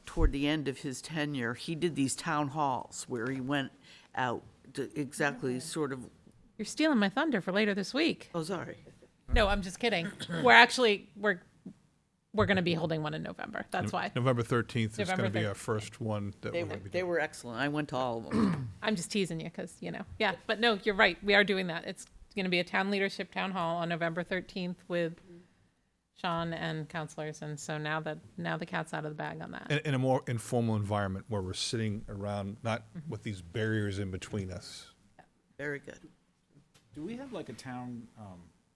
toward the end of his tenure, he did these town halls where he went out to exactly sort of, You're stealing my thunder for later this week. oh, sorry. No, I'm just kidding. We're going to be holding one in November. That's why. November 13th is November going to be 13th. our first one that we're going to be They doing. were excellent. I went to all of them. I'm just teasing you because, yeah. But no, you're right. We are doing that. It's going to be a town leadership town hall on November 13th with Sean and counselors. And so now the cat's out of the bag on that. In a more informal environment where we're sitting around, not with these barriers in between us. Very good. Do we have like a town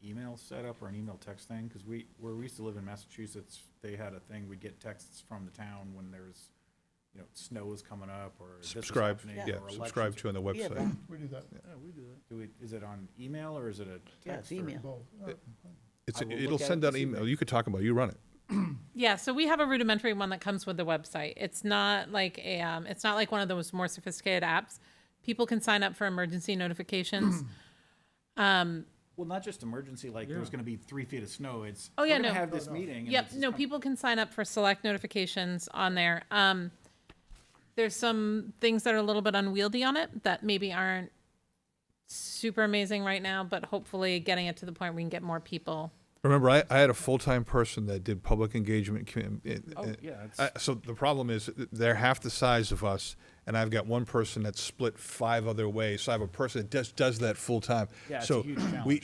email setup or an email text thing? Because where we used to live in Massachusetts, they had a thing, we'd get texts from the town when there's, snow is coming up or this is Subscribe, happening, yeah, or subscribe elections. to on the Yeah, website. We do that. Is it on email or is it a Yeah, text? it's or- email. It's, I will it'll look at send it out this email. evening. You could talk about it. You run it. Yeah, so we have a rudimentary one that comes with the website. It's not like it's not like one of those more sophisticated apps. People can sign up for emergency notifications. Well, not just emergency, like there's gonna be 3 feet of snow, it's, Oh, yeah, we're gonna no. have this meeting. and Yep, this is no, com- people can sign up for select notifications on there. There's some things that are a little bit unwieldy on it that maybe aren't super amazing right now, but hopefully getting it to the point where we can get more people. Remember, I had a full-time person that did public engagement. yeah, So the problem is they're half the size of us, and I've got one person that's split 5 other ways. So I have a person that just does that full-time. Yeah, it's So a huge challenge. we,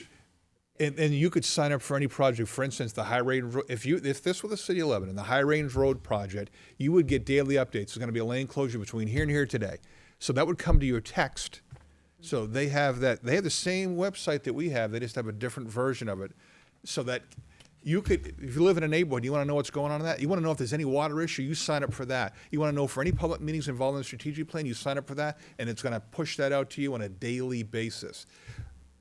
and you could sign up for any project. For instance, the High Range Road. If this were the City of Lebanon, the High Range Road project, you would get daily updates. There's going to be a lane closure between here and here today. So that would come to your text. So they have that. They have the same website that we have. They just have a different version of it, so that you could, if you live in a neighborhood, you want to know what's going on in that. You want to know if there's any water issue, you sign up for that. You want to know for any public meetings involved in the strategic plan, you sign up for that, and it's going to push that out to you on a daily basis.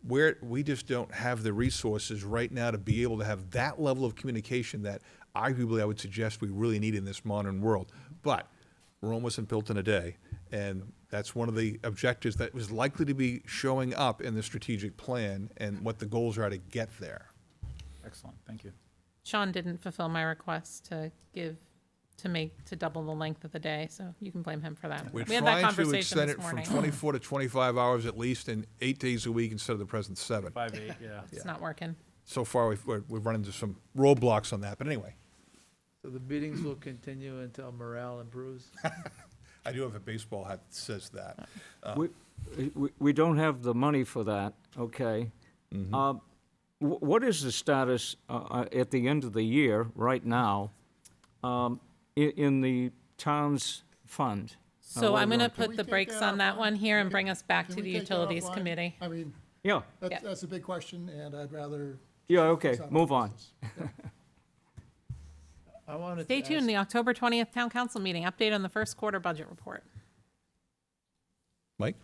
We just don't have the resources right now to be able to have that level of communication that arguably I would suggest we really need in this modern world. But Rome wasn't built in a day, and that's one of the objectives that was likely to be showing up in the strategic plan and what the goals are to get there. Excellent, thank you. Sean didn't fulfill my request to double the length of the day, so you can blame him for that. We're We had that trying to conversation extend this it from morning. 24 to 25 hours at least, and 8 days a week instead of the present 7. 5-8, yeah. It's not working. So far, we've run into some roadblocks on that, but anyway. So the meetings will continue until morale improves. I do have a baseball hat that says that. We don't have the money for that, okay? What is the status at the end of the year, right now, in the town's fund? So I'm going to Can we put the take brakes that on that offline? one here and Can- bring us back can to we the take that Utilities offline? Committee. I mean, Yeah, Yeah. that's a big question, and I'd rather. yeah, okay, focus move our on. business. I wanted Stay to tuned, ask- the October 20th Town Council meeting, update on the first quarter budget report. Mike?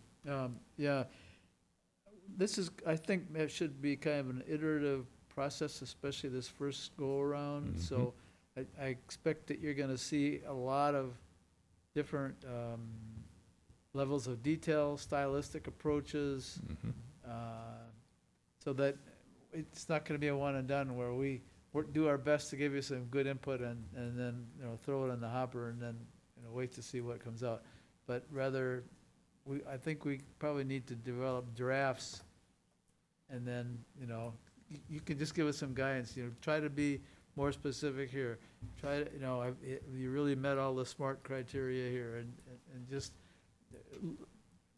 Yeah, this is, I think it should be kind of an iterative process, especially this first go-around. So I expect that you're gonna see a lot of different levels of detail, stylistic approaches, so that it's not gonna be a one and done where we do our best to give you some good input and then, throw it in the hopper and then, wait to see what comes out. But rather, I think we probably need to develop drafts, and then, you can just give us some guidance, try to be more specific here. Try to, you really met all the SMART criteria here, and just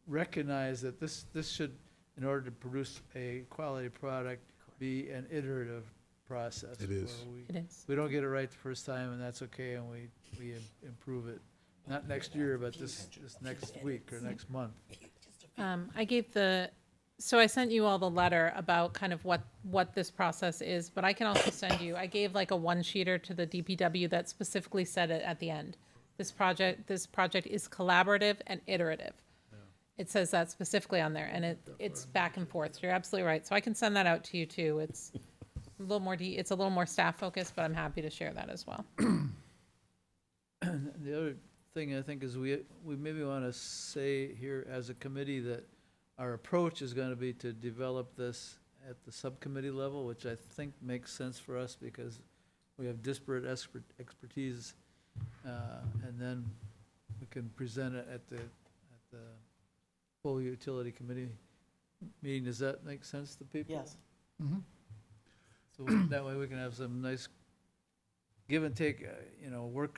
recognize that this should, in order to produce a quality product, be an iterative process. It is. where It is. we don't get it right the first time, and that's okay, and we improve it. Not next year, but this next week or next month. So I sent you all the letter about kind of what this process is, but I can also send you, I gave like a one-sheeter to the DPW that specifically said it at the end. This project is collaborative and iterative. It says that specifically on there, and it's back and forth. You're absolutely right. So I can send that out to you too. It's a little more it's a little more staff focused, but I'm happy to share that as well. The other thing I think is we maybe want to say here as a committee that our approach is going to be to develop this at the subcommittee level, which I think makes sense for us because we have disparate expertise, and then we can present it at the full utility committee meeting. Does that make sense to people? Yes. So that way we can have some nice give and take,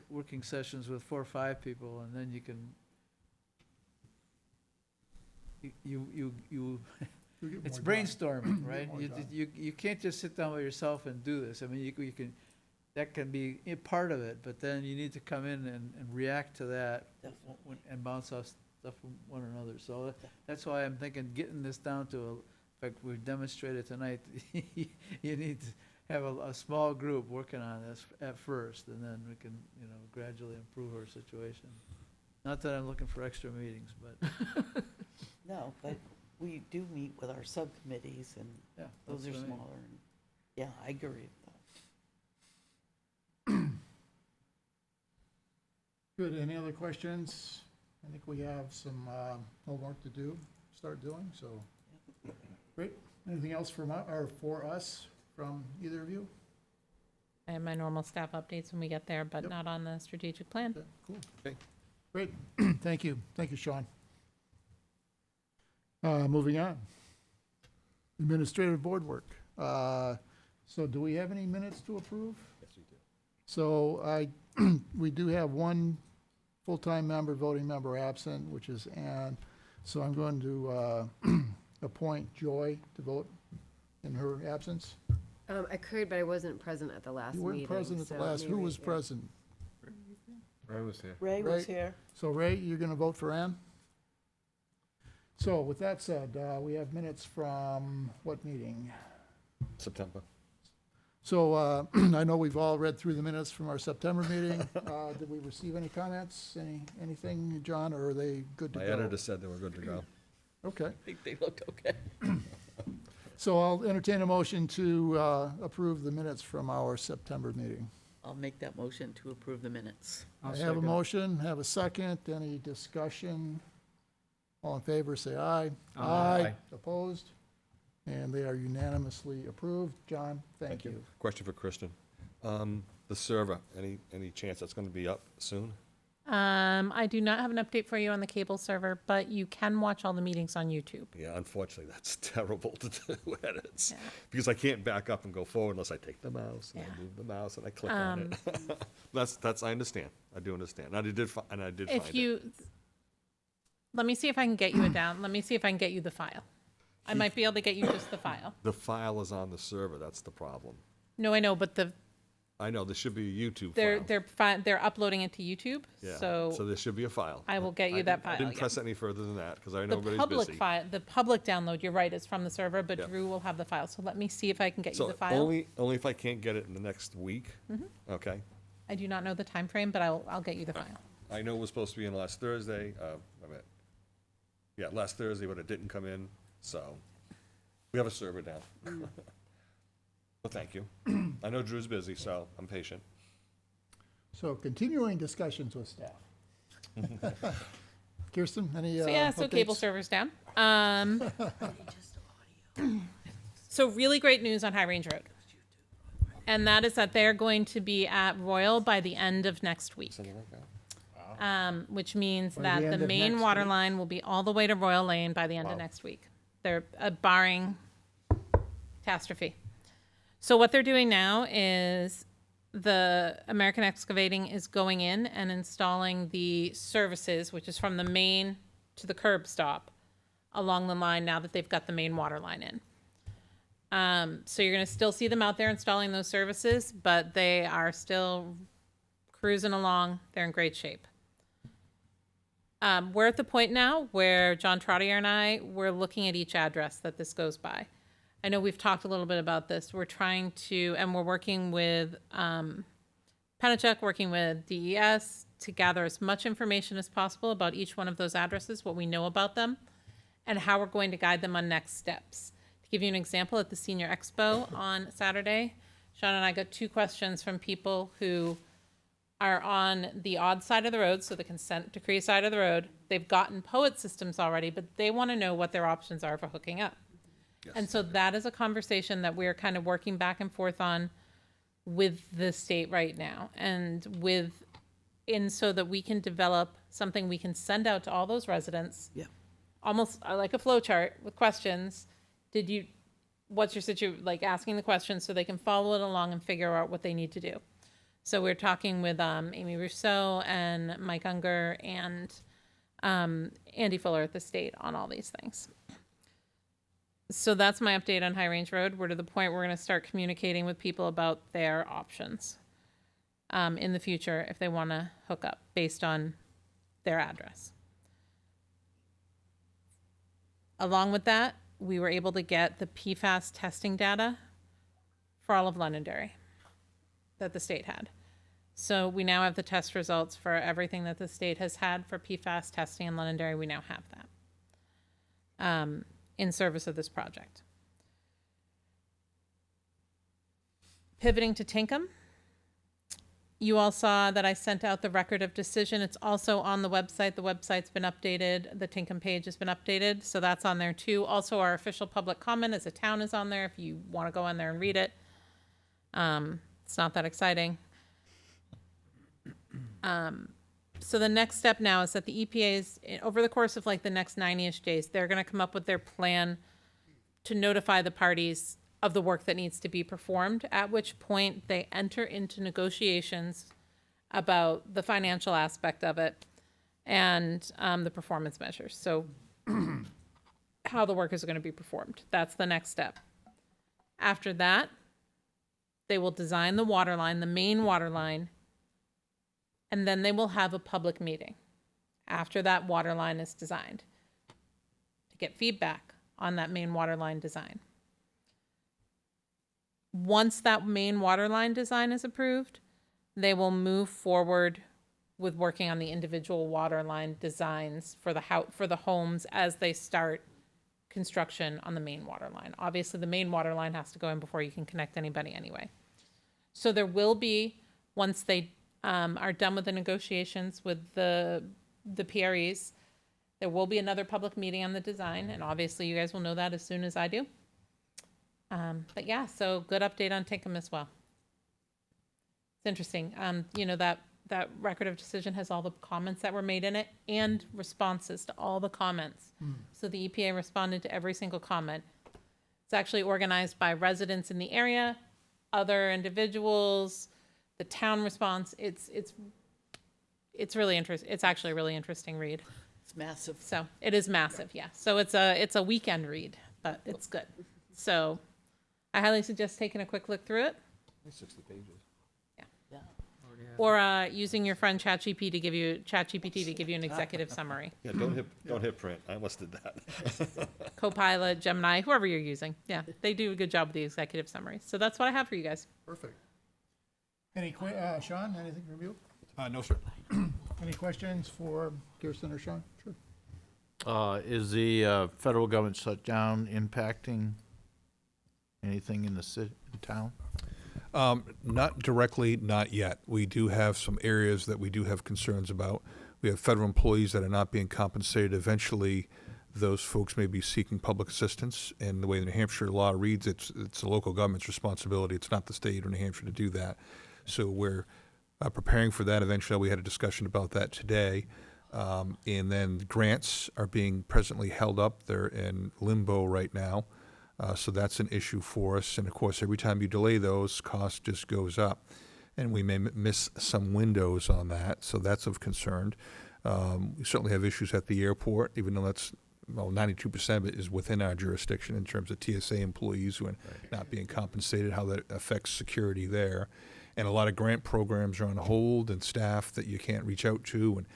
working sessions with 4 or 5 people, and then you can, it's brainstorming, right? You can't just sit down by yourself and do this. I mean, you can, that can be a part of it, but then you need to come in and react to that and bounce off stuff from one another. So that's why I'm thinking getting this down to, in fact, we've demonstrated tonight, you need to have a small group working on this at first, and then we can, gradually improve our situation. Not that I'm looking for extra meetings, but. No, but we do meet with our subcommittees, and Yeah, those are that's what I mean. smaller. And yeah, I agree with that. Good, any other questions? I think we have some homework to start doing, so. Great, anything else for us from either of you? I have my normal staff updates when we get there, but Yep. not on the strategic plan. Okay, cool. Okay. Great, thank you, Sean. Moving on. Administrative board work. So do we have any minutes to approve? Yes, we do. So we do have one full-time member, voting member absent, which is Ann. So I'm going to appoint Joy to vote in her absence. I could, but I wasn't present at the last You meeting. weren't present at the so last, who maybe- was yeah. present? I was here. Ray Ray? was here. So Ray, you're going to vote for Ann? So with that said, we have minutes from what meeting? September. So I know we've all read through the minutes from our September meeting. Did we receive any comments, anything, John, or are they good to My go? editor said they were good to go. Okay. I think they looked okay. So I'll entertain a motion to approve the minutes from our September meeting. I'll make that motion to approve the minutes. I have a motion, have a second. Any discussion? All in favor, say aye. Aye. Opposed? And they are unanimously approved. John, thank you. Question for Kristen. The server, any chance that's gonna be up soon? I do not have an update for you on the cable server, but you can watch all the meetings on YouTube. Yeah, unfortunately, that's terrible to do edits, because I can't back up and go forward unless I take the mouse and I move the mouse and I click on it. That's, I understand. I do understand. And I did find If it. you, let me see if I can get you it down. Let me see if I can get you the file. I might be able to get you just the file. The file is on the server, that's the problem. No, I know, but I know, there should be a YouTube they're file. they're uploading it to YouTube. Yeah, So there should be a file. I will get you that file. I didn't yeah. press any further than that, because I know The everybody's public busy. file, the public download, you're right, is from the server, but Yep. Drew will have the file. So let me see if I can get you So the file. only if I can't get it in the next week, okay? I do not know the time frame, but I'll get you the file. I know it was supposed to be in last Thursday, last Thursday, but it didn't come in, so we have a server down. Well, thank you. I know Drew's busy, so I'm patient. So continuing discussions with staff. Kirsten, any So yeah, so cable updates? server's down. So really great news on High Range Road. And that is that they're going to be at Royal by the end of next week. Something like that. Which means By the that end the of main next water week? line will be all the way to Royal Lane by the end of next week. They're barring catastrophe. So what they're doing now is the American Excavating is going in and installing the services, which is from the main to the curb stop along the line now that they've got the main water line in. So you're going to still see them out there installing those services, but they are still cruising along. They're in great shape. We're at the point now where John Trottier and I, we're looking at each address that this goes by. I know we've talked a little bit about this. We're trying to, and we're working with Penachuk, working with DES to gather as much information as possible about each one of those addresses, what we know about them, and how we're going to guide them on next steps. To give you an example, at the Senior Expo on Saturday, Sean and I got 2 questions from people who are on the odd side of the road, so the consent decree side of the road. They've gotten POET systems already, but they want to know what their options are for hooking up. And so that is a conversation that we're kind of working back and forth on with the state right now, and so that we can develop something we can send out to all those residents. Yeah. Almost like a flow chart with questions. What's your situation, like asking the questions so they can follow it along and figure out what they need to do. So we're talking with Amy Rousseau and Mike Unger and Andy Fuller at the state on all these things. So that's my update on High Range Road. We're to the point we're going to start communicating with people about their options in the future if they want to hook up based on their address. Along with that, we were able to get the PFAS testing data for all of Londonderry that the state had. So we now have the test results for everything that the state has had for PFAS testing in Londonderry. We now have that in service of this project. Pivoting to Tinkham, you all saw that I sent out the record of decision. It's also on the website. The website's been updated. The Tinkham page has been updated, so that's on there too. Also, our official public comment as a town is on there if you want to go on there and read it. It's not that exciting. So the next step now is that the EPA is, over the course of like the next 90-ish days, they're going to come up with their plan to notify the parties of the work that needs to be performed, at which point they enter into negotiations about the financial aspect of it and the performance measures. So how the work is going to be performed. That's the next step. After that, they will design the water line, the main water line, and then they will have a public meeting after that water line is designed to get feedback on that main water line design. Once that main water line design is approved, they will move forward with working on the individual water line designs for the homes as they start construction on the main water line. Obviously, the main water line has to go in before you can connect anybody anyway. So there will be, once they are done with the negotiations with the PREs, there will be another public meeting on the design, and obviously you guys will know that as soon as I do. But yeah, so good update on Tinkham as well. It's interesting. You know, that record of decision has all the comments that were made in it and responses to all the comments. So the EPA responded to every single comment. It's actually organized by residents in the area, other individuals, the town response. It's really interesting. It's actually a really interesting read. It's massive. So it is massive, yeah. So it's a weekend read, but it's good. So I highly suggest taking a quick look through it. 60 pages. Yeah. Or using your friend ChatGPT to give you an executive summary. Yeah, don't hit print. I almost did that. Copilot, Gemini, whoever you're using. Yeah, they do a good job with the executive summary. So that's what I have for you guys. Perfect. Sean, anything from you? No, sir. Any questions for Kirsten or Sean? Sure. Is the federal government shutdown impacting anything in the town? Not directly, not yet. We do have some areas that we do have concerns about. We have federal employees that are not being compensated. Eventually, those folks may be seeking public assistance. And the way the New Hampshire law reads, it's the local government's responsibility. It's not the state or New Hampshire to do that. So we're preparing for that. Eventually, we had a discussion about that today. And then grants are being presently held up. They're in limbo right now. So that's an issue for us. And of course, every time you delay those, cost just goes up. And we may miss some windows on that. So that's of concern. We certainly have issues at the airport, even though that's, 92% of it is within our jurisdiction in terms of TSA employees who are not being compensated, how that affects security there. And a lot of grant programs are on hold and staff that you can't reach out to. And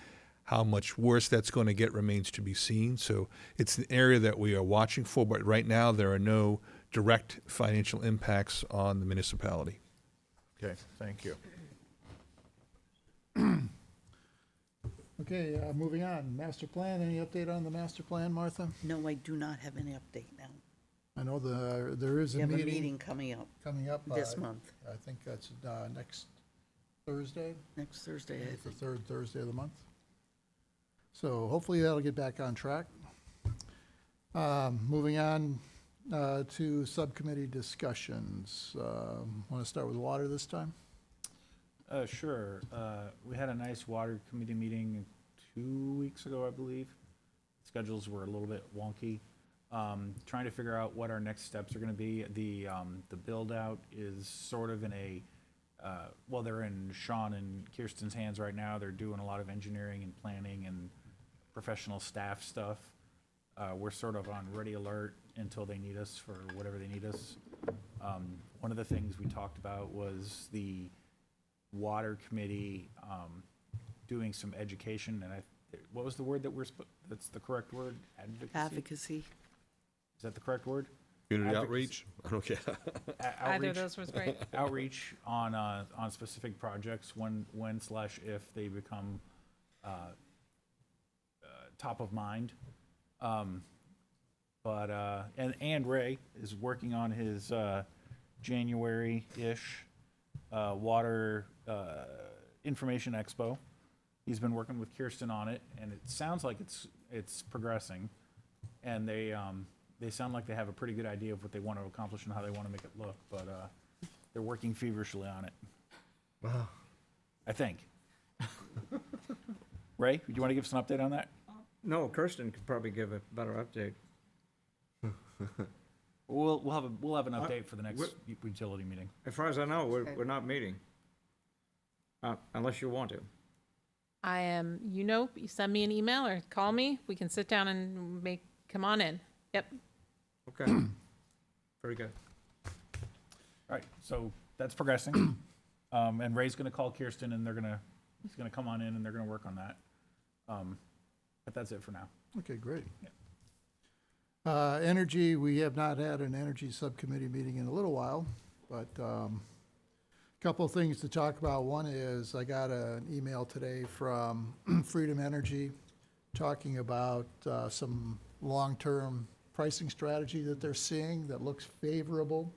how much worse that's going to get remains to be seen. So it's an area that we are watching for, but right now there are no direct financial impacts on the municipality. Okay, thank you. Okay, moving on. Master plan, any update on the master plan, Martha? No, I do not have any update now. I know there is We a have a meeting meeting coming up coming up. this month, I think that's next Thursday, next Thursday, I the think. third Thursday of the month. So hopefully that'll get back on track. Moving on to subcommittee discussions. Want to start with water this time? Sure. We had a nice water committee meeting 2 weeks ago, I believe. Schedules were a little bit wonky. Trying to figure out what our next steps are gonna be. The build out is sort of in a, well, they're in Sean and Kirsten's hands right now. They're doing a lot of engineering and planning and professional staff stuff. We're sort of on ready alert until they need us for whatever they need us. One of the things we talked about was the water committee doing some education, and what was the word that that's the correct word? Advocacy. Is that the correct word? Community Advocacy. outreach? I don't care. Either of those was great. Outreach on specific projects when/if they become top of mind. And Ray is working on his January-ish water information expo. He's been working with Kirsten on it, and it sounds like it's progressing. And they sound like they have a pretty good idea of what they want to accomplish and how they want to make it look, but they're working feverishly on it. Wow. I think. Ray, do you want to give us an update on that? No, Kirsten could probably give a better update. We'll have an update for the next what- utility meeting. As far as I know, Okay. we're not meeting. Unless you want to. I am, you send me an email or call me, we can sit down and come on in. Yep. Okay. Very good. All right, so that's progressing. And Ray's gonna call Kirsten and he's gonna come on in and they're gonna work on that. But that's it for now. Okay, great. Energy, we have not had an energy subcommittee meeting in a little while, but couple of things to talk about. One is I got an email today from Freedom Energy talking about some long-term pricing strategy that they're seeing that looks favorable.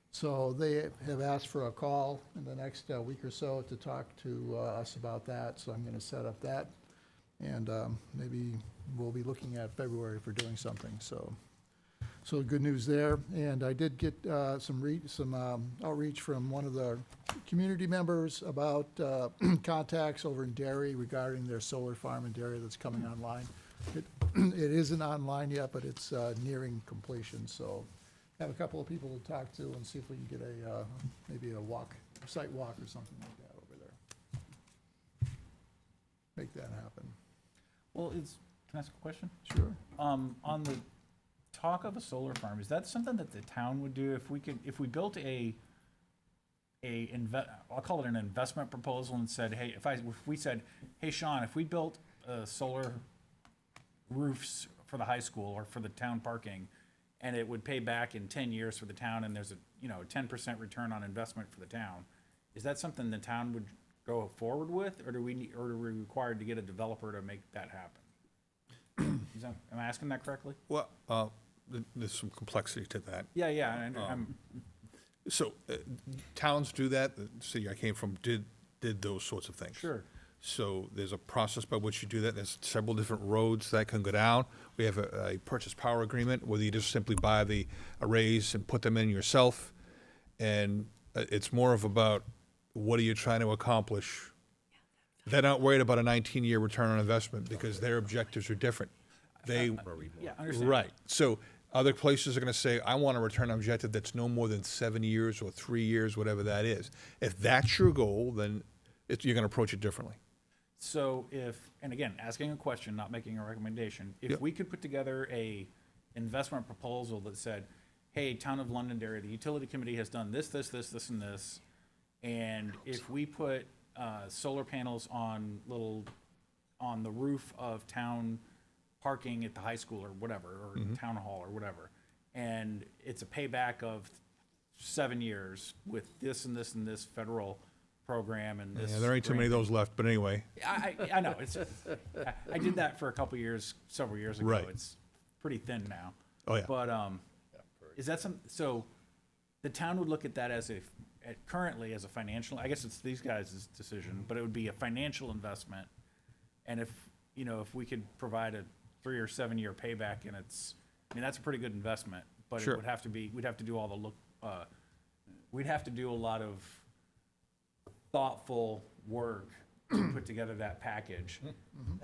So they have asked for a call in the next week or so to talk to us about that. So I'm going to set up that. And maybe we'll be looking at February for doing something. So good news there. And I did get some outreach from one of the community members about contacts over in Derry regarding their solar farm in Derry that's coming online. It isn't online yet, but it's nearing completion. So have a couple of people to talk to and see if we can get maybe a site walk or something like that over there. Make that happen. Well, can I ask a question? Sure. On the talk of a solar farm, is that something that the town would do if we built I'll call it an investment proposal and said, hey, if we said, hey, Sean, if we built solar roofs for the high school or for the town parking, and it would pay back in 10 years for the town, and there's a 10% return on investment for the town, is that something the town would go forward with, or are we required to get a developer to make that happen? Am I asking that correctly? Well, there's some complexity to that. Yeah. So towns do that. The city I came from did those sorts of things. Sure. So there's a process by which you do that. There's several different roads that can go down. We have a purchase power agreement where you just simply buy the arrays and put them in yourself. And it's more of about what are you trying to accomplish. They're not worried about a 19-year return on investment because their objectives are different. Yeah, understand. Right. So other places are going to say, I want a return on objective that's no more than 7 years or 3 years, whatever that is. If that's your goal, then you're going to approach it differently. So and again, asking a question, not making a recommendation, if Yep. we could put together a investment proposal that said, hey, Town of Londonderry, the utility committee has done this, and this, and if we put solar panels on the roof of town parking at the high school or whatever, or town hall or whatever, and it's a payback of 7 years with this and this and this federal program and this. Yeah, there ain't too many of those left, but anyway. I know, I did that for a couple years, several years ago. Right. It's pretty thin now. Oh, yeah. But, is that so the town would look at that currently as a financial, I guess it's these guys' decision, but it would be a financial investment. And if we could provide a 3 or 7 year payback, and that's a pretty good investment, but Sure. we'd have to do we'd have to do a lot of thoughtful work to put together that package.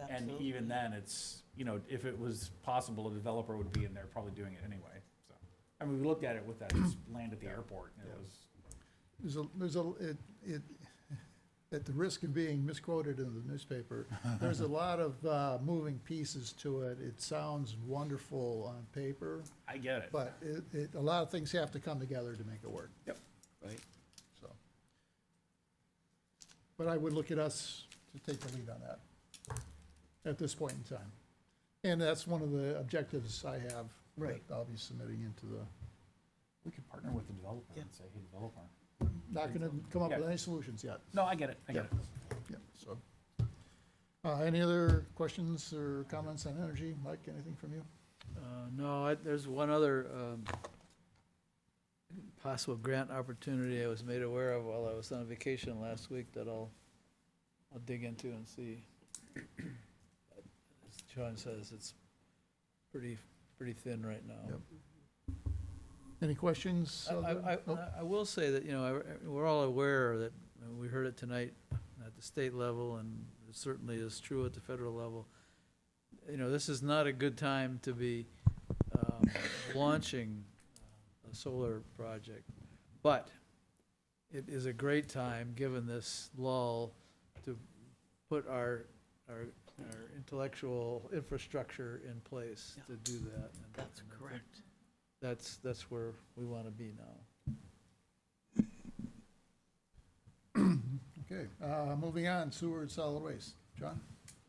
And even then, it's, if it was possible, a developer would be in there probably doing it anyway. So, I mean, we looked at it with that land at the airport, and it was, At the risk of being misquoted in the newspaper, there's a lot of moving pieces to it. It sounds wonderful on paper, I get it. but a lot of things have to come together to make it work. Yep. Right. So, but I would look at us to take the lead on that at this point in time. And that's one of the objectives I have. Right. That I'll be submitting into the, We could partner with the developer and say, hey, developer. not gonna come up with Yeah. any solutions yet. No, I get it, I get it. Yeah, so. Any other questions or comments on energy? Mike, anything from you? No, there's one other possible grant opportunity I was made aware of while I was on vacation last week that I'll dig into and see. As Sean says, it's pretty thin right now. Yep. Any questions? I will say that, we're all aware that, we heard it tonight at the state level, and it certainly is true at the federal level. This is not a good time to be launching a solar project. But it is a great time, given this lull, to put our intellectual infrastructure in place to do that. And That's I think correct. That's where we want to be now. Okay, moving on, sewer and solid waste. John?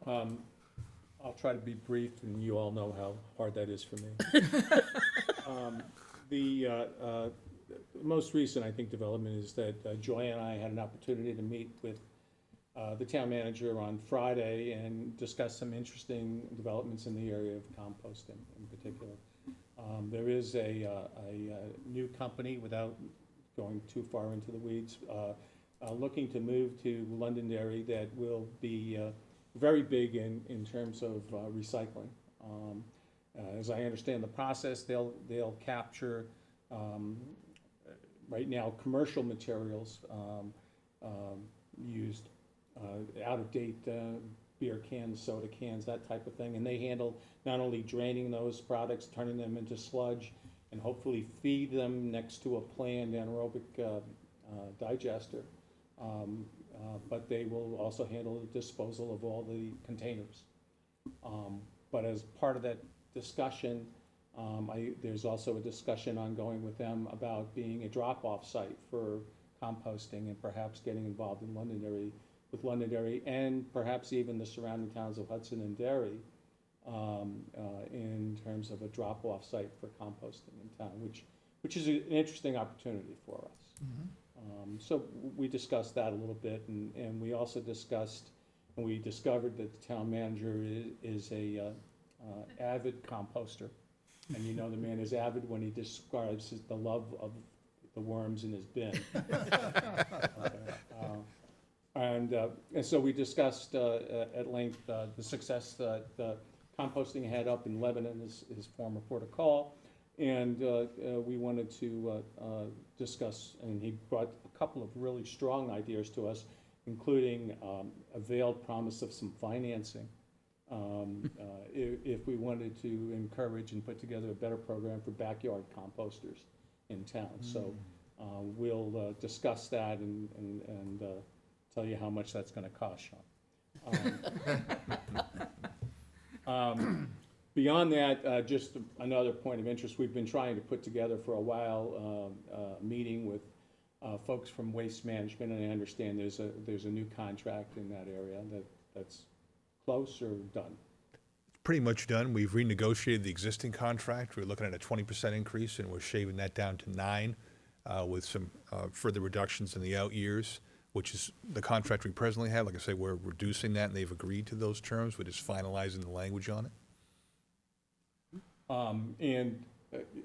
I'll try to be brief, and you all know how hard that is for me. The most recent, I think, development is that Joy and I had an opportunity to meet with the town manager on Friday and discuss some interesting developments in the area of composting in particular. There is a new company, without going too far into the weeds, looking to move to Londonderry that will be very big in terms of recycling. As I understand the process, they'll capture right now commercial materials used, out-of-date beer cans, soda cans, that type of thing, and they handle not only draining those products, turning them into sludge, and hopefully feed them next to a planned anaerobic digester, but they will also handle the disposal of all the containers. But as part of that discussion, there's also a discussion ongoing with them about being a drop-off site for composting and perhaps getting involved in Londonderry and perhaps even the surrounding towns of Hudson and Derry in terms of a drop-off site for composting in town, which is an interesting opportunity for us. So we discussed that a little bit, and we also discussed, and we discovered that the town manager is a avid composter. And you know the man is avid when he describes the love of the worms in his bin. And so we discussed at length the success that composting had up in Lebanon, his former port of call. And we wanted to discuss, and he brought a couple of really strong ideas to us, including a veiled promise of some financing if we wanted to encourage and put together a better program for backyard composters in town. So we'll discuss that and tell you how much that's going to cost, Sean. Beyond that, just another point of interest, we've been trying to put together for a while a meeting with folks from Waste Management, and I understand there's a new contract in that area that's close or done. Pretty much done. We've renegotiated the existing contract. We're looking at a 20% increase, and we're shaving that down to 9 with some further reductions in the out years, which is the contract we presently have. Like I say, we're reducing that, and they've agreed to those terms. We're just finalizing the language on it.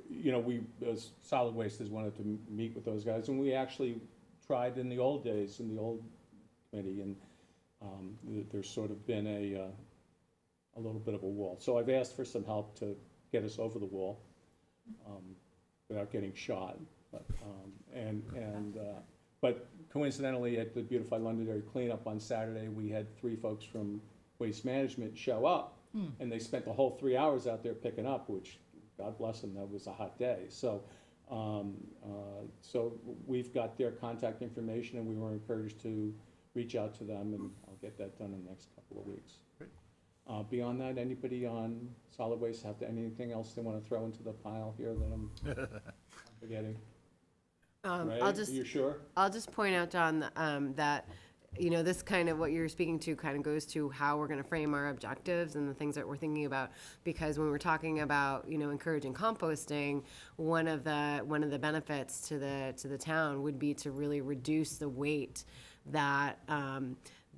You know, we, as Solid Waste, has wanted to meet with those guys, and we actually tried in the old days, in the old committee, and there's sort of been a little bit of a wall. So I've asked for some help to get us over the wall without getting shot. But coincidentally, at the Beautify Londonderry cleanup on Saturday, we had 3 folks from Waste Management show up, and they spent the whole 3 hours out there picking up, which, God bless them, that was a hot day. So, so we've got their contact information, and we were encouraged to reach out to them, and I'll get that done in the next couple of weeks. Beyond that, anybody on solid waste have anything else they want to throw into the pile here that I'm forgetting? Ray, I'll just, you sure? I'll just point out, John, that, you know, this kind of what you're speaking to kind of goes to how we're going to frame our objectives and the things that we're thinking about. Because when we're talking about, you know, encouraging composting, one of the benefits to the town would be to really reduce the weight that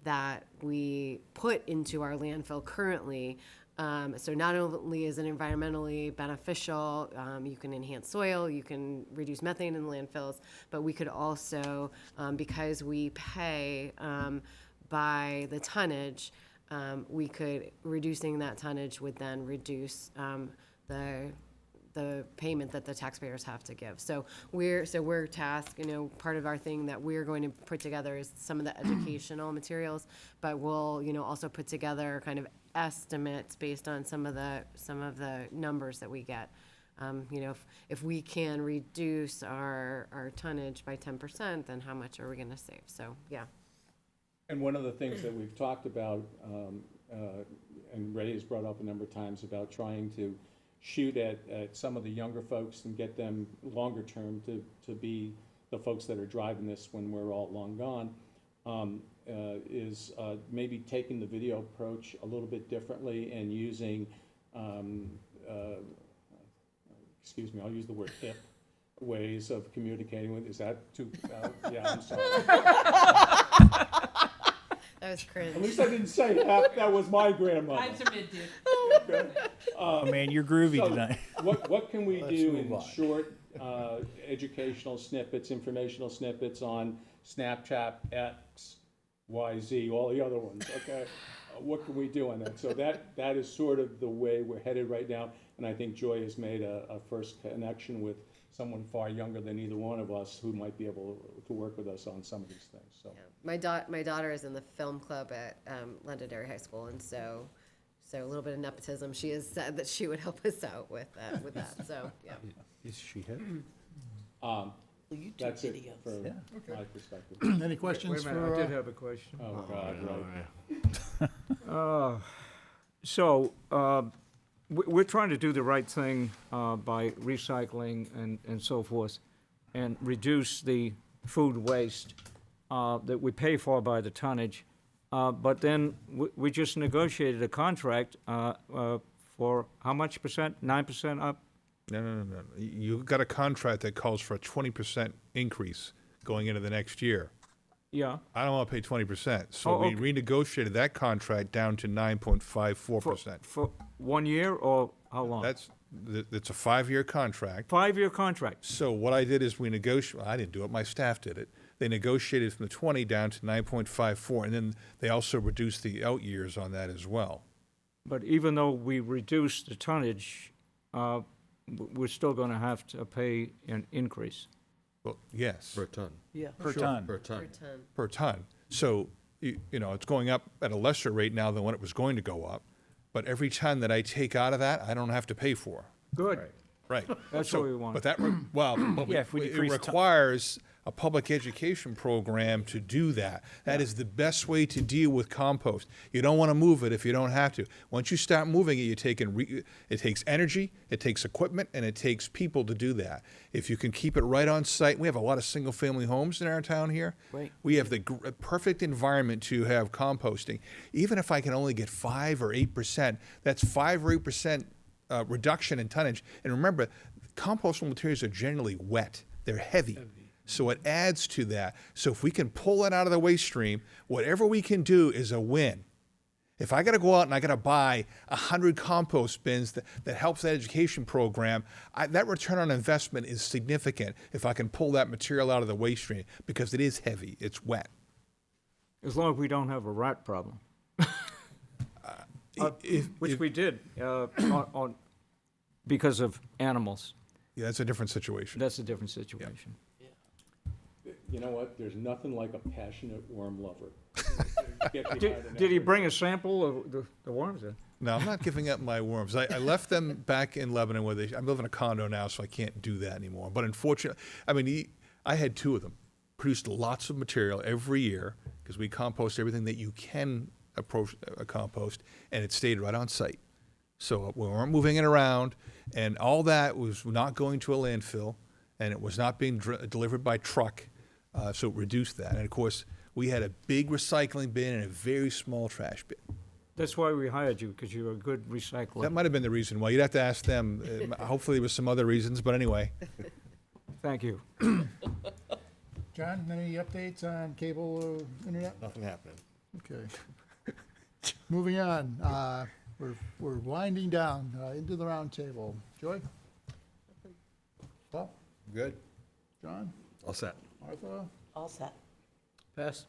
that we put into our landfill currently. So not only is it environmentally beneficial, you can enhance soil, you can reduce methane in the landfills, but we could also, because we pay by the tonnage, reducing that tonnage would then reduce the payment that the taxpayers have to give. So we're tasked, you know, part of our thing that we're going to put together is some of the educational materials, but we'll, you know, also put together kind of estimates based on some of the numbers that we get You know, if we can reduce our tonnage by 10%, then how much are we gonna save? So, yeah. And one of the things that we've talked about, and Ray has brought up a number of times about trying to shoot at some of the younger folks and get them longer term to be the folks that are driving this when we're all long gone, is maybe taking the video approach a little bit differently and using, excuse me, I'll use the word hip ways of communicating with, is that too, yeah, I'm sorry. That was cringe. At least I didn't say that was my grandmother. Oh, man, you're groovy So, tonight. What can we do move in on. short, educational snippets, informational snippets on Snapchat, X, Y, Z, all the other ones, okay? What can we do on that? So that is sort of the way we're headed right now, and I think Joy has made a first connection with someone far younger than either one of us who might be able to work with us on some of these things, so. Yeah. My daughter is in the film club at Londonderry High School, and so a little bit of nepotism. She has said that she would help us out with that. So yeah. Is she hip? That's it for my perspective. Any questions Wait a minute, for, I did have a question. Oh, God, right. So, we're trying to do the right thing by recycling and so forth, and reduce the food waste that we pay for by the tonnage. But then we just negotiated a contract for how much percent? 9% up? No. You got a contract that calls for a 20% increase going into the next year. Yeah. I don't want to pay 20%, so Oh, we okay. renegotiated that contract down to 9.54%. For 1 year or how long? That's a 5-year contract. 5-year contract. So what I did is we negotiated, I didn't do it, my staff did it. They negotiated from the 20 down to 9.54, and then they also reduced the out years on that as well. But even though we reduce the tonnage, we're still going to have to pay an increase. Well, yes, Per ton. Yeah. Per Sure. ton. Per ton. Per ton. per ton. So, you know, it's going up at a lesser rate now than what it was going to go up. But every ton that I take out of that, I don't have to pay for. Good. Right. That's So- what we want. But that, but Yeah, if we it decrease requires a public education program to do that. That is the best way to deal with compost. You don't want to move it if you don't have to. Once you start moving it, it takes energy, it takes equipment, and it takes people to do that. If you can keep it right on site, we have a lot of single-family homes in our town here. Right. We have the perfect environment to have composting. Even if I can only get 5 or 8%, that's 5 or 8% reduction in tonnage. And remember, compostable materials are generally wet. They're heavy. So it adds to that. So if we can pull it out of the waste stream, whatever we can do is a win. If I got to go out and I got to buy 100 compost bins that helps that education program, that return on investment is significant if I can pull that material out of the waste stream because it is heavy, it's wet. As long as we don't have a rat problem. Which we did because of animals. Yeah, that's a different situation. That's a different situation. You know what? There's nothing like a passionate worm lover. Did he bring a sample of the worms in? No, I'm not giving up my worms. I left them back in Lebanon where I live in a condo now, so I can't do that anymore. But unfortunately, I mean, I had 2 of them. Produced lots of material every year because we compost everything that you can approach a compost, and it stayed right on site. So we weren't moving it around, and all that was not going to a landfill, and it was not being delivered by truck. So it reduced that. And of course, we had a big recycling bin and a very small trash bin. That's why we hired you, because you're a good recycler. That might have been the reason why. You'd have to ask them. Hopefully there was some other reasons, but anyway. Thank you. John, any updates on cable or internet? Nothing happening. Okay. Moving on, we're winding down into the round table. Joy? Paul? Good. John? All set. Martha? All set. Pass.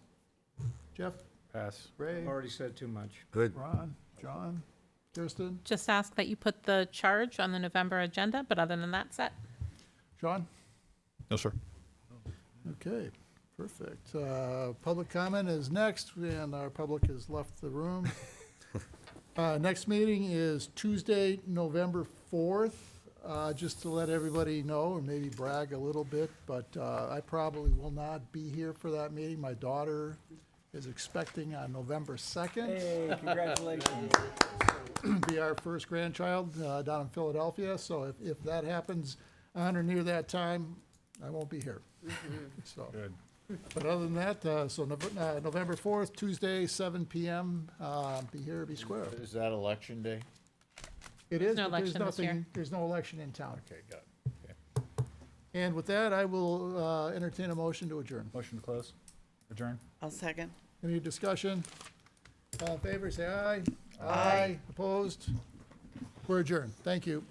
Jeff? Pass. Ray? Already said too much. Good. Ron? John? Kirsten? Just ask that you put the charge on the November agenda, but other than that, set. Sean? No, sir. Okay, perfect. Public comment is next, and our public has left the room. Next meeting is Tuesday, November 4th, Just to let everybody know, or maybe brag a little bit, but I probably will not be here for that meeting. My daughter is expecting on November 2nd. Hey, congratulations. Be our first grandchild down in Philadelphia, so if that happens on or near that time, I won't be here. So, Good. but other than that, so November 4th, Tuesday, 7 PM, be here, be square. Is that election day? It is, No but there's election this year. nothing, there's no election in town. Okay, got it. Okay. And with that, I will entertain a motion to adjourn. Motion to close, adjourn. I'll second. Any discussion? All in favor, say aye. Aye. Opposed? We're adjourned. Thank you.